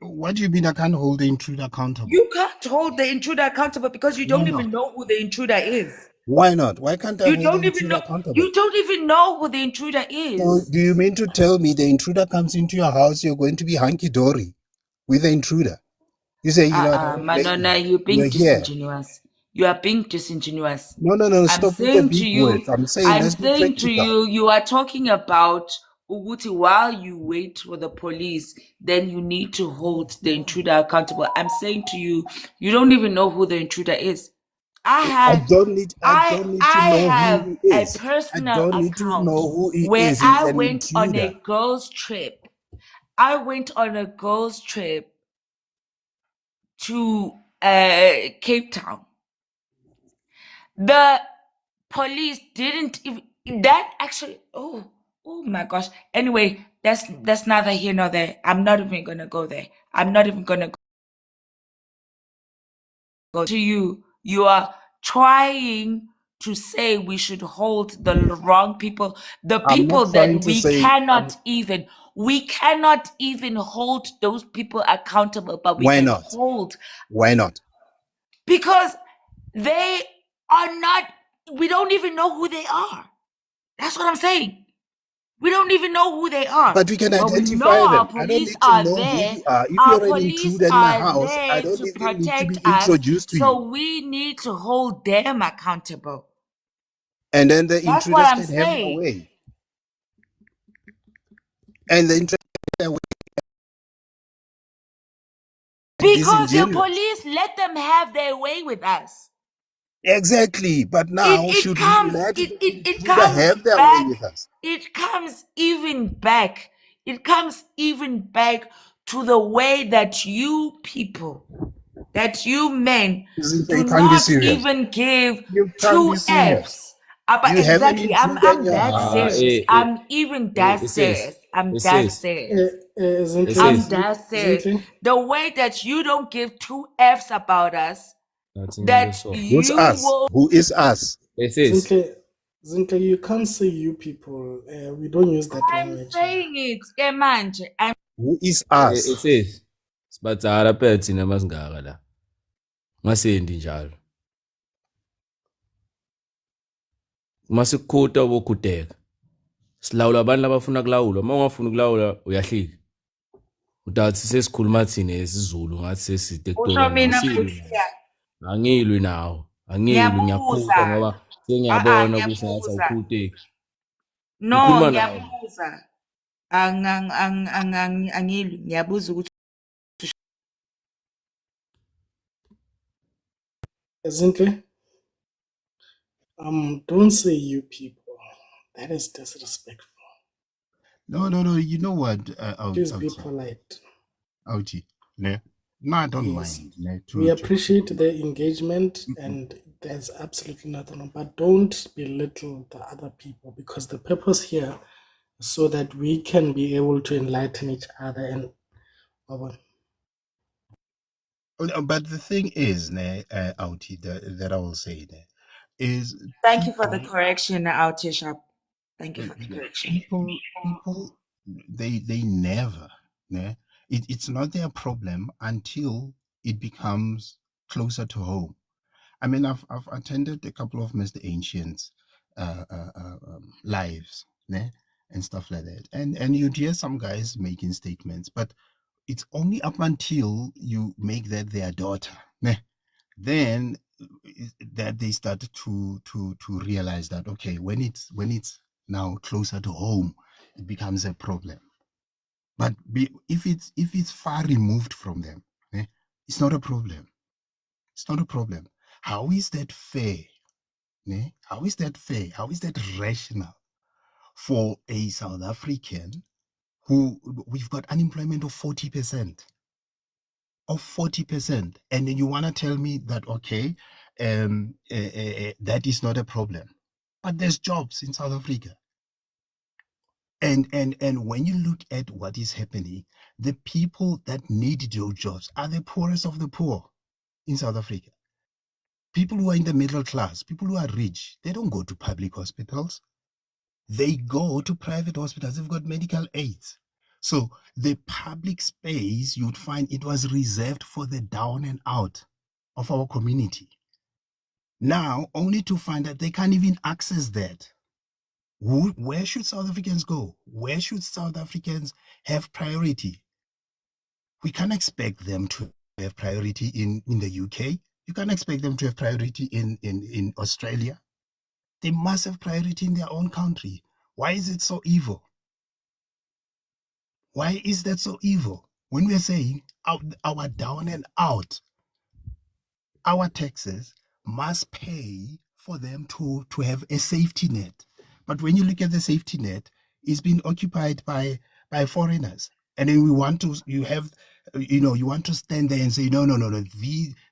What do you mean I can't hold the intruder accountable? You can't hold the intruder accountable because you Why don't not? even know who the intruder is. Why not? Why can't I You hold the don't even intruder know. accountable? You don't even know who the intruder So is. do you mean to tell me the intruder comes into your house, you're going to be hunky-dory with the intruder? You say, you know what, I don't blame Manona, you. you're You're being here. disingenuous. You are being disingenuous. No, I'm stop with the saying big to you, words. I'm saying let's be practical. you are talking about Uguti while you wait for the police, then you need to hold the intruder accountable. I'm saying to you, you don't even know who the intruder is. I don't need to I know who have he a is. I personal don't need to account know who he where is. He's I an went on a intruder. girls' trip. I went on a girls' trip to Cape Town. The police didn't even that actually oh my gosh. Anyway, that's neither here nor there. I'm not even gonna go there. I'm not even gonna go to you. You are trying to say we should hold the wrong people, the I'm not people trying that to say we cannot even hold those people accountable, but we why can not? hold Why not? because they are not, we don't even know who they are. That's what I'm saying. We don't even know who they are. But we can But we identify know our them. I don't police need to are know who there. you are. If Our you're an police intruder in my are house, I there don't to even need to be protect us. introduced to So you. we need to hold them accountable. And then the That's what intruders I'm can have their saying. way. And the intruders can have their way Because your disingenuous. police let them have their way with us. Exactly. But now should we let the It intruder comes have their way back. with us? It comes even back. It comes even back to the way that you people, that you men Zinhle, do you can't be not serious. even give You can't be two serious. F's. But You have an exactly, intruder in I'm your that house. serious. I'm even that It says, serious. I'm it that says, serious. it Zintle, I'm says. that serious. Zintle. The way that you don't give two F's about us, Nothing in the that soul. Who's you us? will. Who is us? It says. Zintle, you can't say you people. We don't use that I'm language here. saying it, Emanje. Who is It us? says. Sibathakala phela thina masingaka la. Ngasendi njalo. Masikhota bokhuteka. Silawula abantu labafuna kulawula. Uma ungafuni kulawula uyahlika. Udathi sesikhuluma thina isiZulu ngathi Usho sesitektoreni. mina Asilwi nawo. Busia. Angilwi nawo. Angilwi Ngiyabuza. ngiyakhuta ngoba sengiyabona ukuthi ngathi Ngiyabuza. awukhuteki. No, Ngikhuluma nawe. ngiyabuza. Angilwi. Ngiyabuza ukuthi Zintle, don't say you people. That is disrespectful. No, no, no. You know what, Please be Outie? polite. Outie, ne? No, I don't Yes. mind. Ne, We appreciate the engagement and there's absolutely nothing wrong. But don't belittle the other people because the purpose here is so that we can be able to enlighten each other and But the thing is, ne, Outie, that I will say, ne, is thank you for the people, correction, Autisha. Thank you for the correction. people, they never, ne, it's not their problem until it becomes closer to home. I mean, I've attended a couple of Mr. Ancient's lives, ne, and stuff like that, and you'd hear some guys making statements, but it's only up until you make that their daughter, ne, then that they started to realize that okay, when it's now closer to home, it becomes a problem. But if it's far removed from them, ne, it's not a problem. It's not a problem. How is that fair? Ne? How is that fair? How is that rational for a South African who we've got unemployment of 40%? Of 40%. And then you want to tell me that, okay, that is not a problem. But there's jobs in South Africa. And when you look at what is happening, the people that need those jobs are the poorest of the poor in South Africa. People who are in the middle class, people who are rich, they don't go to public hospitals. They go to private hospitals. They've got medical aids. So the public space, you'd find it was reserved for the down and out of our community. Now, only to find that they can't even access that. Where should South Africans go? Where should South Africans have priority? We can't expect them to have priority in the UK. You can't expect them to have priority in Australia. They must have priority in their own country. Why is it so evil? Why is that so evil? When we're saying our down and out, our taxes must pay for them to have a safety net. But when you look at the safety net, it's been occupied by foreigners. And then you want to stand there and say, no,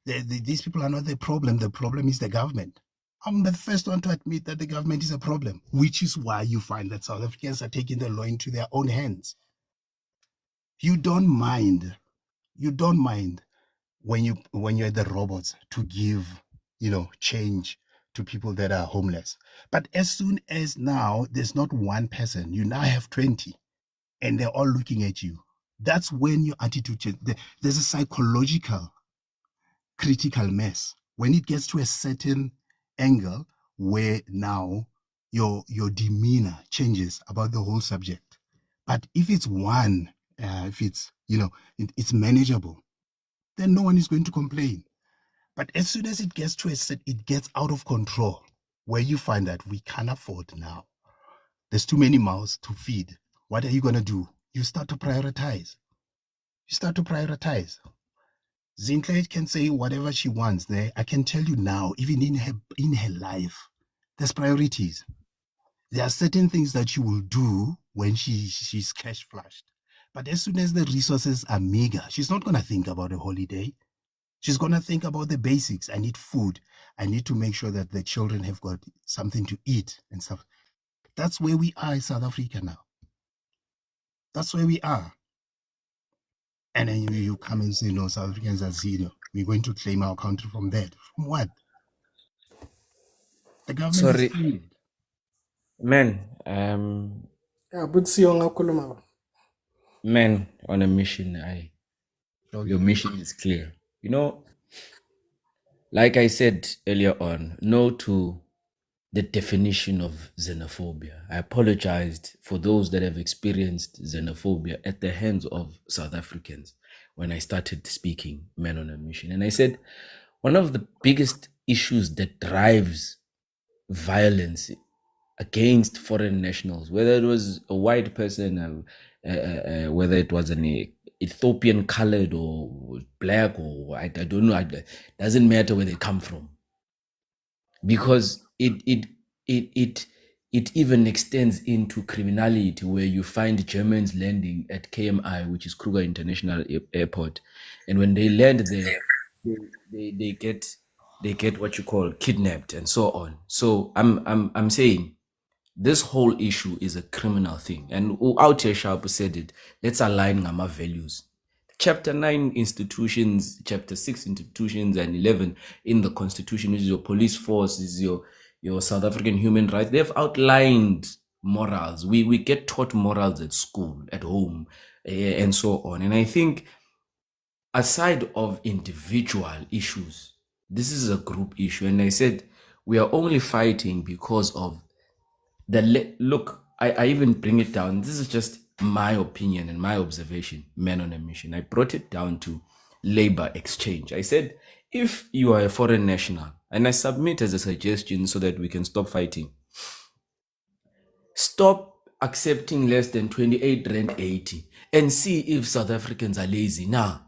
these people are not the problem. The problem is the government. I'm the first one to admit that the government is a problem, which is why you find that South Africans are taking the law into their own hands. You don't mind when you're the robots to give change to people that are homeless. But as soon as now there's not one person, you now have 20 and they're all looking at you. That's when your attitude changes. There's a psychological critical mass when it gets to a certain angle where now your demeanor changes about the whole subject. But if it's one, if it's it's manageable, then no one is going to complain. But as soon as it gets to it gets out of control, where you find that we can't afford now, there's too many mouths to feed. What are you going to do? You start to prioritize. Zintle can say whatever she wants there. I can tell you now, even in her life, there's priorities. There are certain things that she will do when she's cash flushed. But as soon as the resources are meager, she's not going to think about a holiday. She's going to think about the basics. I need food. I need to make sure that the children have got something to eat and stuff. That's where we are in South Africa now. That's where we are. And then you come and say, no, South Africans are zero. We're going to claim our country from that. From what? The government is Sorry, funded. men. Yeah, but see on Men on a mission. Your Okay. mission is clear. Like I said earlier on, no to the definition of xenophobia. I apologized for those that have experienced xenophobia at the hands of South Africans when I started speaking Men on a Mission. And I said, one of the biggest issues that drives violence against foreign nationals, whether it was a white person, whether it was an Ethiopian colored or black, or I don't know, it doesn't matter where they come from, because it even extends into criminality, where you find Germans landing at KMI, which is Kruger International Airport, and when they land there, they get what you call kidnapped and so on. So I'm saying this whole issue is a criminal thing, and out here Sharp said it. Let's align our values. Chapter 9 institutions, chapter 6 institutions, and 11 in the constitution, which is your police force, is your South African human rights. They've outlined morals. We get taught morals at school, at home, and so on. And I think aside of individual issues, this is a group issue. And I said we are only fighting because of look. I even bring it down. This is just my opinion and my observation, Men on a Mission. I brought it down to labor exchange. I said, if you are a foreign national, and I submit as a suggestion so that we can stop fighting, stop accepting less than 28 rand 80 and see if South Africans are lazy now.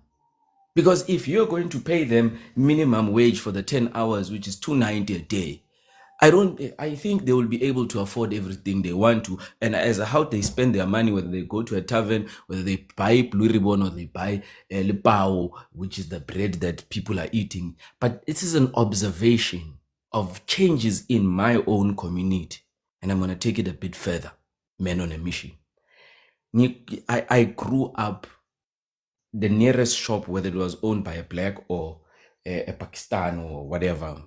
Because if you're going to pay them minimum wage for the 10 hours, which is 290 a day, I think they will be able to afford everything they want to. And as how they spend their money, whether they go to a tavern, whether they buy Blue Ribbon or they buy lipao, which is the bread that people are eating. But this is an observation of changes in my own community. And I'm going to take it a bit further. Men on a Mission. I grew up, the nearest shop, whether it was owned by a black or a Pakistan or whatever,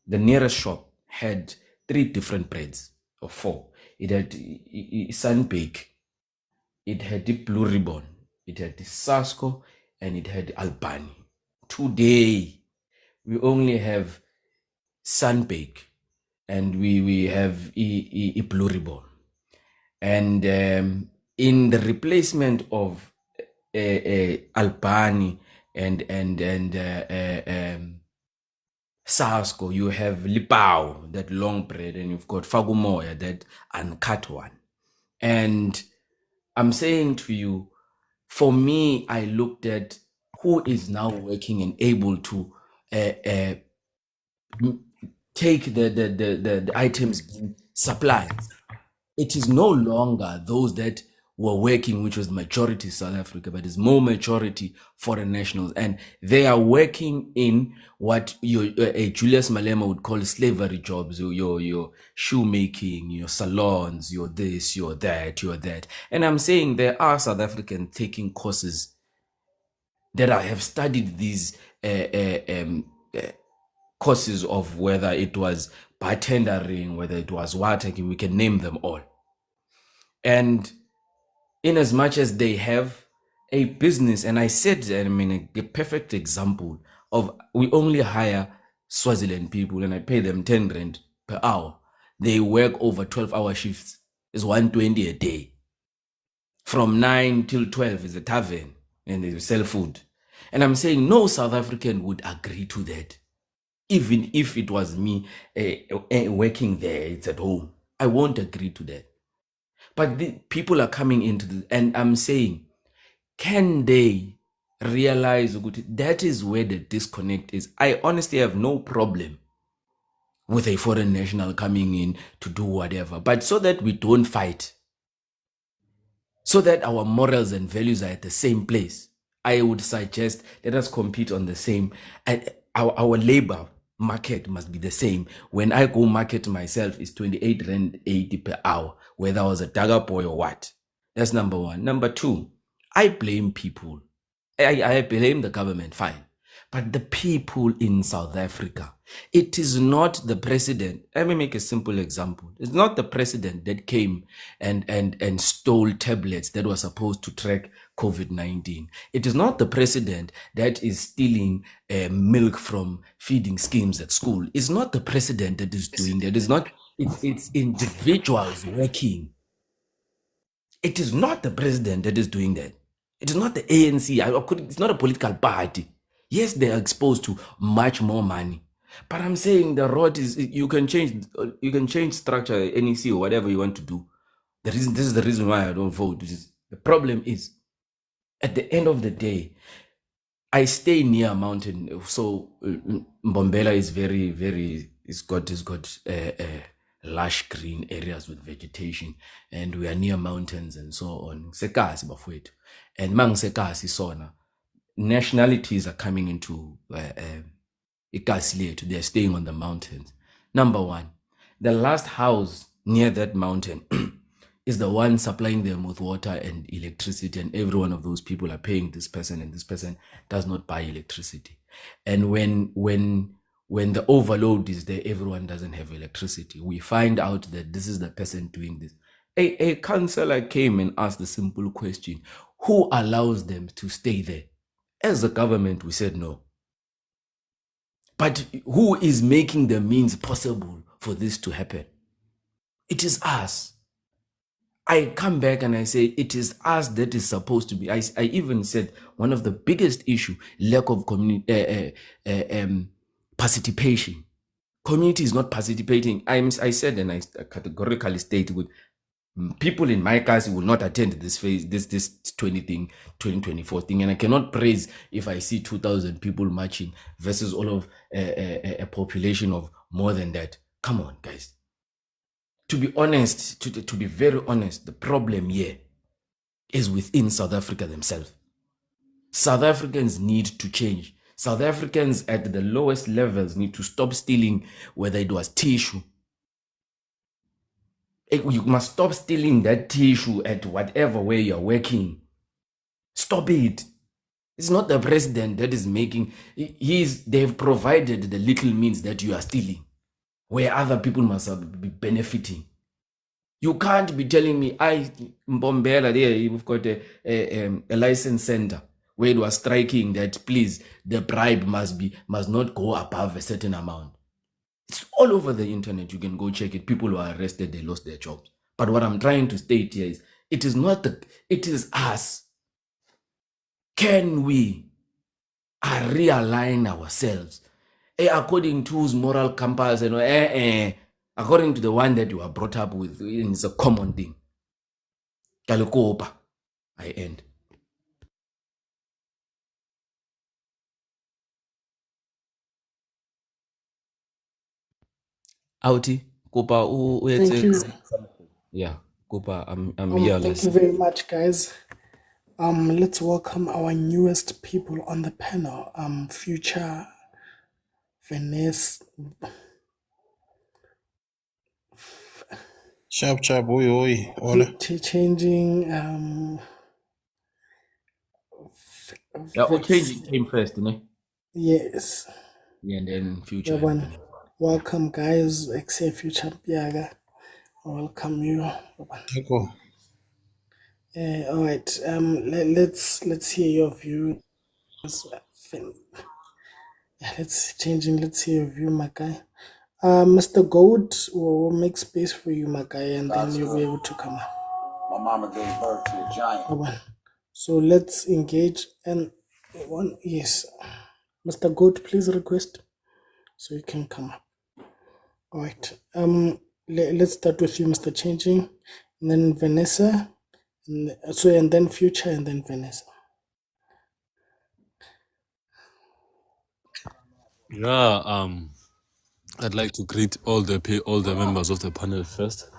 the nearest shop had 3 different breads or 4. It had Sunbake, it had the Blue Ribbon, it had the Sasco, and it had Albani. Today, we only have Sunbake, and we have a Blue Ribbon. And in the replacement of Albani and Sasco, you have Lipao, that long bread, and you've got Fagumoya, that uncut one. And I'm saying to you, for me, I looked at who is now working and able to take the items being supplied. It is no longer those that were working, which was majority South Africa, but it's more majority foreign nationals. And they are working in what Julius Malema would call slavery jobs, your shoemaking, your salons, your this, your that, your that. And I'm saying there are South Africans taking courses that I have studied these courses of, whether it was bartendering, whether it was water, we can name them all. And in as much as they have a business, and I said, I mean, a perfect example of, we only hire Swaziland people and I pay them 10 rand per hour. They work over 12-hour shifts. It's 120 a day. From 9 till 12 is a tavern and they sell food. And I'm saying no South African would agree to that. Even if it was me working there, it's at home. I won't agree to that. But the people are coming into this, and I'm saying, can they realize that is where the disconnect is? I honestly have no problem with a foreign national coming in to do whatever, but so that we don't fight, so that our morals and values are at the same place, I would suggest let us compete on the same, and our labor market must be the same. When I go market myself, it's 28 rand 80 per hour, whether I was a dagger boy or what. That's number one. Number two, I blame people. I blame the government, fine. But the people in South Africa, it is not the president. Let me make a simple example. It's not the president that came and stole tablets that were supposed to track COVID-19. It is not the president that is stealing milk from feeding schemes at school. It's not the president that is doing that. It's not It's individuals working. It is not the president that is doing that. It is not the ANC. It's not a political party. Yes, they are exposed to much more money. But I'm saying the road is you can change structure, NEC or whatever you want to do. This is the reason why I don't vote. The problem is at the end of the day, I stay near a mountain, so Mbombela is it's got lush green areas with vegetation, and we are near mountains and so on. Sekasi bafowethu, and mang sekasi sona, nationalities are coming into ikasi lethu. They are staying on the mountains. Number one, the last house near that mountain is the one supplying them with water and electricity, and every one of those people are paying this person, and this person does not buy electricity. And when the overload is there, everyone doesn't have electricity. We find out that this is the person doing this. A councillor came and asked the simple question: who allows them to stay there? As a government, we said no. But who is making the means possible for this to happen? It is us. I come back and I say it is us that is supposed to be. I even said one of the biggest issue, lack of participation. Community is not participating. I said, and I categorically stated, with people in my class will not attend this 2024 thing, and I cannot praise if I see 2,000 people marching versus all of a population of more than that. Come on, guys. To be honest, to be very honest, the problem here is within South Africa themselves. South Africans need to change. South Africans at the lowest levels need to stop stealing, whether it was tissue. You must stop stealing that tissue at whatever way you're working. Stop it. It's not the president that is making. They've provided the little means that you are stealing, where other people must be benefiting. You can't be telling me, Mbombela, there, we've got a license center where it was striking that, please, the bribe must not go above a certain amount. It's all over the internet. You can go check it. People who are arrested, they lost their jobs. But what I'm trying to state here is, it is us. Can we realign ourselves according to whose moral compass and according to the one that you are brought up with? It's a common thing. Kalikopa. I end. Auti, Kopa, Thank you. yeah, Kopa, I'm here. Thank you very much, guys. Let's welcome our newest people on the panel. Future, Vanessa. Chap, oi, hola. Changing. Changing came first, ne? Yes. Yeah, and then Future. Welcome, guys. Except Future Piaga. Welcome you. Eko. All right. Let's hear your view. Let's hear your view, my guy. Mr. Gold, will make space for you, my guy, and then you'll be able to come up. My mama gave birth to a giant. So let's engage. And yes, Mr. Gold, please request so you can come up. All right. Let's start with you, Mr. Changing, and then Vanessa, and then Future, and then Vanessa. Yeah, I'd like to greet all the members of the panel first.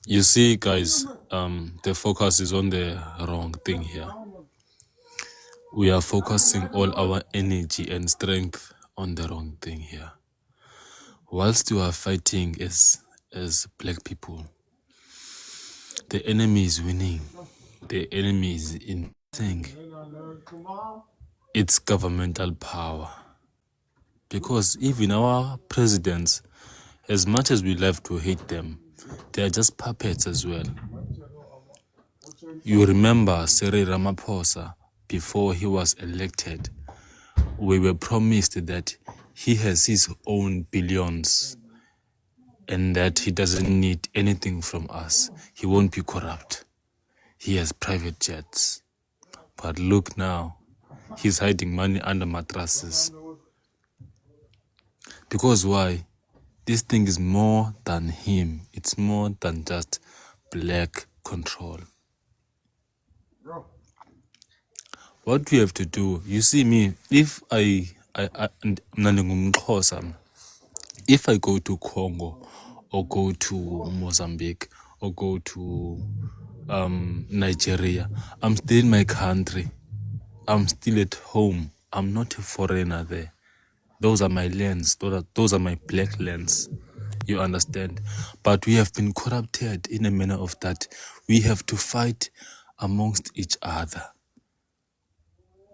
You see, guys, the focus is on the wrong thing here. We are focusing all our energy and strength on the wrong thing here. Whilst you are fighting as black people, the enemy is winning. The enemy is in thing. It's governmental power. Because even our presidents, as much as we love to hate them, they are just puppets as well. You remember Cyril Ramaphosa, before he was elected, we were promised that He has his own billions, and that he doesn't need anything from us. He won't be corrupt. He has private jets. But look now, he's hiding money under mattresses. Because why? This thing is more than him. It's more than just black control. What we have to do, you see me, if if I go to Congo or go to Mozambique or go to Nigeria, I'm still in my country. I'm still at home. I'm not a foreigner there. Those are my lands. Those are my black lands. You understand? But we have been corrupted in a manner of that we have to fight amongst each other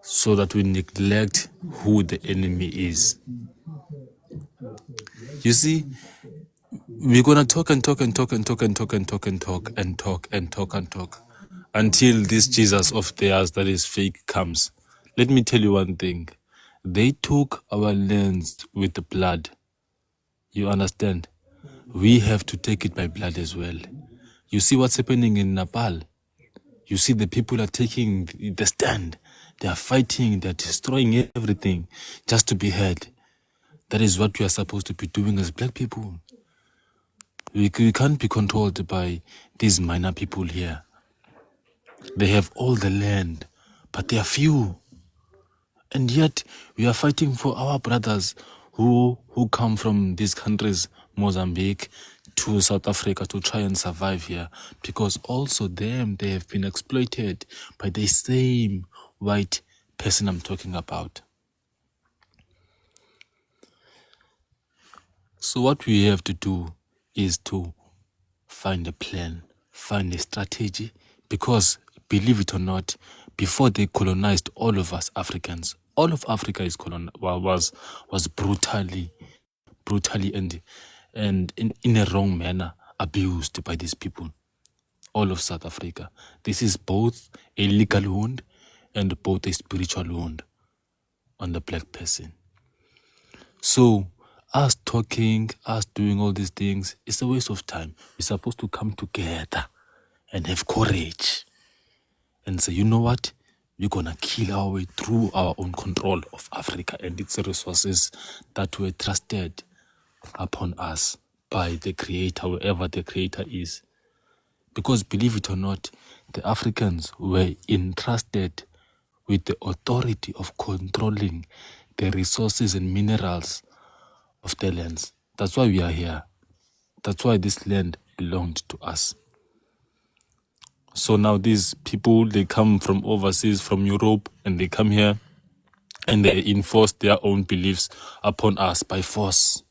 so that we neglect who the enemy is. You see, we're gonna talk and talk and talk and talk and talk and talk and talk and talk and talk and talk until this Jesus of theirs that is fake comes. Let me tell you one thing. They took our lands with the blood. You understand? We have to take it by blood as well. You see what's happening in Nepal? You see the people are taking the stand. They are fighting, they're destroying everything just to be heard. That is what we are supposed to be doing as black people. We can't be controlled by these minor people here. They have all the land, but they are few. And yet we are fighting for our brothers who come from these countries, Mozambique to South Africa, to try and survive here, because also they have been exploited by the same white person I'm talking about. So what we have to do is to find a plan, find a strategy, because believe it or not, before they colonized all of us Africans, all of Africa is was brutally and in a wrong manner abused by these people. All of South Africa. This is both a legal wound and both a spiritual wound on the black person. So us talking, us doing all these things, it's a waste of time. We're supposed to come together and have courage and say, you know what? We're gonna kill our way through our own control of Africa and its resources that were trusted upon us by the creator, whoever the creator is. Because believe it or not, the Africans were entrusted with the authority of controlling the resources and minerals of the lands. That's why we are here. That's why this land belonged to us. So now these people, they come from overseas, from Europe, and they come here and they enforce their own beliefs upon us by force.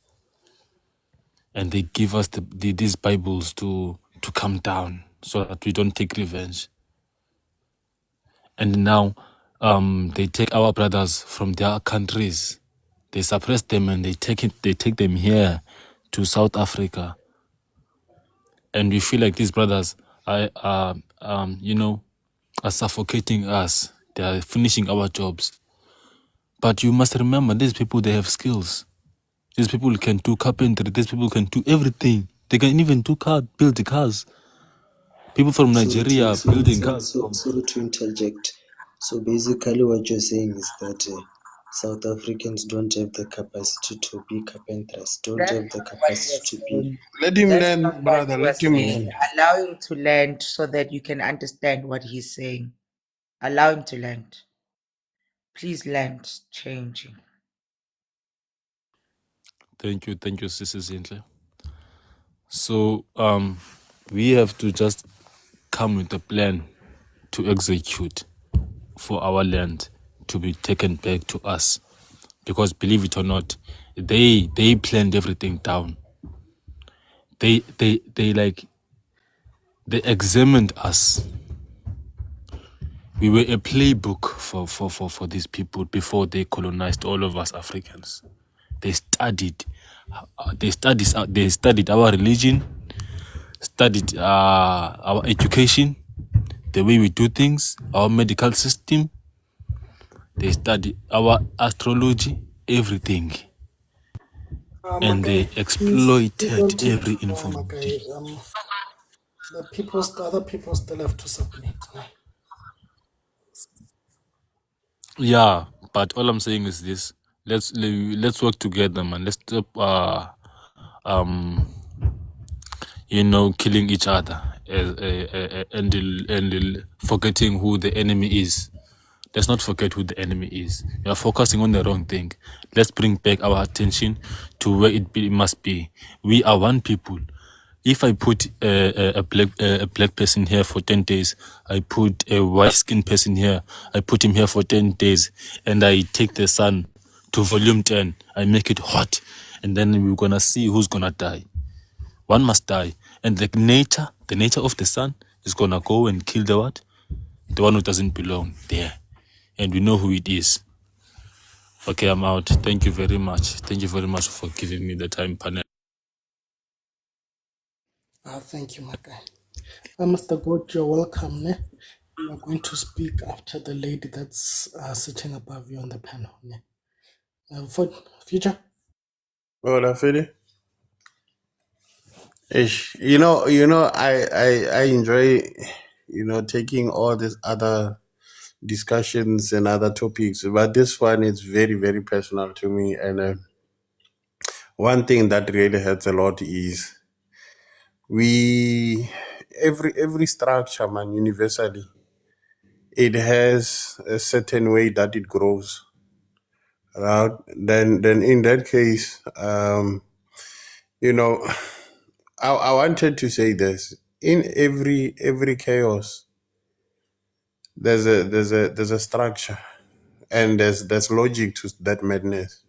And they give us these Bibles to come down so that we don't take revenge. And now they take our brothers from their countries, they suppress them, and they take them here to South Africa. And we feel like these brothers are suffocating us. They are finishing our jobs. But you must remember, these people, they have skills. These people can do carpentry. These people can do everything. They can even build the cars. People from Nigeria are building cars. Sorry to interject. So basically, what you're saying is that South Africans don't have the capacity to be carpenters, don't That's have the not what capacity we're to be. saying. Let him That's not learn, what brother. we're Let him saying. learn. Allow him to land so that you can understand what he's saying. Allow him to land. Please land. Changing. Thank you, Sister Zintle. So we have to just come with a plan to execute for our land to be taken back to us. Because believe it or not, they planned everything down. They examined us. We were a playbook for these people before they colonized all of us Africans. They studied our religion, studied our education, the way we do things, our medical system. They studied our astrology, everything. and they Makai, please exploited don't take every too long, information. Makai. The other people still have to submit. Yeah, but all I'm saying is this: let's work together, man. Let's stop, um, killing each other, and forgetting who the enemy is. Let's not forget who the enemy is. We are focusing on the wrong thing. Let's bring back our attention to where must be. We are one people. If I put a black person here for 10 days, I put a white skinned person here, I put him here for 10 days, and I take the sun to volume 10, I make it hot, and then we're gonna see who's gonna die. One must die. And the nature of the sun is gonna go and kill the what? The one who doesn't belong there. And we know who it is. Okay, I'm out. Thank you very much. Thank you very much for giving me the time, panel. Thank you, Makai. Mr. Goat, you're welcome. Ne? You are going to speak after the lady that's sitting above you on the panel. Ne? For future. Oh, that's it. Ish. I enjoy, taking all these other discussions and other topics, but this one is very, very personal to me. And one thing that really hurts a lot is we, every structure, man, universally, it has a certain way that it grows. Right? Then in that case, you know, I wanted to say this: in every chaos, there's a structure, and there's logic to that madness.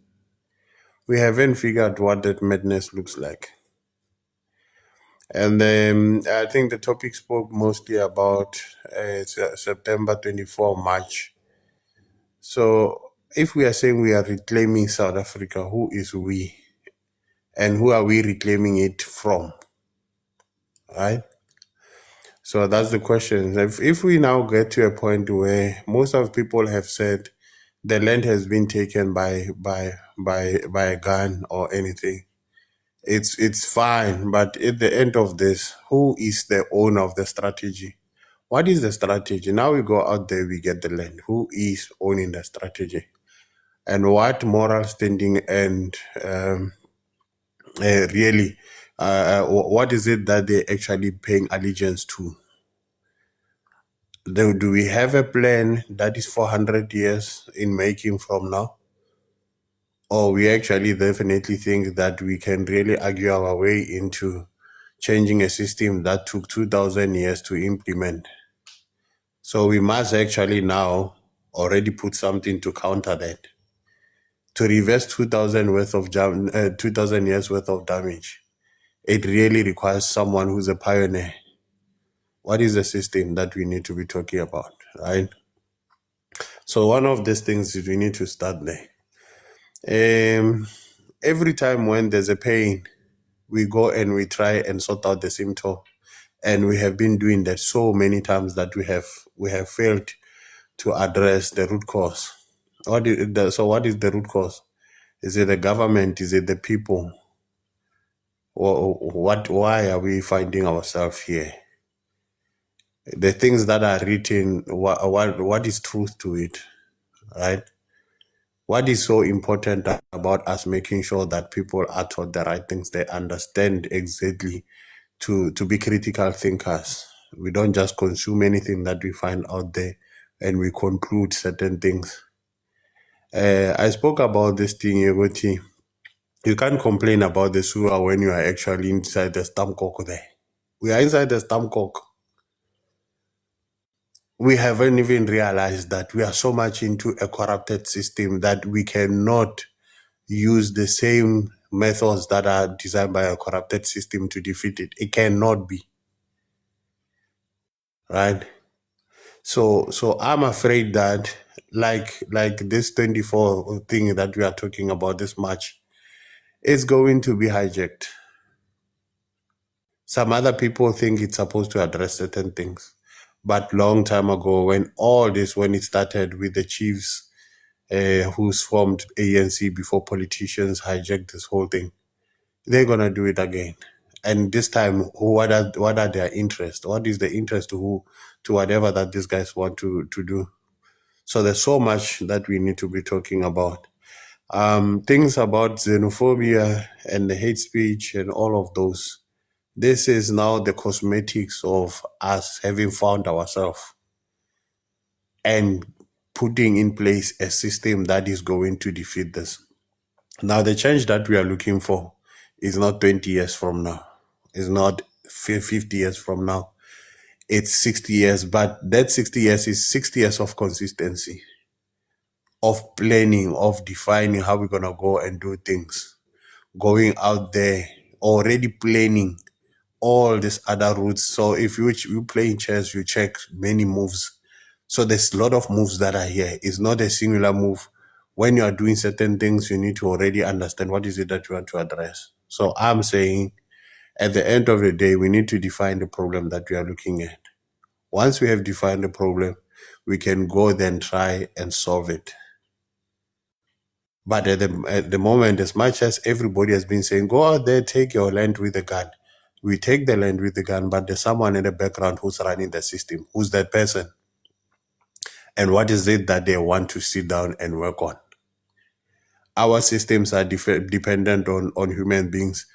We haven't figured what that madness looks like, and I think the topic spoke mostly about September 24, March. So if we are saying we are reclaiming South Africa, who is we, and who are we reclaiming it from, right? So that's the question. If we now get to a point where most of people have said the land has been taken by a gun or anything, it's fine. But at the end of this, who is the owner of the strategy? What is the strategy? Now we go out there, we get the land. Who is owning the strategy? And what moral standing and really, what is it that they're actually paying allegiance to? Do we have a plan that is 400 years in making from now? Or we actually definitely think that we can really argue our way into changing a system that took 2,000 years to implement? So we must actually now already put something to counter that. To reverse 2,000 years worth of damage, it really requires someone who's a pioneer. What is the system that we need to be talking about, right? So one of these things is we need to start there. Every time when there's a pain, we go and we try and sort out the symptom, and we have been doing that so many times that we have failed to address the root cause. So what is the root cause? Is it the government? Is it the people? Why are we finding ourselves here? The things that are written, what is truth to it, right? What is so important about us making sure that people are taught the right things, they understand exactly to be critical thinkers. We don't just consume anything that we find out there and we conclude certain things. I spoke about this thing, Yegoti. You can't complain about the sewer when you are actually inside the Stamkok there. We are inside the Stamkok. We haven't even realized that we are so much into a corrupted system that we cannot use the same methods that are designed by a corrupted system to defeat it. It cannot be, right? So I'm afraid that like this 24 thing that we are talking about this March is going to be hijacked. Some other people think it's supposed to address certain things, but long time ago, when it started with the chiefs who's formed ANC before politicians hijacked this whole thing, they're gonna do it again. And this time, what are their interests? What is the interest to who, to whatever that these guys want to do? So there's so much that we need to be talking about. Things about xenophobia and the hate speech and all of those. This is now the cosmetics of us having found ourselves and putting in place a system that is going to defeat this. Now, the change that we are looking for is not 20 years from now. It's not 50 years from now. It's 60 years, but that 60 years is 60 years of consistency, of planning, of defining how we're going to go and do things, going out there, already planning all these other routes. So if you playing chess, you check many moves. So there's a lot of moves that are here. It's not a singular move. When you are doing certain things, you need to already understand what is it that you want to address. So I'm saying at the end of the day, we need to define the problem that we are looking at. Once we have defined the problem, we can go then try and solve it. But at the moment, as much as everybody has been saying, go out there, take your land with a gun. We take the land with the gun, but there's someone in the background who's running the system. Who's that person? And what is it that they want to sit down and work on? Our systems are dependent on human beings,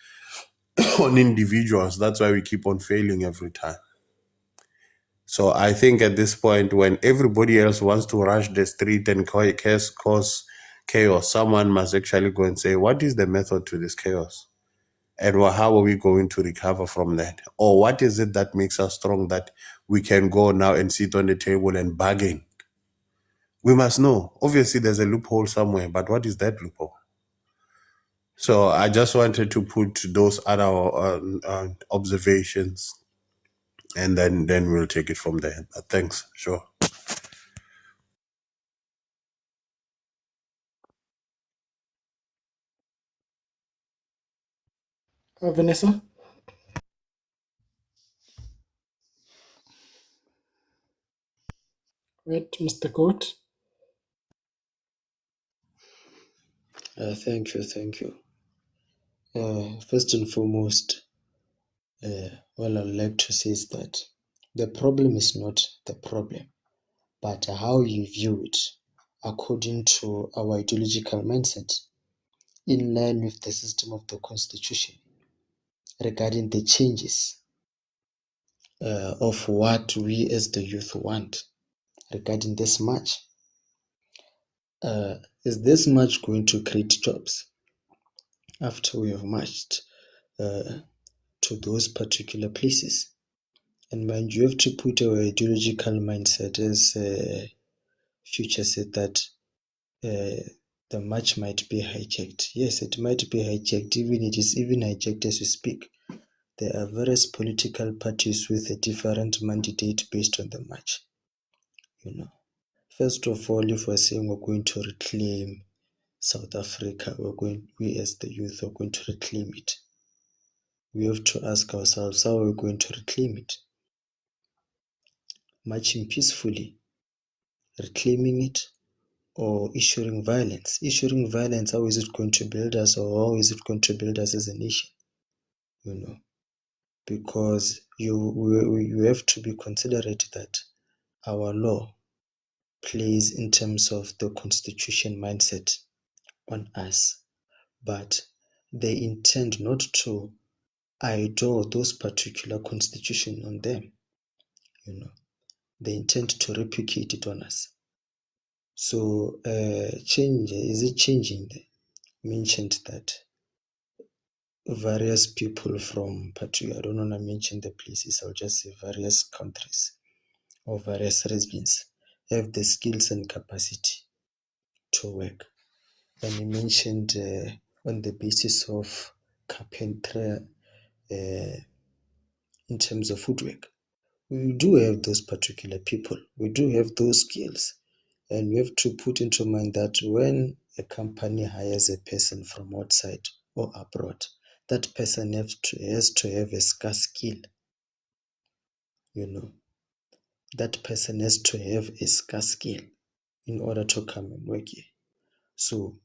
on individuals. That's why we keep on failing every time. So I think at this point, when everybody else wants to rush the street and cause chaos, someone must actually go and say, what is the method to this chaos? And how are we going to recover from that? Or what is it that makes us strong that we can go now and sit on the table and bargain? We must know. Obviously, there's a loophole somewhere, but what is that loophole? So I just wanted to put those other observations, and then we'll take it from there. But thanks. Sure. Vanessa? Wait, Mr. Goat. Thank you, thank you. First and foremost, what I'd like to say is that the problem is not the problem, but how you view it according to our ideological mindset, in line with the system of the constitution regarding the changes of what we as the youth want regarding this march. Is this march going to create jobs after we have marched to those particular places? And mind you, have to put our ideological mindset as Future said that the march might be hijacked. Yes, it might be hijacked, even it is even hijacked as we speak. There are various political parties with a different mandate based on the march. First of all, if we're saying we're going to reclaim South Africa, we as the youth are going to reclaim it. We have to ask ourselves, how are we going to reclaim it? Marching peacefully, reclaiming it, or issuing violence? Issuing violence, how is it going to build us, or how is it going to build us as a nation? Because you have to be considerate that our law plays in terms of the constitution mindset on us, but they intend not to idle those particular constitution on them. They intend to replicate it on us. So change, is it changing? Mentioned that various people from I don't want to mention the places, I'll just say various countries or various regions have the skills and capacity to work. And he mentioned on the basis of carpentry, in terms of woodwork. We do have those particular people. We do have those skills. And we have to put into mind that when a company hires a person from outside or abroad, that person has to have a scarce skill. That person has to have a scarce skill in order to come and work here. So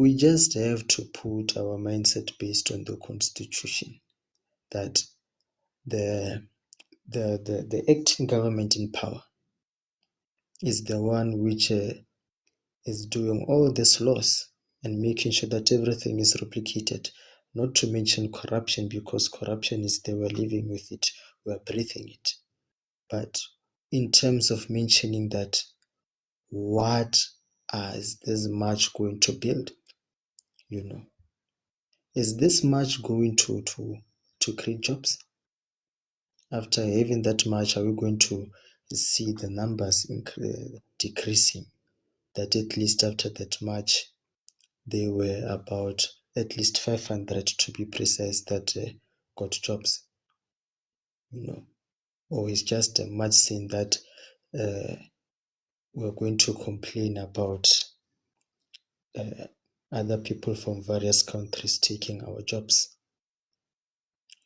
We just have to put our mindset based on the constitution that the acting government in power is the one which is doing all these laws and making sure that everything is replicated. Not to mention corruption, because corruption is there, we're living with it, we're breathing it. But in terms of mentioning that, what is this march going to build? You know, is this march going to create jobs? After having that march, are we going to see the numbers decreasing? That at least after that march, there were about at least 500 to be precise that got jobs, you know, or it's just a march saying that we're going to complain about other people from various countries taking our jobs,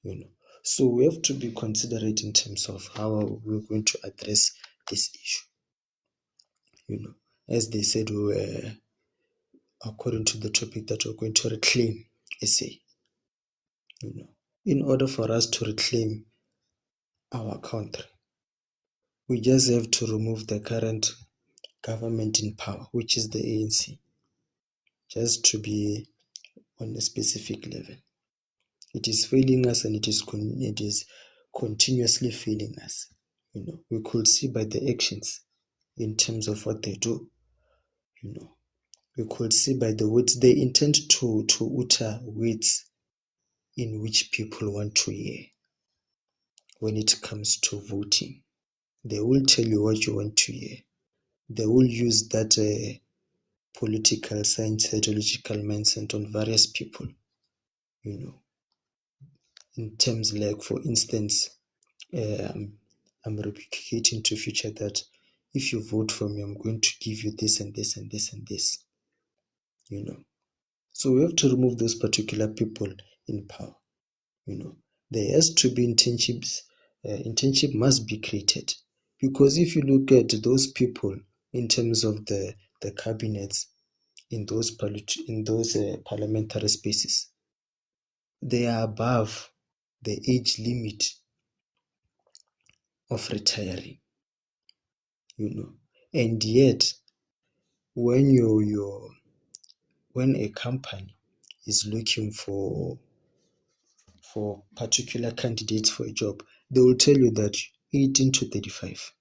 you know. So we have to be considerate in terms of how we're going to address this issue, you know. As they said, we were, according to the topic, that we're going to reclaim SA, you know. In order for us to reclaim our country, we just have to remove the current government in power, which is the ANC, just to be on a specific level. It is failing us, and it is continuously failing us. You know, we could see by the actions in terms of what they do. You know, we could see by the words they intend to utter words in which people want to hear. When it comes to voting, they will tell you what you want to hear. They will use that political science, ideological mindset on various people. You know, in terms like, for instance, I'm replicating to future that if you vote for me, I'm going to give you this and this and this and this. You know, so we have to remove those particular people in power. You know, there has to be internships. Internship must be created, because if you look at those people in terms of the cabinets in those parliamentary spaces, they are above the age limit of retiring, you know. And yet, when when a company is looking for particular candidates for a job, they will tell you that 18 to 35.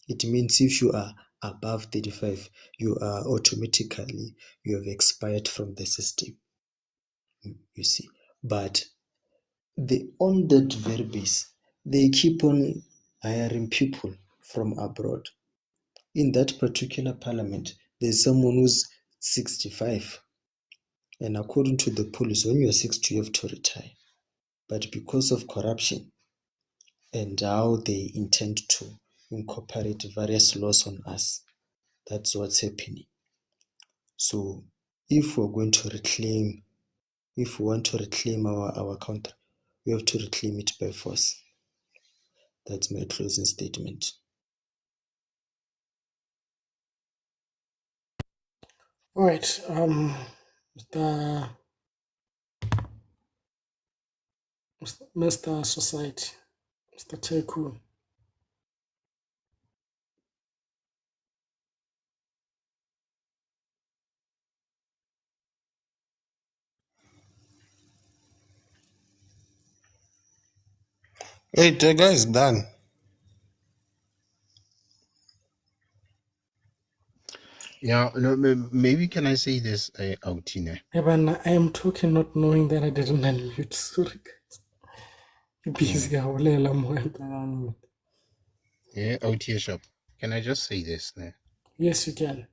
It means if you are above 35, you are automatically, you have expired from the system, you see. But on that very base, they keep on hiring people from abroad. In that particular parliament, there's someone who's 65. And according to the police, when you're 60, you have to retire. But because of corruption and how they intend to incorporate various laws on us, that's what's happening. So if we're going to reclaim, if we want to reclaim our country, we have to reclaim it by force. That's my closing statement. All right, Mr. Mr. Society, Mr. Tycoon. Hey, the guy is done. Yeah, no, maybe can I say this, Altine? Evan, I am talking not knowing that I didn't unmute. Sorry, guys. Busy. Mm. I will let them unmute. Yeah, OT shop. Can I just say this? Ne? Yes, you can.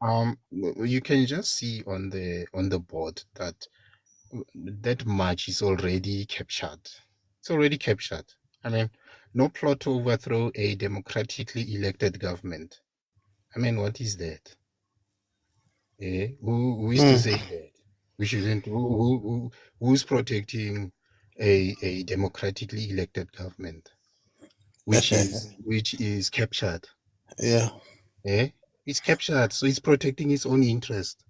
You can just see on the board that that match is already captured. It's already captured. I mean, no plot to overthrow a democratically elected government. I mean, what is that? Eh? Who is to Mm. say that? We shouldn't. Who's protecting a democratically elected government, which is captured? Yeah. Eh? It's captured, so it's protecting its own interest.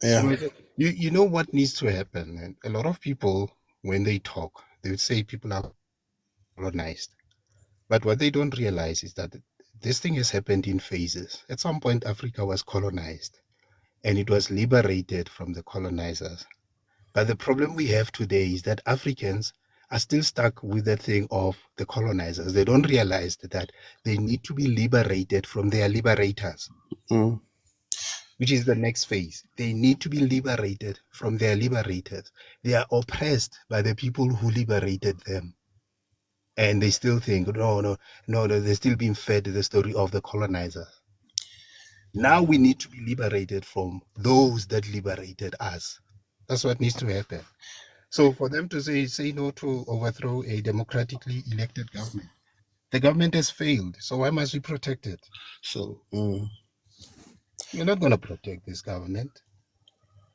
Yeah. You know what needs to happen? And a lot of people, when they talk, they would say people are colonized. But what they don't realize is that this thing has happened in phases. At some point, Africa was colonized and it was liberated from the colonizers. But the problem we have today is that Africans are still stuck with the thing of the colonizers. They don't realize that they need to be liberated from their liberators, Mm. which is the next phase. They need to be liberated from their liberators. They are oppressed by the people who liberated them. And they still think, no, they're still being fed the story of the colonizer. Now we need to be liberated from those that liberated us. That's what needs to happen. So for them to say no to overthrow a democratically elected government, the government has failed. So why must we protect it? So we're not going to protect this government.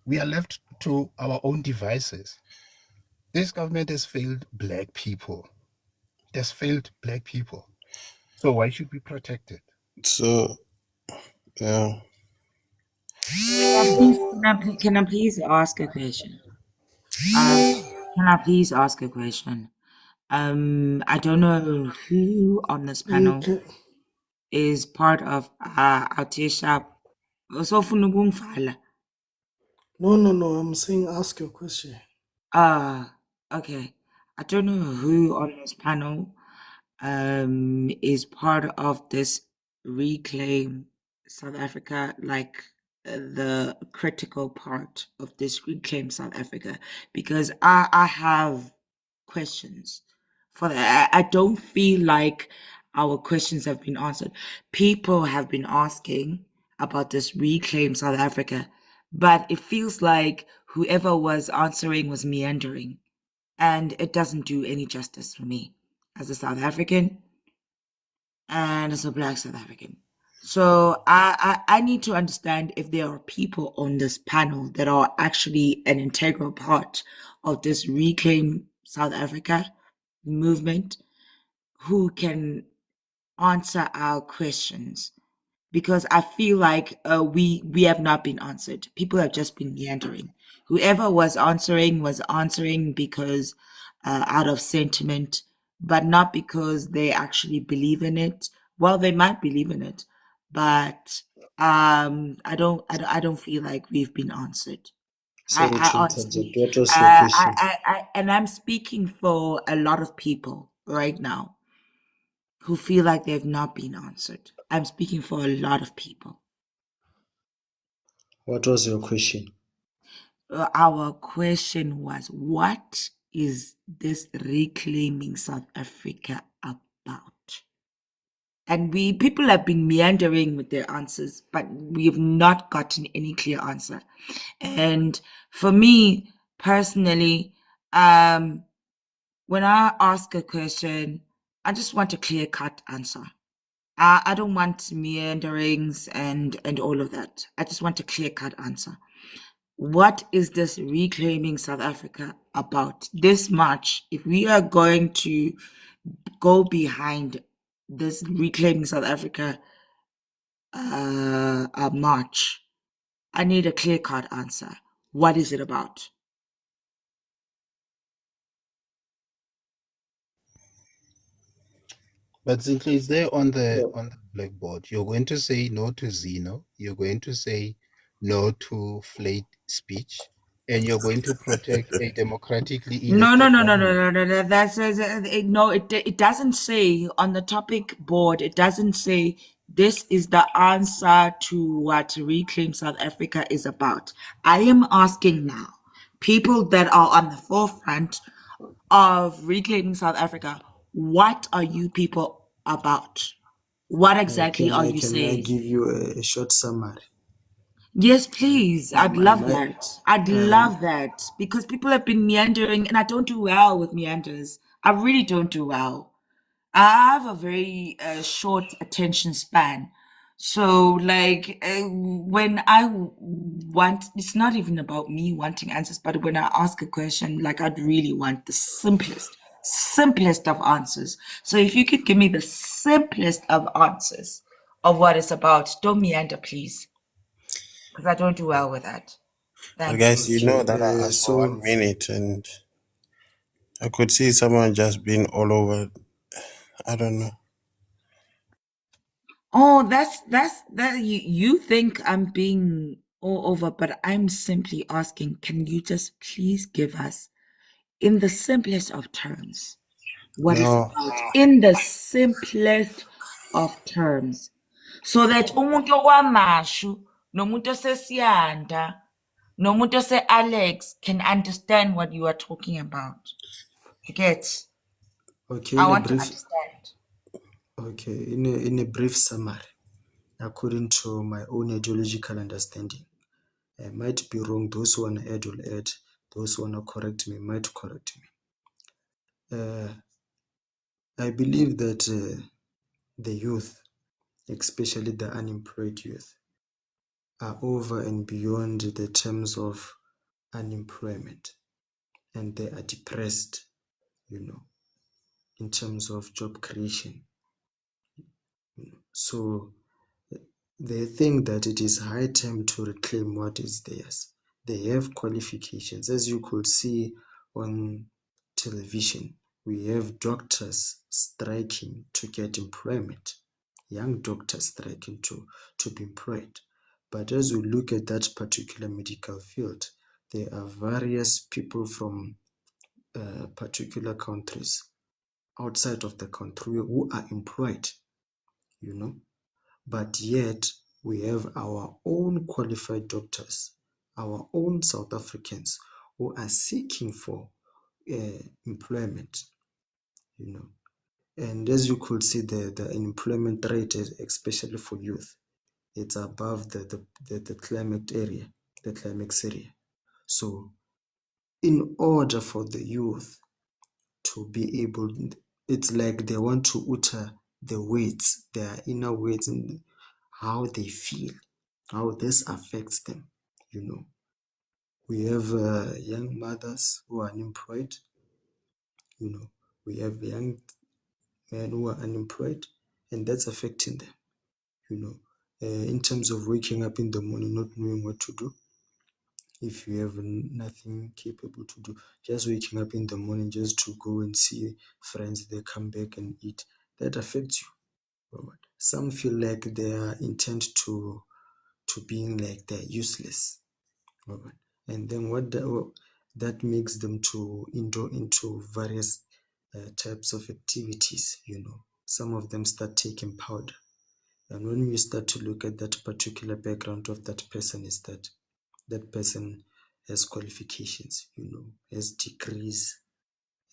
We are left to our own devices. This government has failed black people. It has failed black people. So why should we protect it? So yeah. Can I please ask a question? Can I please ask a question? I don't know who on this panel Okay. is part of Autisha. So Funugungfala. No. I'm saying ask your question. Okay. I don't know who on this panel is part of this Reclaim South Africa, like the critical part of this Reclaim South Africa, because I have questions for that. I don't feel like our questions have been answered. People have been asking about this Reclaim South Africa, but it feels like whoever was answering was meandering, and it doesn't do any justice for me as a South African and as a Black South African. So I need to understand if there are people on this panel that are actually an integral part of this Reclaim South Africa movement who can answer our questions, because I feel like we have not been answered. People have just been meandering. Whoever was answering because out of sentiment, but not because they actually believe in it. Well, they might believe in it, but I don't feel like we've been answered. Sorry I to honestly, interject. What was your question? and I'm speaking for a lot of people right now who feel like they've not been answered. I'm speaking for a lot of people. What was your question? Our question was, what is this Reclaiming South Africa about? And people have been meandering with their answers, but we have not gotten any clear answer. And for me personally, when I ask a question, I just want a clear-cut answer. I don't want meanderings and all of that. I just want a clear-cut answer. What is this Reclaiming South Africa about? This march, if we are going to go behind this Reclaiming South Africa march, I need a clear-cut answer. What is it about? But Zinhle is there Yeah. on the blackboard. You're going to say no to Zeno. You're going to say no to flayed speech, and you're going to protect a democratically No, no, elected no, no, no, government. no, no, no. That's no. It doesn't say on the topic board. It doesn't say this is the answer to what Reclaim South Africa is about. I am asking now, people that are on the forefront of Reclaiming South Africa, what are you people about? What exactly are you Can I saying? give you a short summary? Yes, please. I'd love My that. I'd love that because people have been meandering and I don't do well with meanders. I really don't do well. I have a very short attention span. So, like, when want, it's not even about me wanting answers, but when I ask a question, like, I'd really want the simplest of answers. So, if you could give me the simplest of answers of what it's about, don't meander, please, because I don't do well with that. But Thank guys, you. you Okay, know that I asked for so 1 minute and I could see someone just being all over. I don't know. Oh, that you think I'm being all over, but I'm simply asking, can you just please give us, in the simplest of terms, what it's No, about? In the simplest of terms. So that umuntu okwaMashu, nomuntu osesiyanda, nomuntu ose-Alex can understand what you are talking about. You get? okay, I want to understand. in a brief summary, according to my own ideological understanding, I might be wrong. Those who want to add will add. Those who want to correct me might correct me. I believe that the youth, especially the unemployed youth, are over and beyond the terms of unemployment, and they are depressed, in terms of job creation. So they think that it is high time to reclaim what is theirs. They have qualifications. As you could see on television, we have doctors striking to get employment, young doctors striking to be employed. But as we look at that particular medical field, there are various people from particular countries outside of the country who are employed, you know, but yet we have our own qualified doctors, our own South Africans who are seeking for employment, you know. And as you could see, the unemployment rate, especially for youth, it's above the climate area, the climax area. So in order for the youth to be able, it's like they want to utter the weights, their inner weights, and how they feel, how this affects them. We have young mothers who are unemployed. We have young men who are unemployed, and that's affecting them. In terms of waking up in the morning, not knowing what to do. If you have nothing capable to do, just waking up in the morning just to go and see friends, they come back and eat, that affects you. Some feel like they are intent to being like they're useless. And then that makes them to indulge into various types of activities. Some of them start taking powder. And when you start to look at that particular background of that person, is that person has qualifications, has degrees,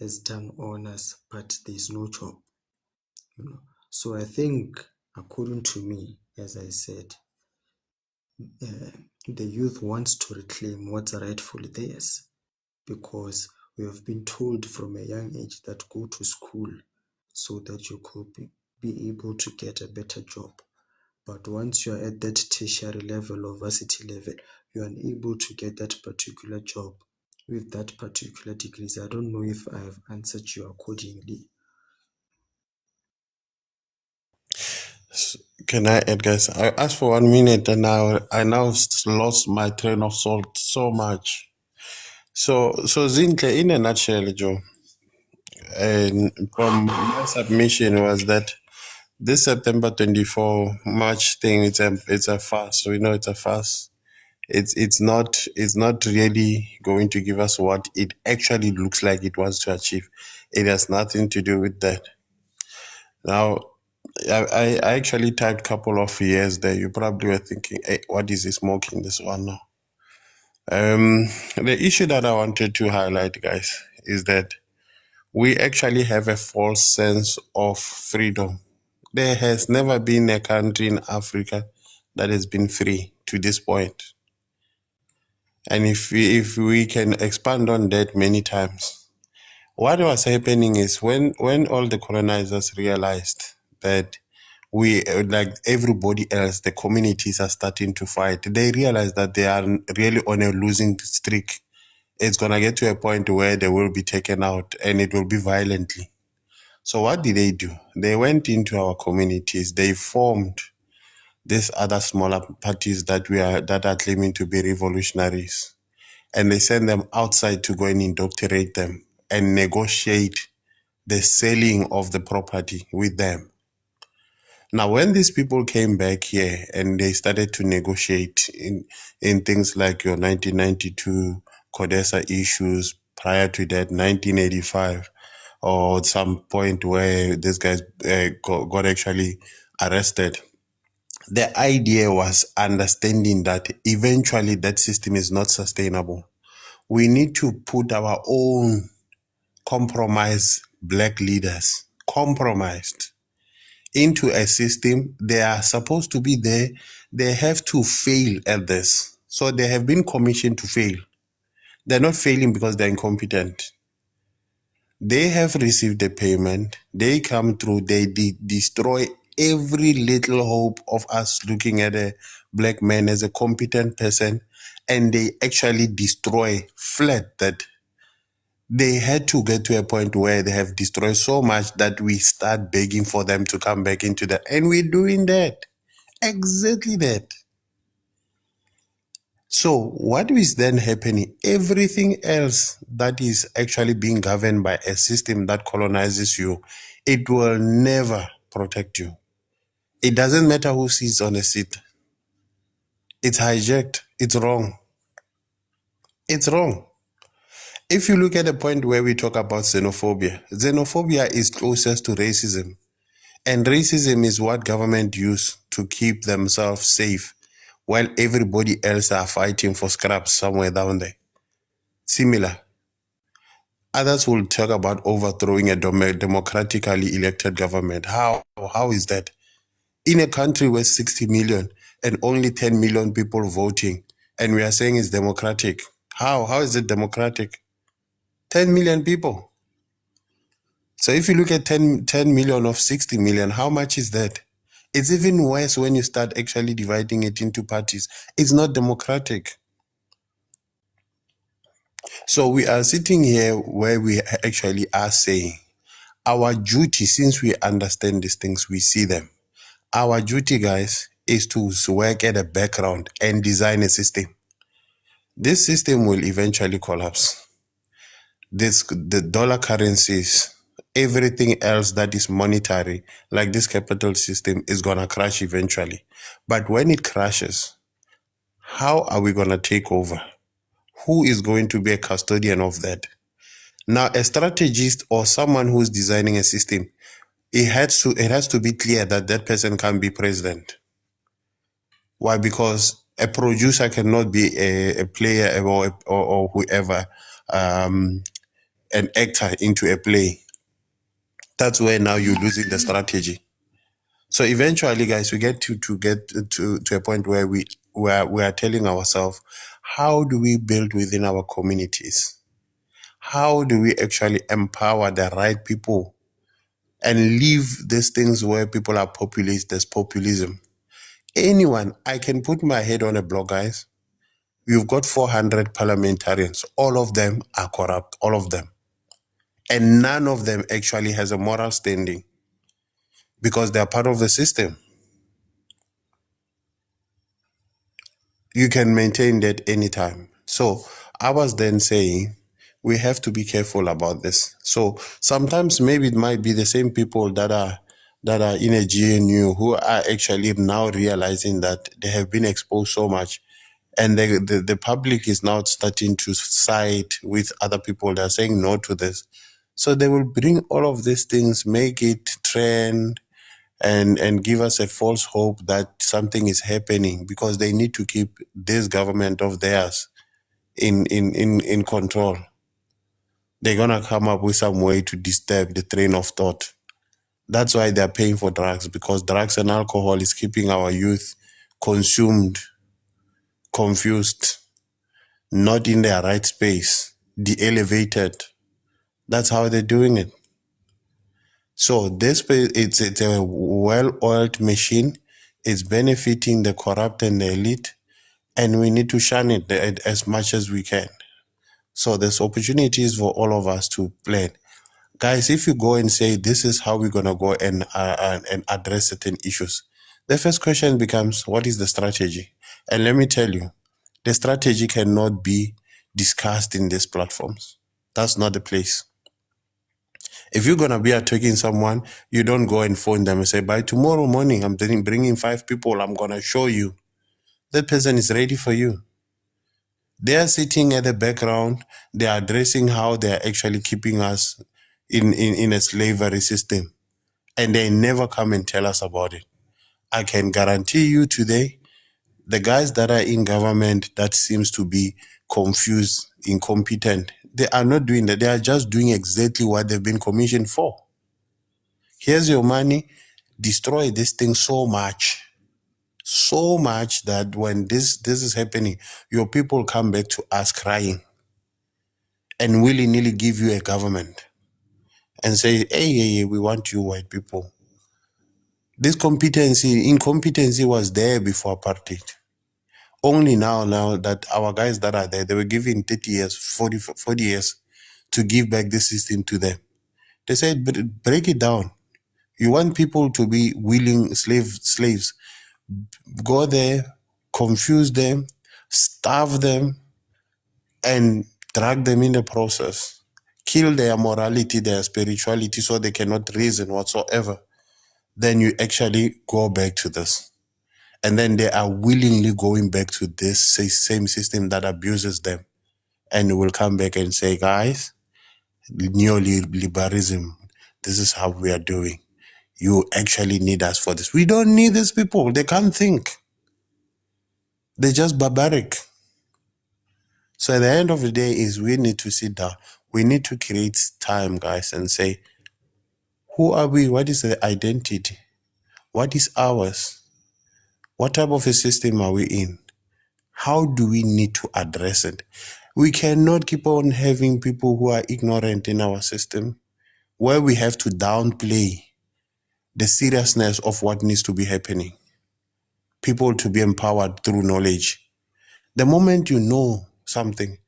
has done honors, but there's no job. So I think, according to me, as I said, the youth wants to reclaim what's rightfully theirs, because we have been told from a young age that go to school so that you could be able to get a better job. But once you are at that tertiary level or varsity level, you are unable to get that particular job with that particular degrees. I don't know if I have answered you accordingly. can I add, guys? I asked for 1 minute and I now lost my train of thought so much. So Zintle, in a nutshell, Joe, and from my submission was that this September 24 March thing, it's a farce. We know it's a farce. It's not really going to give us what it actually looks like it wants to achieve. It has nothing to do with that. Now, I actually typed a couple of years there. You probably were thinking, hey, what is he smoking this one now? The issue that I wanted to highlight, guys, is that we actually have a false sense of freedom. There has never been a country in Africa that has been free to this point. And if we can expand on that many times, what was happening is when all the colonizers realized that we, like everybody else, the communities are starting to fight, they realized that they are really on a losing streak. It's going to get to a point where they will be taken out and it will be violently. So what did they do? They went into our communities. They formed these other smaller parties that are claiming to be revolutionaries. and they send them outside to go and indoctrinate them and negotiate the selling of the property with them. Now, when these people came back here and they started to negotiate in things like your 1992 Codesa issues, prior to that, 1985, or some point where this guy got actually arrested, the idea was understanding that eventually that system is not sustainable. We need to put our own compromised black leaders, compromised, into a system. They are supposed to be there. They have to fail at this. So they have been commissioned to fail. They're not failing because they're incompetent. They have received the payment. They come through. They destroy every little hope of us looking at a black man as a competent person. And they actually destroy flat that they had to get to a point where they have destroyed so much that we start begging for them to come back into that. And we're doing that. Exactly that. So what is then happening? Everything else that is actually being governed by a system that colonizes you, it will never protect you. It doesn't matter who sits on a seat. It's hijacked. It's wrong. It's wrong. If you look at the point where we talk about xenophobia is closest to racism. And racism is what government use to keep themselves safe while everybody else are fighting for scraps somewhere down there. Similar. Others will talk about overthrowing a democratically elected government. How? How is that? In a country with 60 million and only 10 million people voting, and we are saying it's democratic. How? How is it democratic? 10 million people. So if you look at 10 million of 60 million, how much is that? It's even worse when you start actually dividing it into parties. It's not democratic. So we are sitting here where we actually are saying our duty, since we understand these things, we see them. Our duty, guys, is to work at the background and design a system. This system will eventually collapse. The dollar currencies, everything else that is monetary, like this capital system, is going to crash eventually. But when it crashes, how are we going to take over? Who is going to be a custodian of that? Now, a strategist or someone who's designing a system, it has to be clear that that person can be president. Why? Because a producer cannot be a player or whoever, an actor into a play. That's where now you're losing the strategy. So eventually, guys, we get to a point where we are telling ourselves, how do we build within our communities? How do we actually empower the right people and leave these things where people are populist? There's populism. Anyone, I can put my head on a block, guys. You've got 400 parliamentarians. All of them are corrupt. All of them. And none of them actually has a moral standing because they are part of the system. You can maintain that anytime. So I was then saying, we have to be careful about this. So sometimes maybe it might be the same people that are in a GNU who are actually now realizing that they have been exposed so much, and the public is now starting to side with other people that are saying no to this. So they will bring all of these things, make it trend, and give us a false hope that something is happening because they need to keep this government of theirs in control. They're going to come up with some way to disturb the train of thought. That's why they're paying for drugs, because drugs and alcohol is keeping our youth consumed, confused, not in their right space, de-elevated. That's how they're doing it. So this it's a well-oiled machine. It's benefiting the corrupt and the elite, and we need to shun it as much as we can. So there's opportunities for all of us to plan. Guys, if you go and say, this is how we're going to go and address certain issues, the first question becomes, what is the strategy? And let me tell you, the strategy cannot be discussed in these platforms. That's not the place. If you're gonna be attacking someone, you don't go and phone them and say, by tomorrow morning, I'm bringing 5 people, I'm gonna show you. That person is ready for you. They are sitting at the background, they are addressing how they are actually keeping us in a slavery system. And they never come and tell us about it. I can guarantee you today, the guys that are in government that seems to be confused, incompetent, they are not doing that. They are just doing exactly what they've been commissioned for. Here's your money, destroy this thing so much that when this is happening, your people come back to us crying and willy-nilly give you a government and say, hey, we want you white people. This incompetency was there before apartheid. Only now that our guys that are there, they were given 30 years, 40 years to give back the system to them. They said, break it down. You want people to be willing slaves. Go there, confuse them, starve them, and drag them in the process. Kill their morality, their spirituality, so they cannot reason whatsoever. Then you actually go back to this. And then they are willingly going back to this same system that abuses them. And will come back and say, guys, neoliberalism, this is how we are doing. You actually need us for this. We don't need these people. They can't think. They're just barbaric. So at the end of the day is we need to sit down. We need to create time, guys, and say, who are we? What is the identity? What is ours? What type of a system are we in? How do we need to address it? We cannot keep on having people who are ignorant in our system, where we have to downplay the seriousness of what needs to be happening. People to be empowered through knowledge. The moment you know something,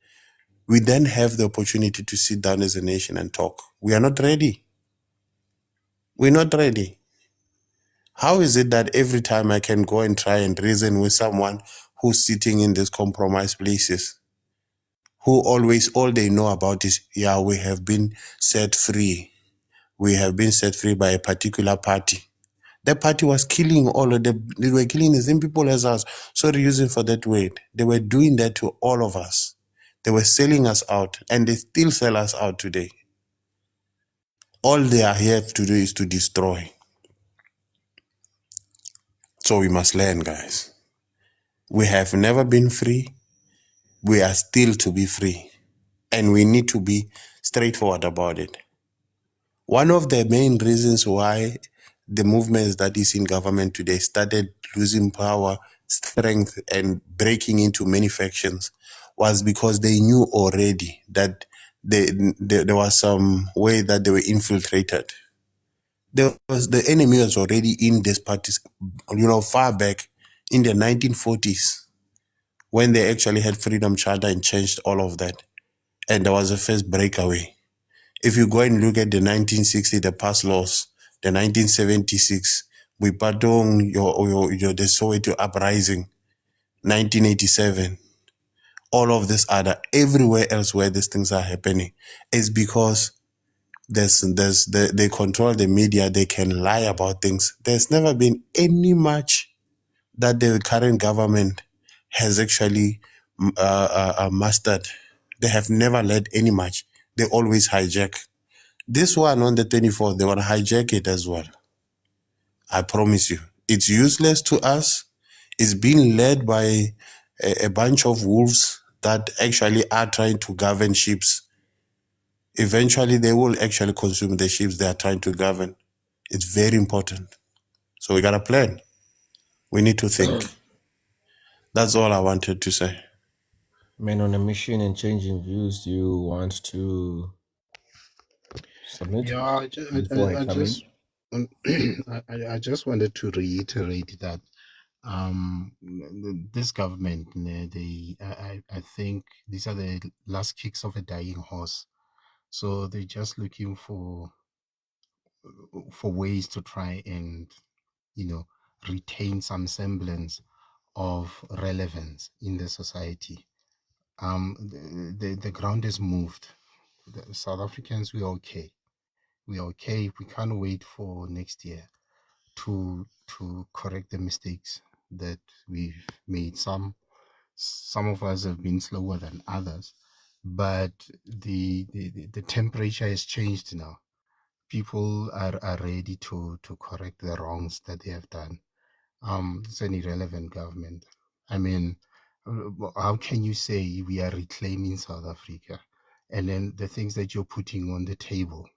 we then have the opportunity to sit down as a nation and talk. We are not ready. We're not ready. How is it that every time I can go and try and reason with someone who's sitting in these compromised places, who always, all they know about is, yeah, we have been set free. We have been set free by a particular party. That party was killing they were killing the same people as us. Sorry, using for that word. They were doing that to all of us. They were selling us out, and they still sell us out today. All they are here to do is to destroy. So we must learn, guys. We have never been free. We are still to be free. And we need to be straightforward about it. One of the main reasons why the movements that is in government today started losing power, strength, and breaking into many factions was because they knew already that there was some way that they were infiltrated. The enemy was already in these parties, far back in the 1940s when they actually had Freedom Charter and changed all of that. And there was a first breakaway. If you go and look at the 1960, the past laws, the 1976, Buipatong, the Soweto uprising, 1987, all of this other, everywhere else where these things are happening, is because they control the media, they can lie about things. There's never been any much that the current government has actually mastered. They have never led any much. They always hijack. This one on the 24th, they want to hijack it as well. I promise you. It's useless to us. It's being led by a bunch of wolves that actually are trying to govern ships. Eventually, they will actually consume the ships they are trying to govern. It's very important. So we got a plan. We need to think. That's all I wanted to say. Men on a mission and changing views, do you want to submit Yeah, before I I come in? just I just wanted to reiterate that this government, I think these are the last kicks of a dying horse. So they're just looking for ways to try and retain some semblance of relevance in the society. The ground has moved. The South Africans, we're okay. We're okay. We can't wait for next year to correct the mistakes that we've made. Some of us have been slower than others, but the temperature has changed now. People are ready to correct the wrongs that they have done. It's an irrelevant government. I mean, how can you say we are reclaiming South Africa, and then the things that you're putting on the table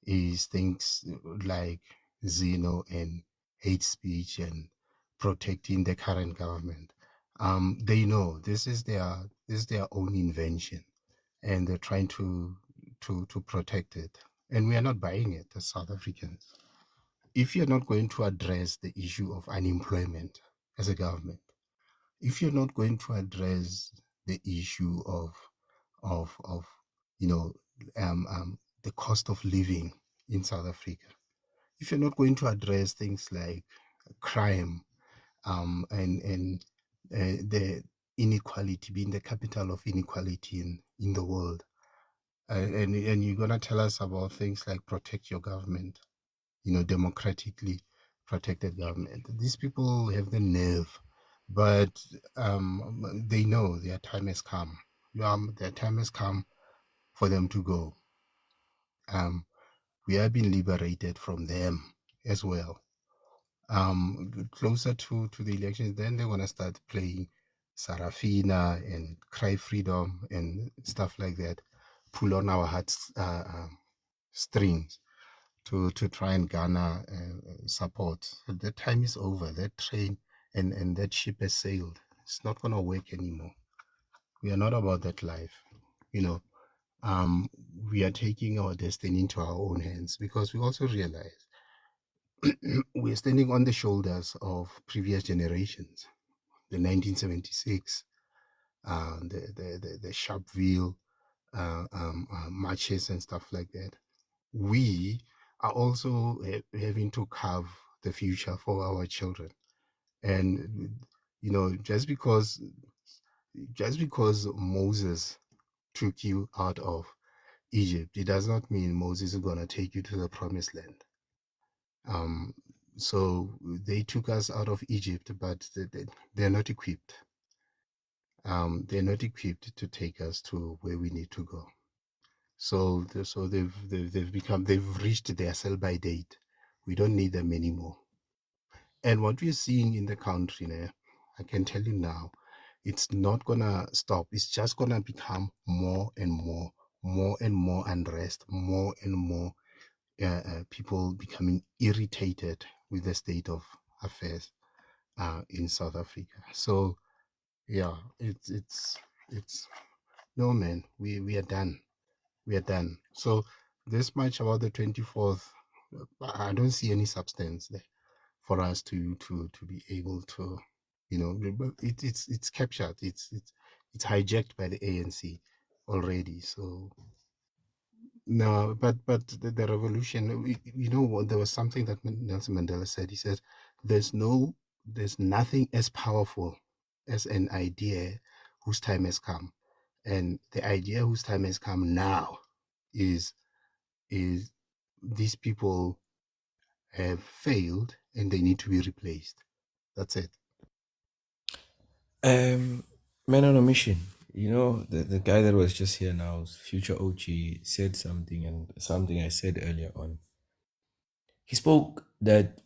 is things like xeno and hate speech and protecting the current government. They know this is their own invention, and they're trying to protect it. And we are not buying it as South Africans. If you're not going to address the issue of unemployment as a government, if you're not going to address the issue of you know the cost of living in South Africa, if you're not going to address things like crime and the inequality, being the capital of inequality in the world, and you're gonna tell us about things like protect your government, democratically protected government. These people have the nerve, but they know their time has come. Their time has come for them to go. We have been liberated from them as well. Closer to the elections, then they're gonna start playing Sarafina and Cry Freedom and stuff like that. Pull on our hearts strings to try and garner support. So that time is over. That train and that ship has sailed. It's not going to work anymore. We are not about that life. You know, we are taking our destiny into our own hands because we also realize we're standing on the shoulders of previous generations. The 1976, the Sharpeville marches and stuff like that. We are also having to carve the future for our children. And just because Moses took you out of Egypt, it does not mean Moses is going to take you to the promised land. So they took us out of Egypt, but they're not equipped. They're not equipped to take us to where we need to go. So they've reached their sell by date. We don't need them anymore. And what we're seeing in the country now, I can tell you now, it's not gonna stop. It's just gonna become more and more unrest, more and more people becoming irritated with the state of affairs in South Africa. So yeah, it's no, man. We are done. We are done. So this much about the 24th, I don't see any substance there for us to be able to, it's captured. It's hijacked by the ANC already. So no, but the revolution, what, there was something that Nelson Mandela said. He said, there's nothing as powerful as an idea whose time has come. And the idea whose time has come now is these people have failed and they need to be replaced. That's it. Man on a mission. The guy that was just here now, Future OG, said something, and something I said earlier on. He spoke that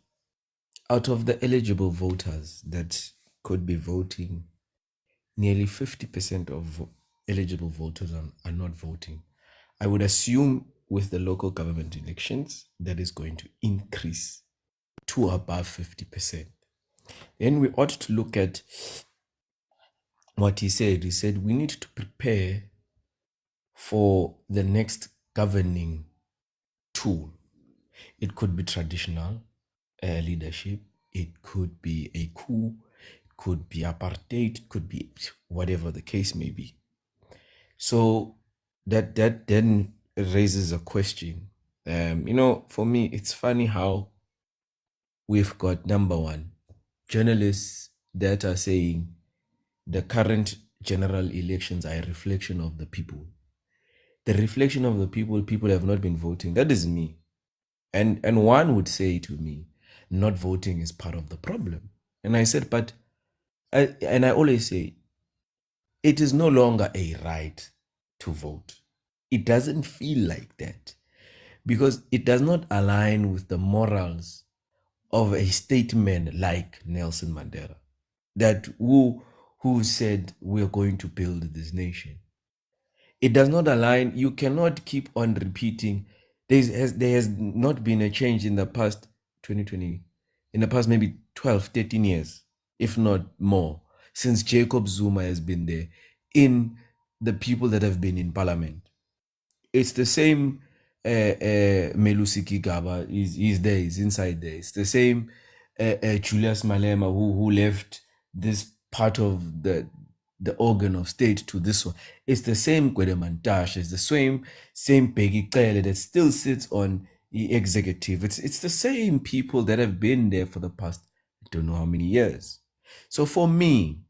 out of the eligible voters that could be voting, nearly 50% of eligible voters are not voting. I would assume with the local government elections, that is going to increase to above 50%. Then we ought to look at what he said. He said we need to prepare for the next governing tool. It could be traditional leadership, it could be a coup, it could be apartheid, it could be whatever the case may be. So that then raises a question. For me, it's funny how we've got, number one, journalists that are saying the current general elections are a reflection of the people. The reflection of the people have not been voting. That is me. And one would say to me, not voting is part of the problem. And I said, but I always say, it is no longer a right to vote. It doesn't feel like that because it does not align with the morals of a statesman like Nelson Mandela, that who said we're going to build this nation. It does not align. You cannot keep on repeating. There has not been a change in the past 2020, in the past maybe 12, 13 years, if not more, since Jacob Zuma has been there, in the people that have been in parliament. It's the same Melusi Kigaba, he's there, he's inside there. It's the same Julius Malema who left this part of the organ of state to this one. It's the same Kwedemantash, it's the same Peggy Kele that still sits on the executive. It's the same people that have been there for the past I don't know how many years. So for me,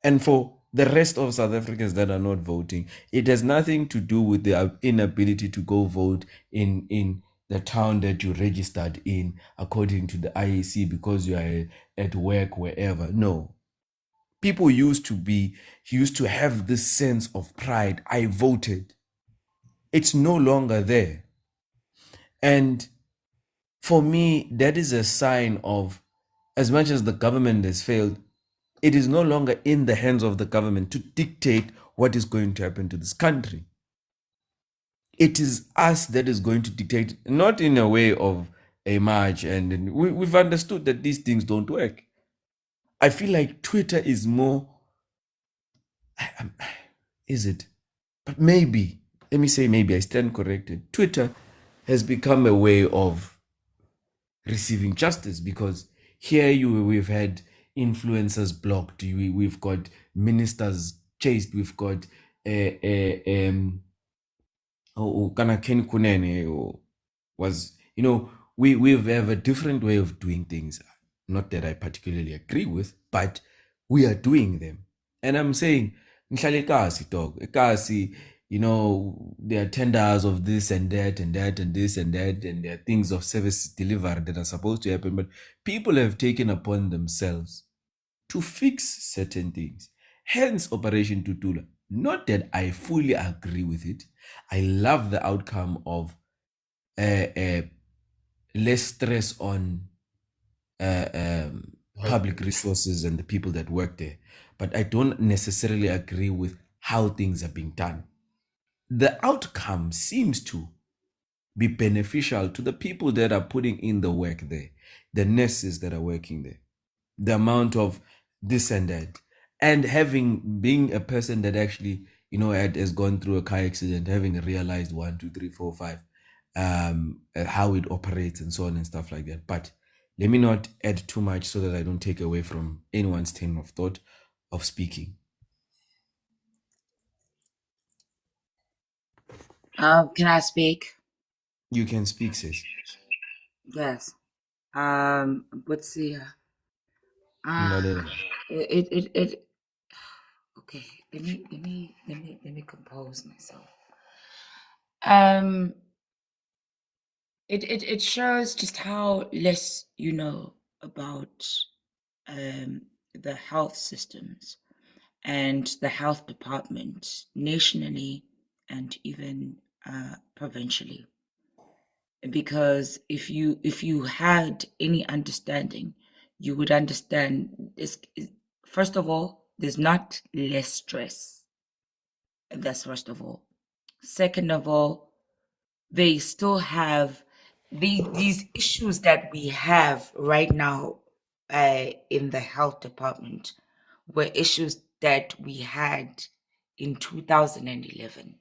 and for the rest of South Africans that are not voting, it has nothing to do with the inability to go vote in the town that you registered in according to the IEC because you are at work, wherever. No. People used to have this sense of pride. I voted. It's no longer there. And for me, that is a sign of, as much as the government has failed, it is no longer in the hands of the government to dictate what is going to happen to this country. It is us that is going to dictate, not in a way of a march, and we've understood that these things don't work. I feel like Twitter is more, is it? But maybe, let me say maybe, I stand corrected. Twitter has become a way of receiving justice because here we've had influencers blocked, we've got ministers chased, we've got Kana Ken Kunene was, we have a different way of doing things. Not that I particularly agree with, but we are doing them. And I'm saying, Nhlale kasi dog, kasi, there are tenders of this and that and that and this and that, and there are things of service delivery that are supposed to happen, but people have taken upon themselves to fix certain things. Hence, Operation Tutula. Not that I fully agree with it. I love the outcome of less stress on public resources and the people that work there. But I don't necessarily agree with how things are being done. The outcome seems to be beneficial to the people that are putting in the work there, the nurses that are working there, the amount of this and that, and being a person that actually has gone through a car accident, having realized 1 2 3 4 5 how it operates and so on and stuff like that. But let me not add too much so that I don't take away from anyone's train of thought of speaking. Can I speak? You can speak, sis. Yes. Let's see. Mlalela. It. Okay. Let me compose myself. It shows just how less you know about the health systems and the health department nationally and even provincially. Because if you had any understanding, you would understand this. First of all, there's not less stress. That's first of all. Second of all, they still have these issues that we have right now in the health department were issues that we had in 2011.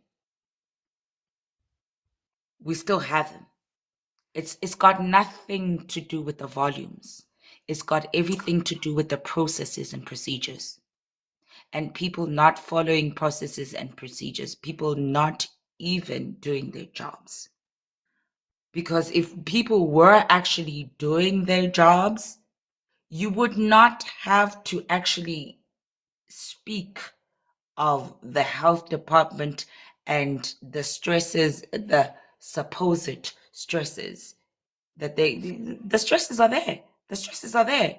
We still have them. It's got nothing to do with the volumes. It's got everything to do with the processes and procedures. And people not following processes and procedures, people not even doing their jobs. Because if people were actually doing their jobs, you would not have to actually speak of the health department and the stresses, the supposed stresses that the stresses are there. The stresses are there.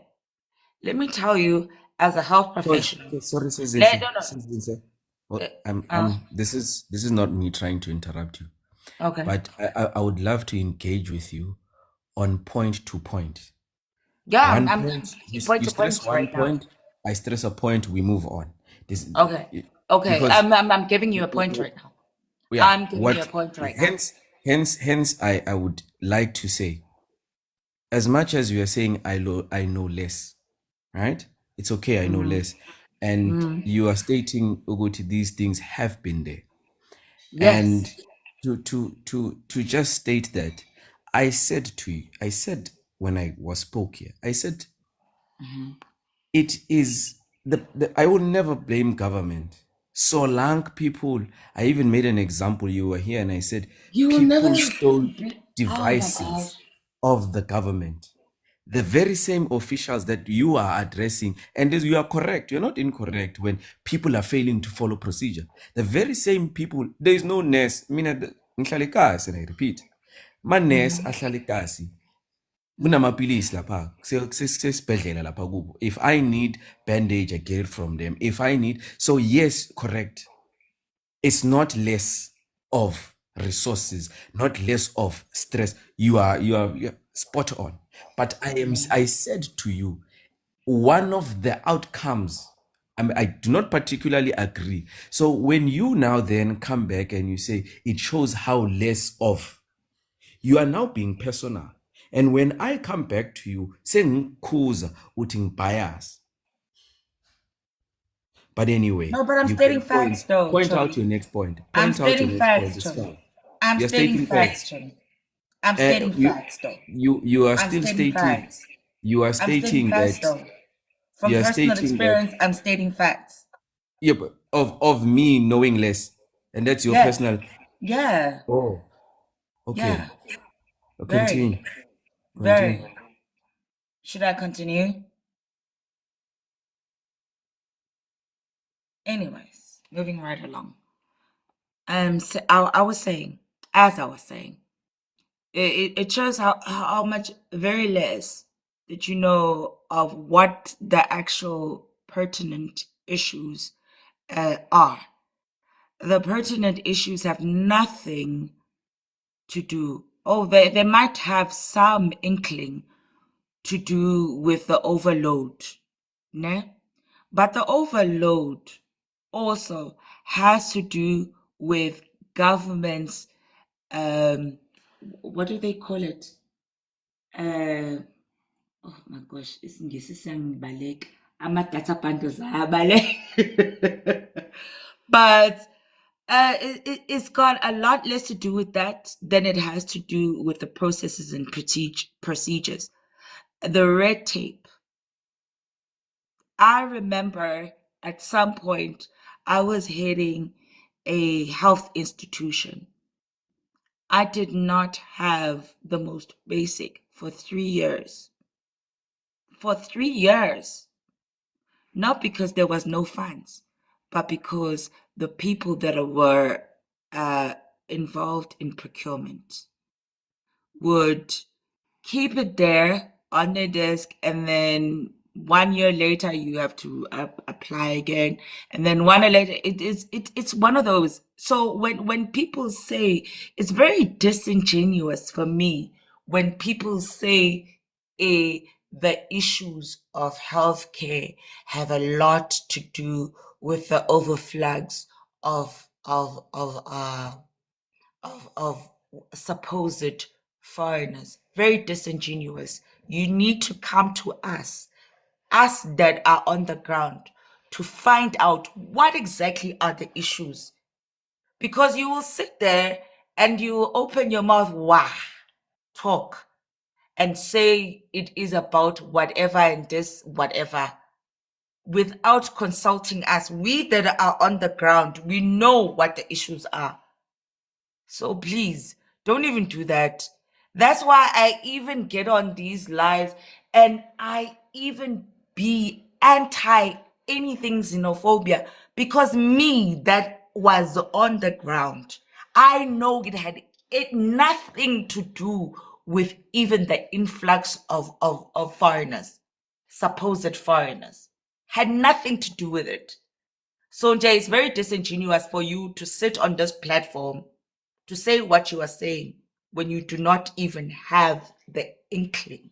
Let me tell you, as a health professional, Sorry, let, Sezinhle. no, no, Sezinhle. Well, uh, this is not me trying to interrupt you, okay. but I would love to engage with you on point to point. Yeah, One I'm point, point you to stress point one right now. point, I stress a point, we move on. This Okay. Okay. because I'm giving you a point right now. yeah, I'm giving you a what point right now. hence I would like to say, as much as you are saying I know less, right? It's okay, I know less. And you are stating Uguti, these things have been there. And Yes. to just state that, I said to you, I said when I was spoke here, I said it is the I will never blame government. So long people, I even made an example. You were here and I said You will never. people stole Oh my gosh. devices of the government. The very same officials that you are addressing, and you are correct, you're not incorrect when people are failing to follow procedure. The very same people, there is no nurse. Mina ngihlala ekhaya, and I repeat, ma nurse ahlala ekhaya kunamapilisi lapha kusesibhedlela lapha kubo. If I need bandage, I get it from them. If I need, so yes, correct, it's not less of resources, not less of stress. You are spot on. But I said to you, one of the outcomes, I do not particularly agree. So when you now then come back and you say it shows how less of, you are now being personal. And when I come back to you saying kuza uting bias, but anyway, No, but I'm you stating can facts though, point out Chubby. your next point. I'm Point out your stating next point. facts, It's Chubby. fine. I'm You're stating stating facts, facts. Chubby. I'm stating You facts though. you are I'm still stating stating. facts. You are I'm stating stating facts that. though. From You are personal stating that. experience, I'm stating facts. Yeah, but of me knowing less, and that's your Yes. personal. Yeah. Oh, Yeah. okay. Continue. Very. Continue. Very. Should I continue? Anyways, moving right along. So I was saying, as I was saying, it shows how much very less that you know of what the actual pertinent issues are. The pertinent issues have nothing to do. Oh, they might have some inkling to do with the overload, ne? But the overload also has to do with government's what do they call it? Oh my gosh, isingisi siyangibaleka. Ama-data bundles ayabaleka. But it's got a lot less to do with that than it has to do with the processes and procedures. The red tape. I remember at some point I was heading a health institution. I did not have the most basic for 3 years. For 3 years. Not because there was no funds, but because the people that were involved in procurement would keep it there on the desk, and then 1 year later you have to apply again, and then 1 year later it's one of those. So when people say, it's very disingenuous for me when people say the issues of healthcare have a lot to do with the overflux of supposed foreigners. Very disingenuous. You need to come to us that are on the ground, to find out what exactly are the issues. Because you will sit there and you will open your mouth, talk, and say it is about whatever and this, whatever, without consulting us. We that are on the ground, we know what the issues are. So please, don't even do that. That's why I even get on these lives and I even be anti anything xenophobia, because me that was on the ground, I know it had nothing to do with even the influx of foreigners, supposed foreigners. Had nothing to do with it. So Jay, it's very disingenuous for you to sit on this platform to say what you are saying when you do not even have the inkling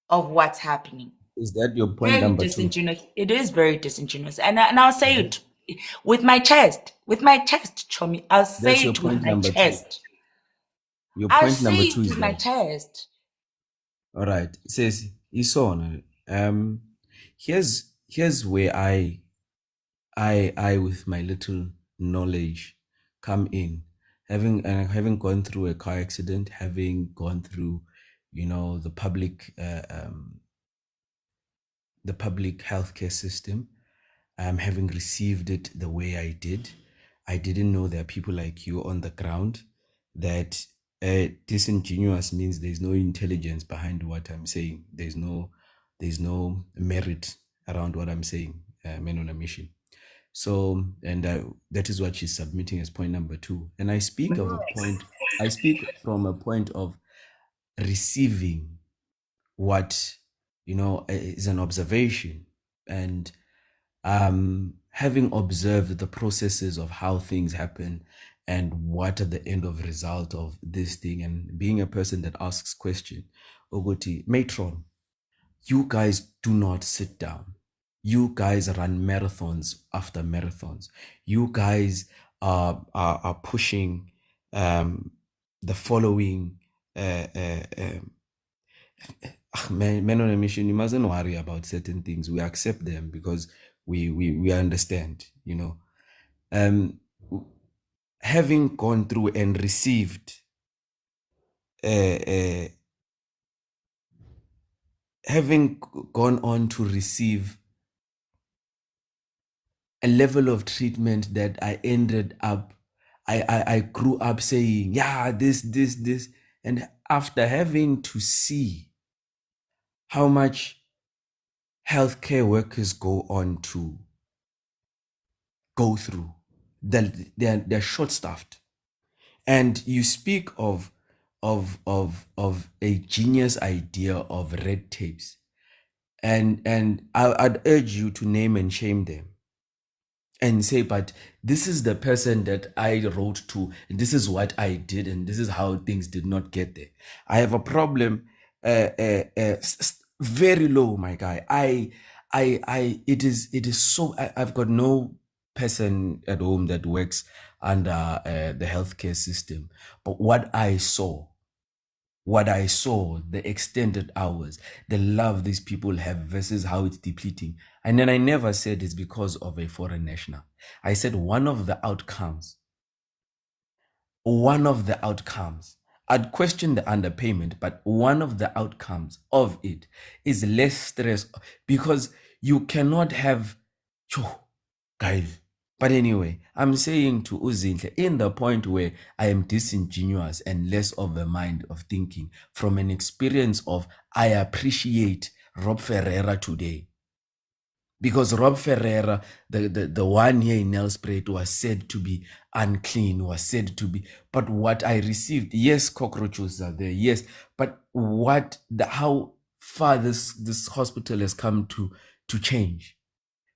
of what's happening. Is that your point Very number two? disingenuous. It is very disingenuous. And I'll say it with my chest, Chomi. I'll That's say your it with point my number two. chest. Your I'll point say number two it is with my that. chest. All right. It says Isona. Here's where I with my little knowledge come in. Having gone through a car accident, having gone through, the public healthcare system, having received it the way I did. I didn't know there are people like you on the ground that disingenuous means there's no intelligence behind what I'm saying. There's no merit around what I'm saying. Men on a mission. So, and that is what she's submitting as point number two. And I speak from a point of receiving what is an observation, and having observed the processes of how things happen and what are the end of result of this thing, and being a person that asks question. Ogoti matron, you guys do not sit down. You guys run marathons after marathons. You guys are pushing the following men on a mission. You mustn't worry about certain things. We accept them because we understand, having gone through and received having gone on to receive a level of treatment that I ended up, I grew up saying, yeah, this. And after having to see how much healthcare workers go on to go through, they're short-staffed. And you speak of a genius idea of red tapes. And I'd urge you to name and shame them and say, but this is the person that I wrote to, and this is what I did, and this is how things did not get there. I have a problem very low, my guy. It is so, I've got no person at home that works under the healthcare system, but what I saw, the extended hours, the love these people have versus how it's depleting. And then I never said it's because of a foreign national. I said one of the outcomes, I'd question the underpayment, but one of the outcomes of it is less stress, because you cannot have, guys. But anyway, I'm saying to Uzinhle, in the point where I am disingenuous and less of a mind of thinking from an experience of, I appreciate Rob Ferreira today. Because Rob Ferreira, the one here in Nelspruit, was said to be unclean, but what I received, yes, cockroaches are there, yes, but how far this hospital has come to change.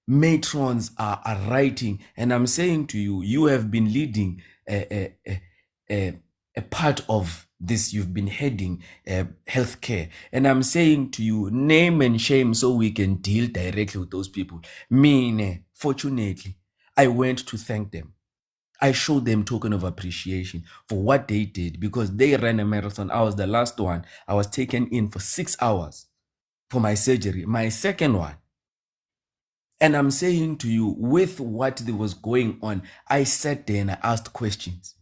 Matrons are writing, and I'm saying to you, you have been leading a part of this. You've been heading healthcare, and I'm saying to you, name and shame, so we can deal directly with those people. Me, fortunately, I went to thank them. I showed them token of appreciation for what they did, because they ran a marathon. I was the last one. I was taken in for 6 hours for my surgery, my second one. And I'm saying to you, with what was going on, I sat there and I asked questions.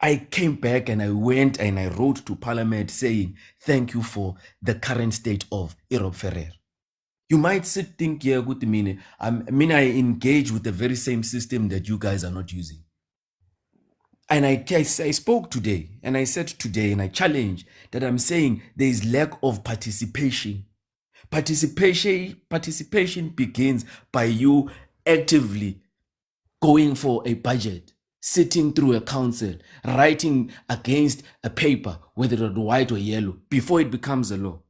I came back and I went and I wrote to Parliament saying, thank you for the current state of Rob Ferrer. You might sit think here, good meaning. I engage with the very same system that you guys are not using. And I spoke today, and I said today, and I challenge that I'm saying there is lack of participation. Participation begins by you actively going for a budget, sitting through a council, writing against a paper, whether it's white or yellow, before it becomes a law.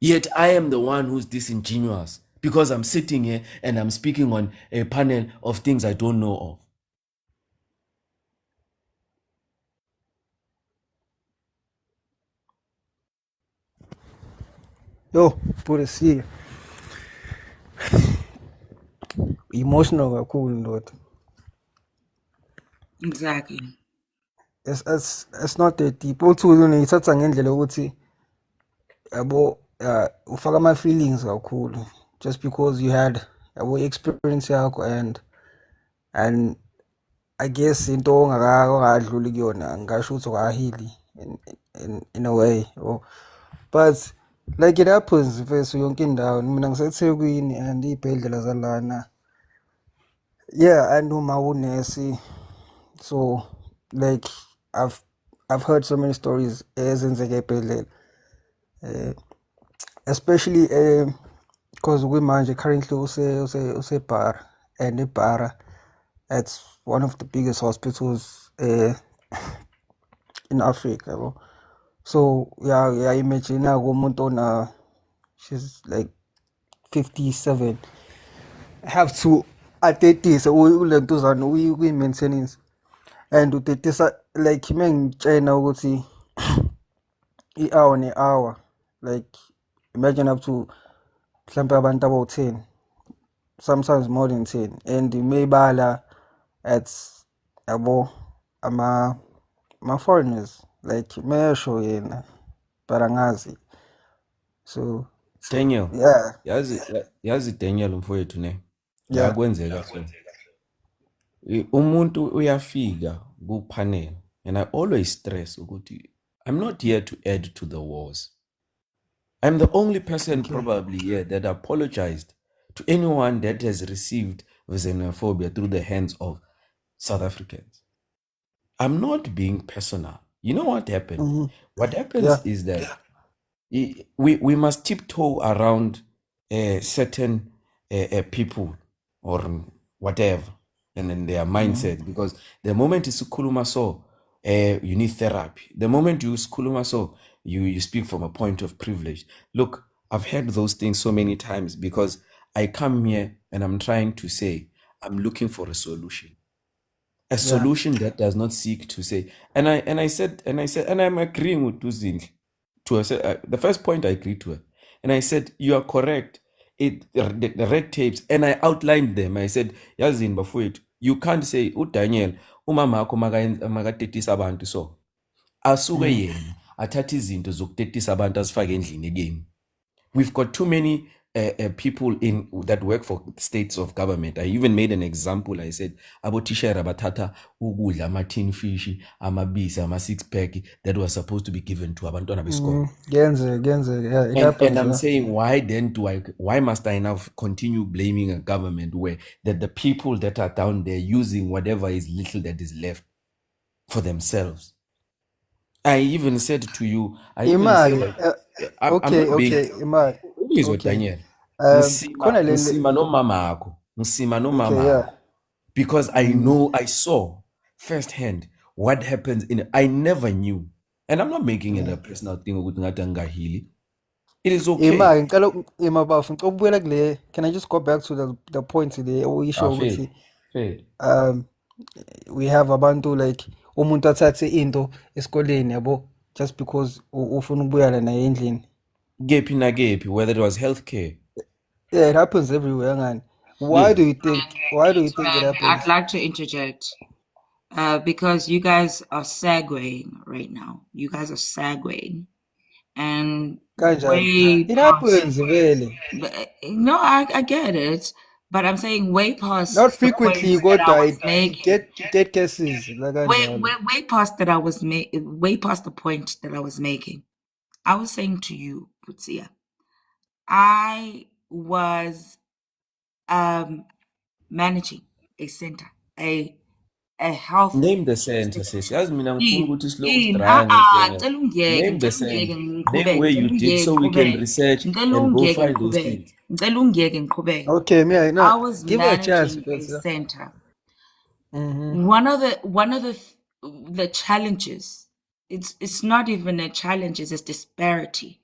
Yet I am the one who's disingenuous because I'm sitting here and I'm speaking on a panel of things I don't know of. Yo, put a C. Emotional kakhulu ndoda. Exactly. It's not that deep. Uthi unithatha ngendlela ukuthi yabo ufaka ama feelings kakhulu just because you had yabo experience yakho and I guess into ongadluli kuyona ngisho ukuthi wakahili in a way but like it happens mfethu yonke indawo mina ngiseThekwini and ibhedlela zalana yeah and uma unesi so like I've heard so many stories ezenzeke ebhedlela especially because manje currently use and ibhara it's one of the biggest hospitals in Africa yabo. So yeah imagine umuntu ona she's like 57 have to atetisa ulentuzana uyi-maintenance and utetisa like mengitshena ukuthi i-hour ne-hour like imagine up to mhlampe abantu abawu-10 sometimes more than 10 and mayibala at yabo ama-foreigners like mesho yena but angazi so Daniel, yeah yazi Daniel mfowethu ne. yeah Yakwenzeka so. Umuntu uyafika ku-panel and I always stress ukuthi I'm not here to add to the wars. I'm the only person probably here that apologized to anyone that has received xenophobia through the hands of South Africans. I'm not being personal. You know what happened? mm-hmm. What happens yeah is that we must tiptoe around certain people or whatever and then their mindset because the moment you kuluma so you need therapy. The moment you kuluma so you speak from a point of privilege. Look, I've heard those things so many times because I come here and I'm trying to say I'm looking for a solution. A solution that does not seek to say and I said and I'm agreeing with Tuzin to her, the first point I agreed to her and I said you are correct the red tapes and I outlined them. I said yazini bafowethu you can't say uDaniel umama wakho makatetisa abantu so asuke yena athatha izinto zokutetisa abantu azifake endlini ekeni. We've got too many people in that work for states of government. I even made an example. I said, abotishera batata ukudla ama-tin fish, amabisi, ama-six pack that was supposed to be given to abantwana besikolo. Genze, yeah, it happens. And I'm saying, why must I now continue blaming a government where that the people that are down there using whatever is little that is left for themselves? I even said to you, I'm okay, not Imali. being Daniel. Nsima no mama ako. Nsima no mama. Yeah. Because I know, I saw firsthand what happens I never knew. And I'm not making it a personal thing. It is okay. Can I just go back to the point today? We have abantu like umuntu athathe into esikoleni yabo just because ufuna ukubuyela naye endlini. Gapy, whether it was healthcare. Yeah, it happens everywhere, man. Why do you think it happens? I'd like to interject. Because you guys are segueing right now. You guys are segueing. And it happens, really. No, I get it. But I'm saying way past not frequently the point that I was making. Get cases like way past that I was way past the point that I was making. I was saying to you, Putsia, I was managing a center, a health. Name the center, sis. Name the center. Name where you did so we can research and go find those things. Ngicela ungiyeke ngiqhubeke. Okay, me, no, I was give her a chance managing a because. center. Mm-hmm. One of the challenges, it's not even a challenge, it's a disparity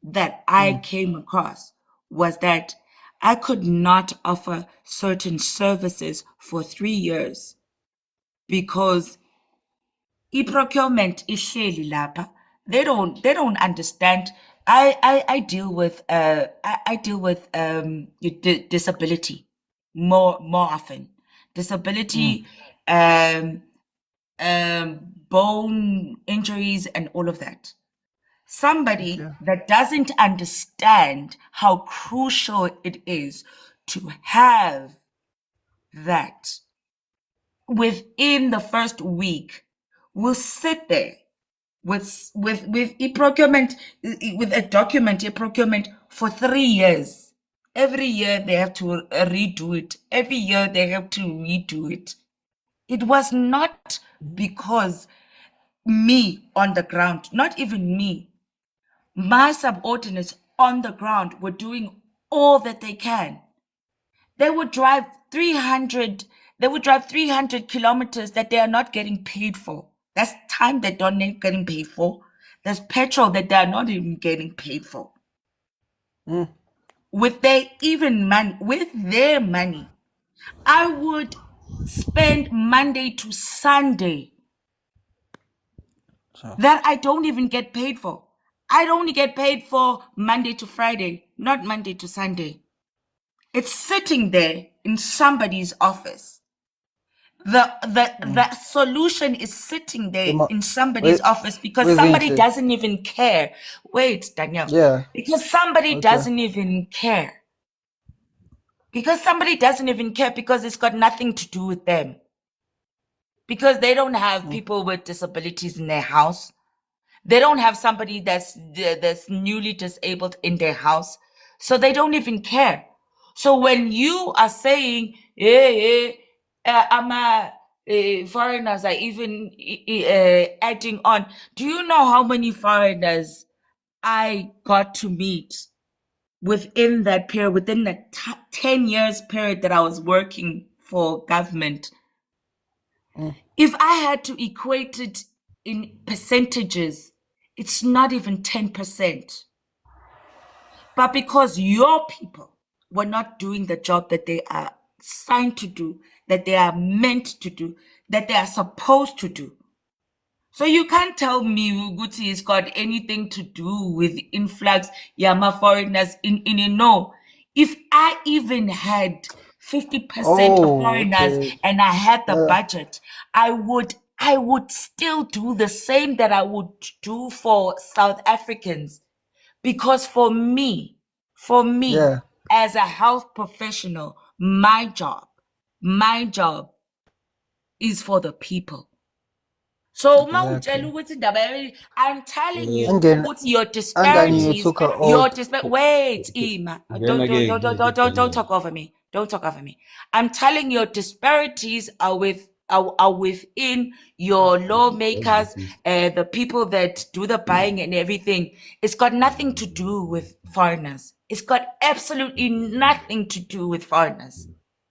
that I came across was that I could not offer certain services for 3 years because e-procurement ihleli lapha. They don't understand. I deal with I deal with disability more often. Disability, um, bone injuries, and all of that. Somebody Okay. that doesn't understand how crucial it is to have that within the first week will sit there with e-procurement, with a document e-procurement for 3 years. Every year they have to redo it. Every year they have to redo it. It was not because me on the ground, not even me, my subordinates on the ground were doing all that they can. They would drive 300, they would drive 300 kilometers that they are not getting paid for. That's time that they're not getting paid for. There's petrol that they are not even getting paid for. With their money, I would spend Monday to Sunday So, that I don't even get paid for. I'd only get paid for Monday to Friday, not Monday to Sunday. It's sitting there in somebody's office. The solution is sitting there Emma, in somebody's wait, office because where's somebody Ainsley? doesn't even care. Wait, Danielle. Yeah. Because somebody Okay. doesn't even care. Because somebody doesn't even care because it's got nothing to do with them. Because they don't have people with disabilities in their house. They don't have somebody that's newly disabled in their house. So they don't even care. So when you are saying, hey, foreigners are even adding on, do you know how many foreigners I got to meet within that period, within the 10 years period that I was working for government? If I had to equate it in percentages, it's not even 10%. But because your people were not doing the job that they are signed to do, that they are meant to do, that they are supposed to do. So you can't tell me Uguti has got anything to do with influx, Yama foreigners in no. If I even had 50% of Oh, foreigners okay. and I had the Yeah. budget, I would still do the same that I would do for South Africans. Because for me, Yeah. as a health professional, my job is for the people. So Exactly. I'm telling Eh, you, Angani, Uguti, your Angani, you disparities, took her out. wait, Ima, Again, again, don't talk over me. Don't talk over me. I'm telling your disparities are within your lawmakers, the people that do the buying and everything. It's got nothing to do with foreigners. It's got absolutely nothing to do with foreigners.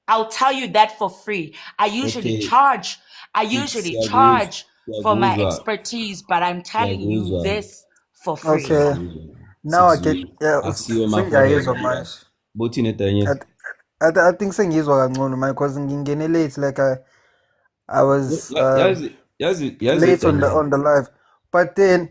I'll tell you that for free. okay, I usually siyakuzwa, charge for my siyakuzwa, expertise, but I'm telling you siyakuzwa, this for free. Okay. siyakuzwa. Now I get, Sikuzwile. yeah, Akusiwo sengiyayizwa ama-foreigner la. manje. Bothini Daniel? I think sengiyizwa kangcono manje because ngingene late like I was late on Daniel. the live. But then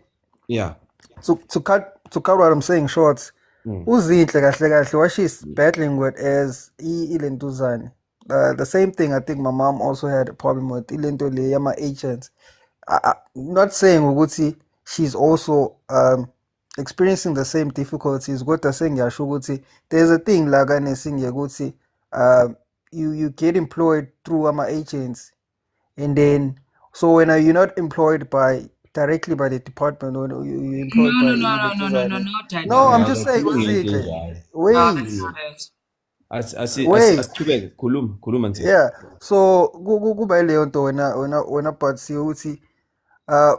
Yeah. to cut what I'm saying short, Mm. uzinhle kahle kahle what she's battling with is ilentuzane. The same thing I think my mom also had a problem with ilento le yama agents. Not saying ukuthi she's also experiencing the same difficulties kodwa sengiyasho ukuthi there's a thing la kane singiye ukuthi you get employed through ama agents and then so when you're not employed by directly by the department or you're employed No, by no, no, no, no, no, no, ilentuzane. no, No, Daniel. I'm No, just that's saying not Akukhulunywe it. ngento uzikle. enjalo. No, that's Wait. not it. Wait. Asiqhubeke, khuluma Yeah. So kuba ileyo nto wena but siye ukuthi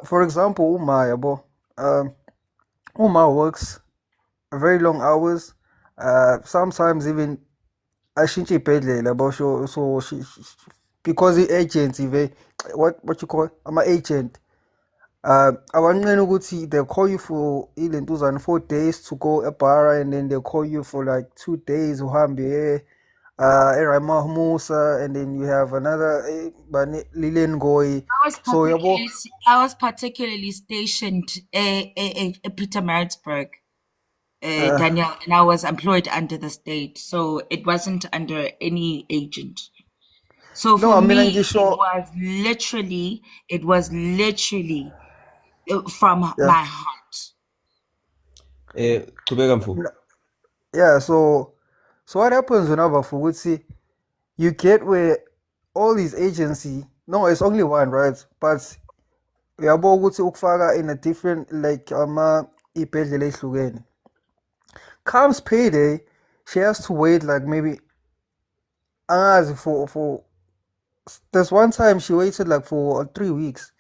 for example uma yabo uma works very long hours Sometimes even ashintshe ibhedlela yabo, because i-agency what you call ama-agent abanqeni ukuthi they call you for ilentuzana 4 days to go ebara, and then they call you for like 2 days uhambe eRama Musa, and then you have another Lilen Goy. So yabo, I was particularly stationed at Pietermaritzburg, Daniel, and I was employed under the state, so it wasn't under any agent. So no, for I mean me, ngisho it was literally from yeah. my heart. Chubeka mfo. Yeah, so what happens when Abafuguti, you get where all these agency, no, it's only one, right? But yabo ukuthi ukufaka in a different like ibhedlela ehlukene. Comes payday, she has to wait like maybe angazi for there's one time she waited like for 3 weeks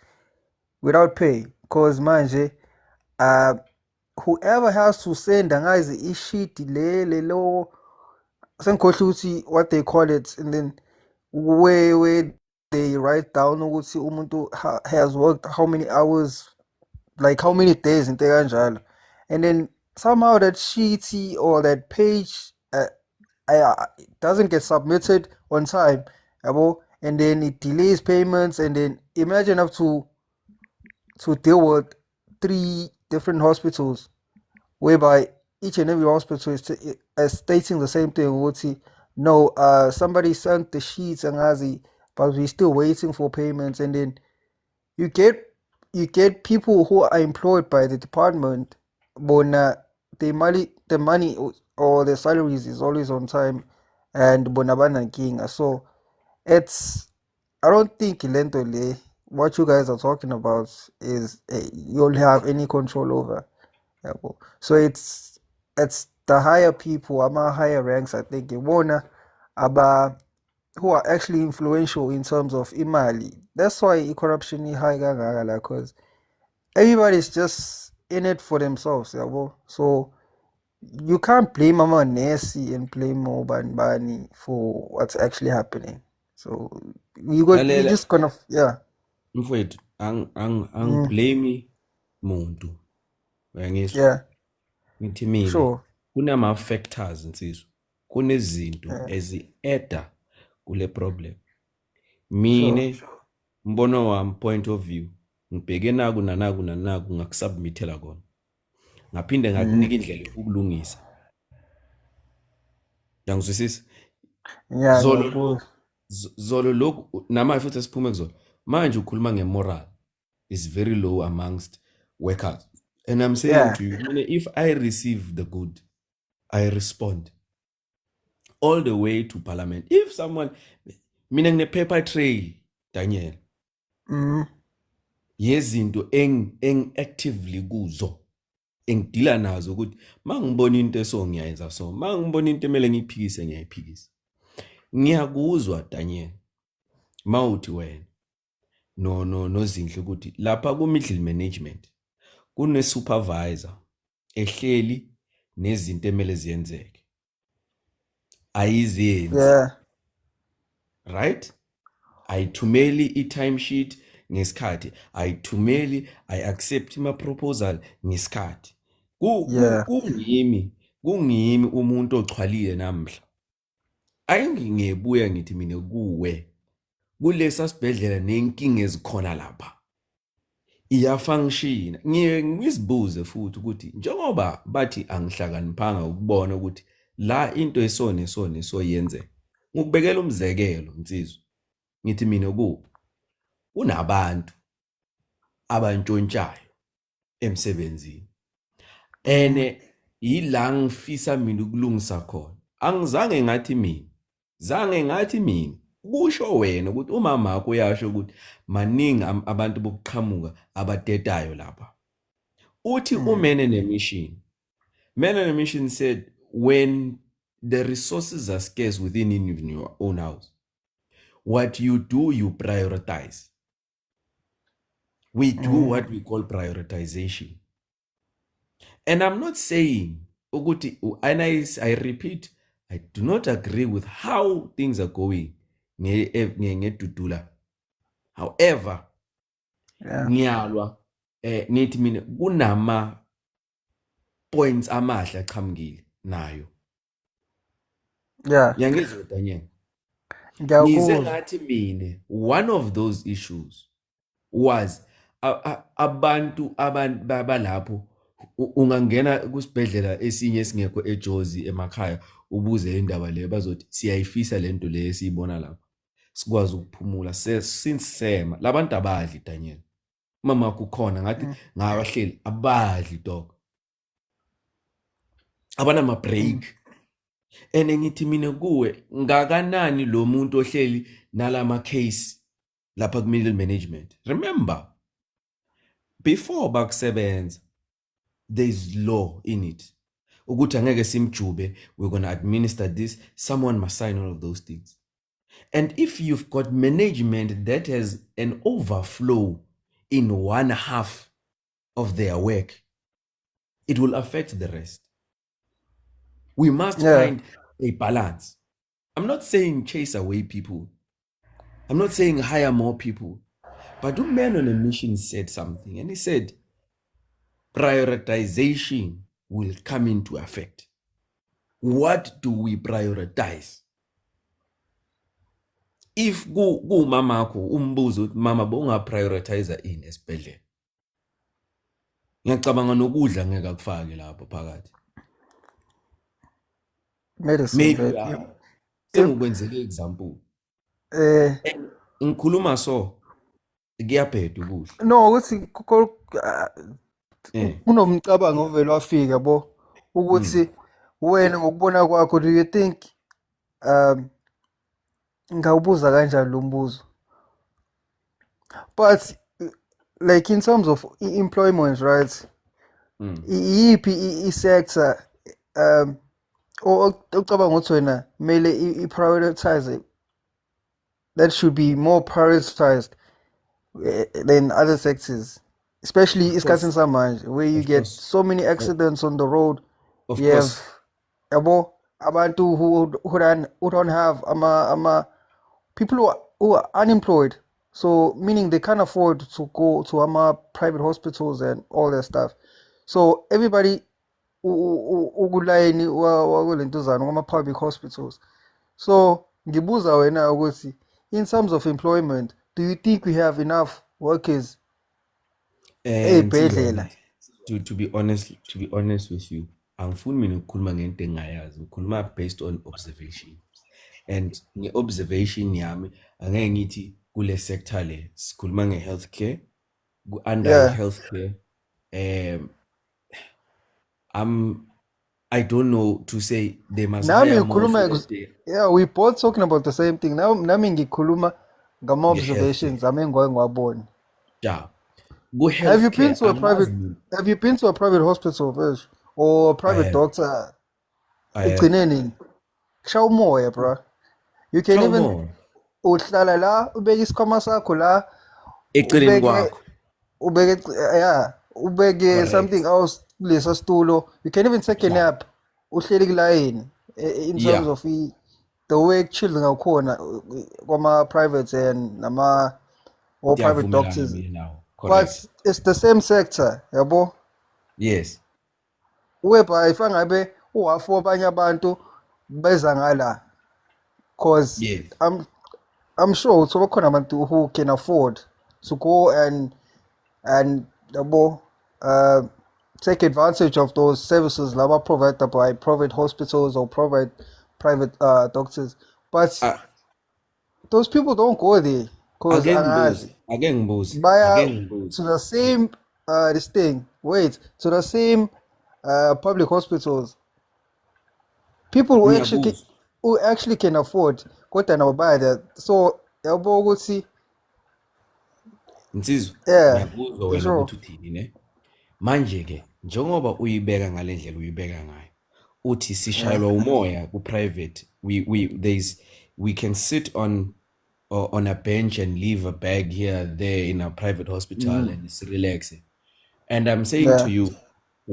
without pay because manje uh whoever has to send angazi ishit lo sengikhohlwa ukuthi what they call it, and then where they write down ukuthi umuntu has worked how many hours, like how many days into kanjalo, and then somehow that sheet or that page doesn't get submitted on time yabo, and then it delays payments, and then imagine have to deal with 3 different hospitals whereby each and every hospital is stating the same thing. Ukuthi, no, somebody sent the sheets and Azi, but we're still waiting for payments. And then you get people who are employed by the department, bona the money or the salaries is always on time, and bona bana kinga. So it's I don't think lento le what you guys are talking about is you'll have any control over. Yabo. So it's the higher people, higher ranks, I think, ibona aba who are actually influential in terms of imali. That's why corruption is high kangaka, because everybody's just in it for themselves, yabo. So you can't blame Mama Nessie and blame Moban Bani for what's actually happening. So you Lalela just kind of yeah. mfowethu Mm, blame muntu. Uyangizwa? yeah, Ngithi mine sure. kunama factors nsizwa. Kunezinto Yeah, ezi-edda kule problem. sure. Mine mbono wami point of view ngibheke naku nanaku ngakusubmithela kona. Ngaphinde ngakunika indlela yokulungisa. Uyangizwisisa? Yeah, Zolo lokhu nama futhi esiphume kuzona. Manje ukhuluma ngemoral is very low amongst workers. And I'm saying yeah. to you, if I receive the good, I respond all the way to parliament. If someone, mina ngine paper trail, Daniel, Mm, yezinto actively kuzo, engidila nazo ukuthi mangibona into eso ngiyayenza so, mangibona into emele ngiyiphikise ngiyayiphikisa. Ngiyakuzwa Daniel, mawuthi wena nozinhle ukuthi lapha ku middle management kune supervisor ehleli nezinto emele ziyenzeke ayizenzi, yeah, right? Ayithumeli i-timesheet ngesikhathi, ayithumeli, I-accept ima-proposal ngesikhathi. yeah. Kungimi umuntu ochwalile namhla. Ayingebuya ngithi mina kuwe kulesa sibhedlela nenkinga ezikhona lapha iyafunction. Ngizibuze futhi ukuthi njengoba bathi angihlakaniphanga ukubona ukuthi la into esone so yenze. Ngikubekela umzekelo nsizwa. Ngithi mina kunabantu abantshontshayo emsebenzini. Ene yila ngifisa mina ukulungisa khona. Angizange ngathi mina kusho wena ukuthi umama wakho uyasho ukuthi maningi abantu bokuqhamuka abadetayo lapha. Uthi umene mission said when the resources are scarce within even your own house, what you do, you prioritize. We do what we call prioritization. And I'm not saying ukuthi and I repeat, I do not agree with how things are going ngedudula. However, ngiyalwa nithi mina kunama points amahle aqhamukile nayo. Yeah, Ngiyangizwa Daniel. Ngize ngiyakuzwa. ngathi mina one of those issues was abantu balapho ungangena kusibhedlela esinye esingekho eJozi emakhaya ubuze indaba le bazothi siyayifisa lento le esiyibona lapha sikwazi ukuphumula since sema labantu abadli Daniel mama kukhona ngathi ngabahleli abadli dog abana ma break ngithi mina kuwe ngakanani lo muntu ohleli nalama case lapha ku middle management. Remember, before bakusebenza there's law in it ukuthi angeke simjube, we're going to administer this, someone must sign all of those things. And if you've got management that has an overflow in one half of their work, it will affect the rest. We must find a balance. I'm not saying chase away people, I'm not saying hire more people, but a man on a mission said something, and he said prioritization will come into effect. What do we prioritize? If go mama ko umbuzo mama bonga prioritizer in esibhedlela, ngiyacabanga nokudla ngeke akufake lapho phakathi. Maybe sengikwenzele example ngikhuluma so kuyabheda ukudla. No, ukuthi kunomcabango ovela wafika yabo ukuthi wena ngokubona kwakho, do you think ngawubuza kanjani lo mbuzo, but like in terms of employment, right, iyiphi i-sector ocabanga ukuthi wena kumele i-prioritize that should be more prioritized than other sectors, especially isikhathini samanje where you get so many accidents on the road. You have yabo abantu who don't have people who are unemployed, so meaning they can't afford to go to private hospitals and all that stuff. So everybody ukulayini wakulentuzana kwama-public hospitals. So ngibuza wena ukuthi in terms of employment, do you think we have enough workers ey'bhedlela? To be honest with you, angifuni mina ukukhuluma ngento engayazi, ngikhuluma based on observation. And nge-observation yami angeke ngithi kule sector le sikhuluma nge-healthcare, under healthcare I don't know to say they must hire more so that they... Yeah, we both talking about the same thing. Now nami ngikhuluma ngama-observations ame ngiwabona. Yeah. Have you been to a private hospital first, or a private doctor? Ekugcineni kushaya umoya, bro. You can even uhlala la ubeke isikhwama sakho la eceleni kwakho, ubeke something else kulesa situlo. You can even take a nap uhleli kulayini in terms of the way children ngakhona kwama-privates and or private doctors. But it's the same sector, yabo? Yes. Whereby if angabe uhafu abanye abantu beza ngala, cause I'm sure so bakhona abantu who can afford to go and yabo take advantage of those services laba provided by private hospitals or private doctors. But those people don't go there because again, to the same to the same public hospitals. People who actually can afford kodwa nabo buy that. So yabo ukuthi Nsizwa ngiyakuzwa wena ukuthi uthini ne manje ke njengoba uyibeka ngalendlela uyibeka ngayo uthi sishayelwa umoya ku private, we can sit on a bench and leave a bag here there in a private hospital and relax. And I'm saying to you,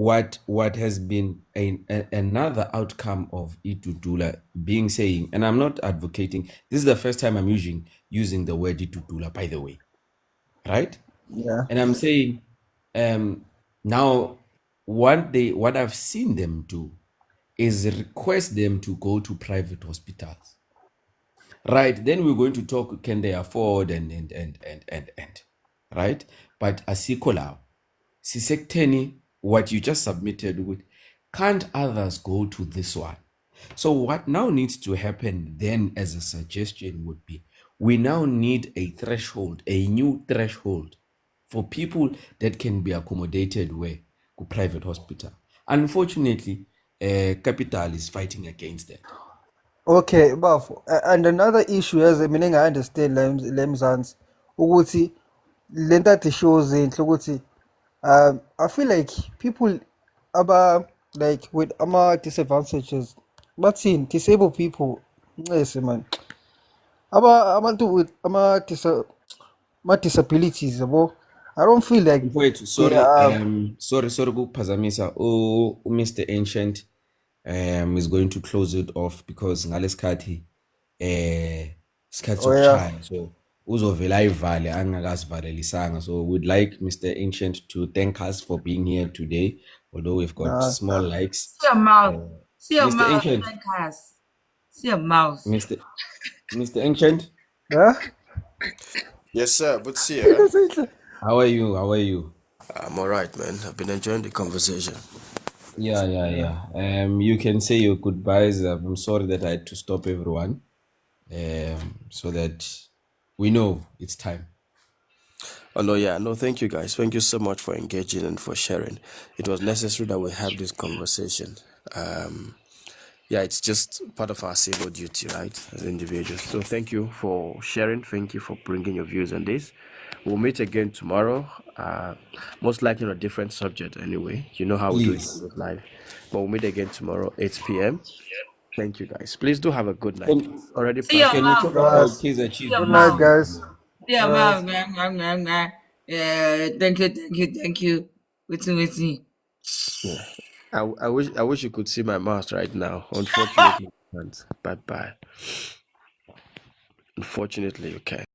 what has been another outcome of Itudula being saying, and I'm not advocating, this is the first time I'm using the word Itudula, by the way, right? Yeah. And I'm saying, now what I've seen them do is request them to go to private hospitals. Right, then we're going to talk, can they afford and right? But asikho lawo. Sisekutheni what you just submitted with, can't others go to this one? So what now needs to happen then as a suggestion would be, we now need a threshold, a new threshold for people that can be accommodated where to private hospital. Unfortunately, capital is fighting against that. Okay, but and another issue as mina enga-understand le Mzansi ukuthi le nto shows inhle ukuthi I feel like people like with disadvantages, bathini disabled people, nxese man, abantu with disabilities yabo, I don't feel like Wait, they sorry, are. sorry kuphazamisa. Mr. Ancient is going to close it off because ngalesikhathi isikhathi Oh yeah, sokuchaya, so uzovela ayivale angakasivalelisanga. So we'd like Mr. Ancient to thank us for being here today, although we've got nah. small likes. See a mouse. Uh, See a Mr. mouse, Ancient, thank us. See a mouse. Mr. Ancient, Yeah. Yes, sir. But see, ya. how are you? How are you? I'm all right, man. I've been enjoying the conversation. Yeah. You can say your goodbyes. I'm sorry that I had to stop everyone, so that we know it's time. Oh no, yeah, no. Thank you, guys. Thank you so much for engaging and for sharing. It was necessary that we have this conversation. Yeah, it's just part of our civil duty, right, as individuals. So thank you for sharing. Thank you for bringing your views on this. We'll meet again tomorrow. Most likely on a different subject anyway. You know how we do it Please. on this live. But we'll meet again tomorrow, 8 p.m. Thank you, guys. Please do have a good night. Can, Already See a past. can we mouse. talk about Guys, Kaiser See Chiefs, a good night, please? mouse. guys. See a Guys. mouse. Yeah, thank you. Waiting. Yeah. I wish you could see my mouse right now. Unfortunately, you can't. Bye bye. Unfortunately, you can.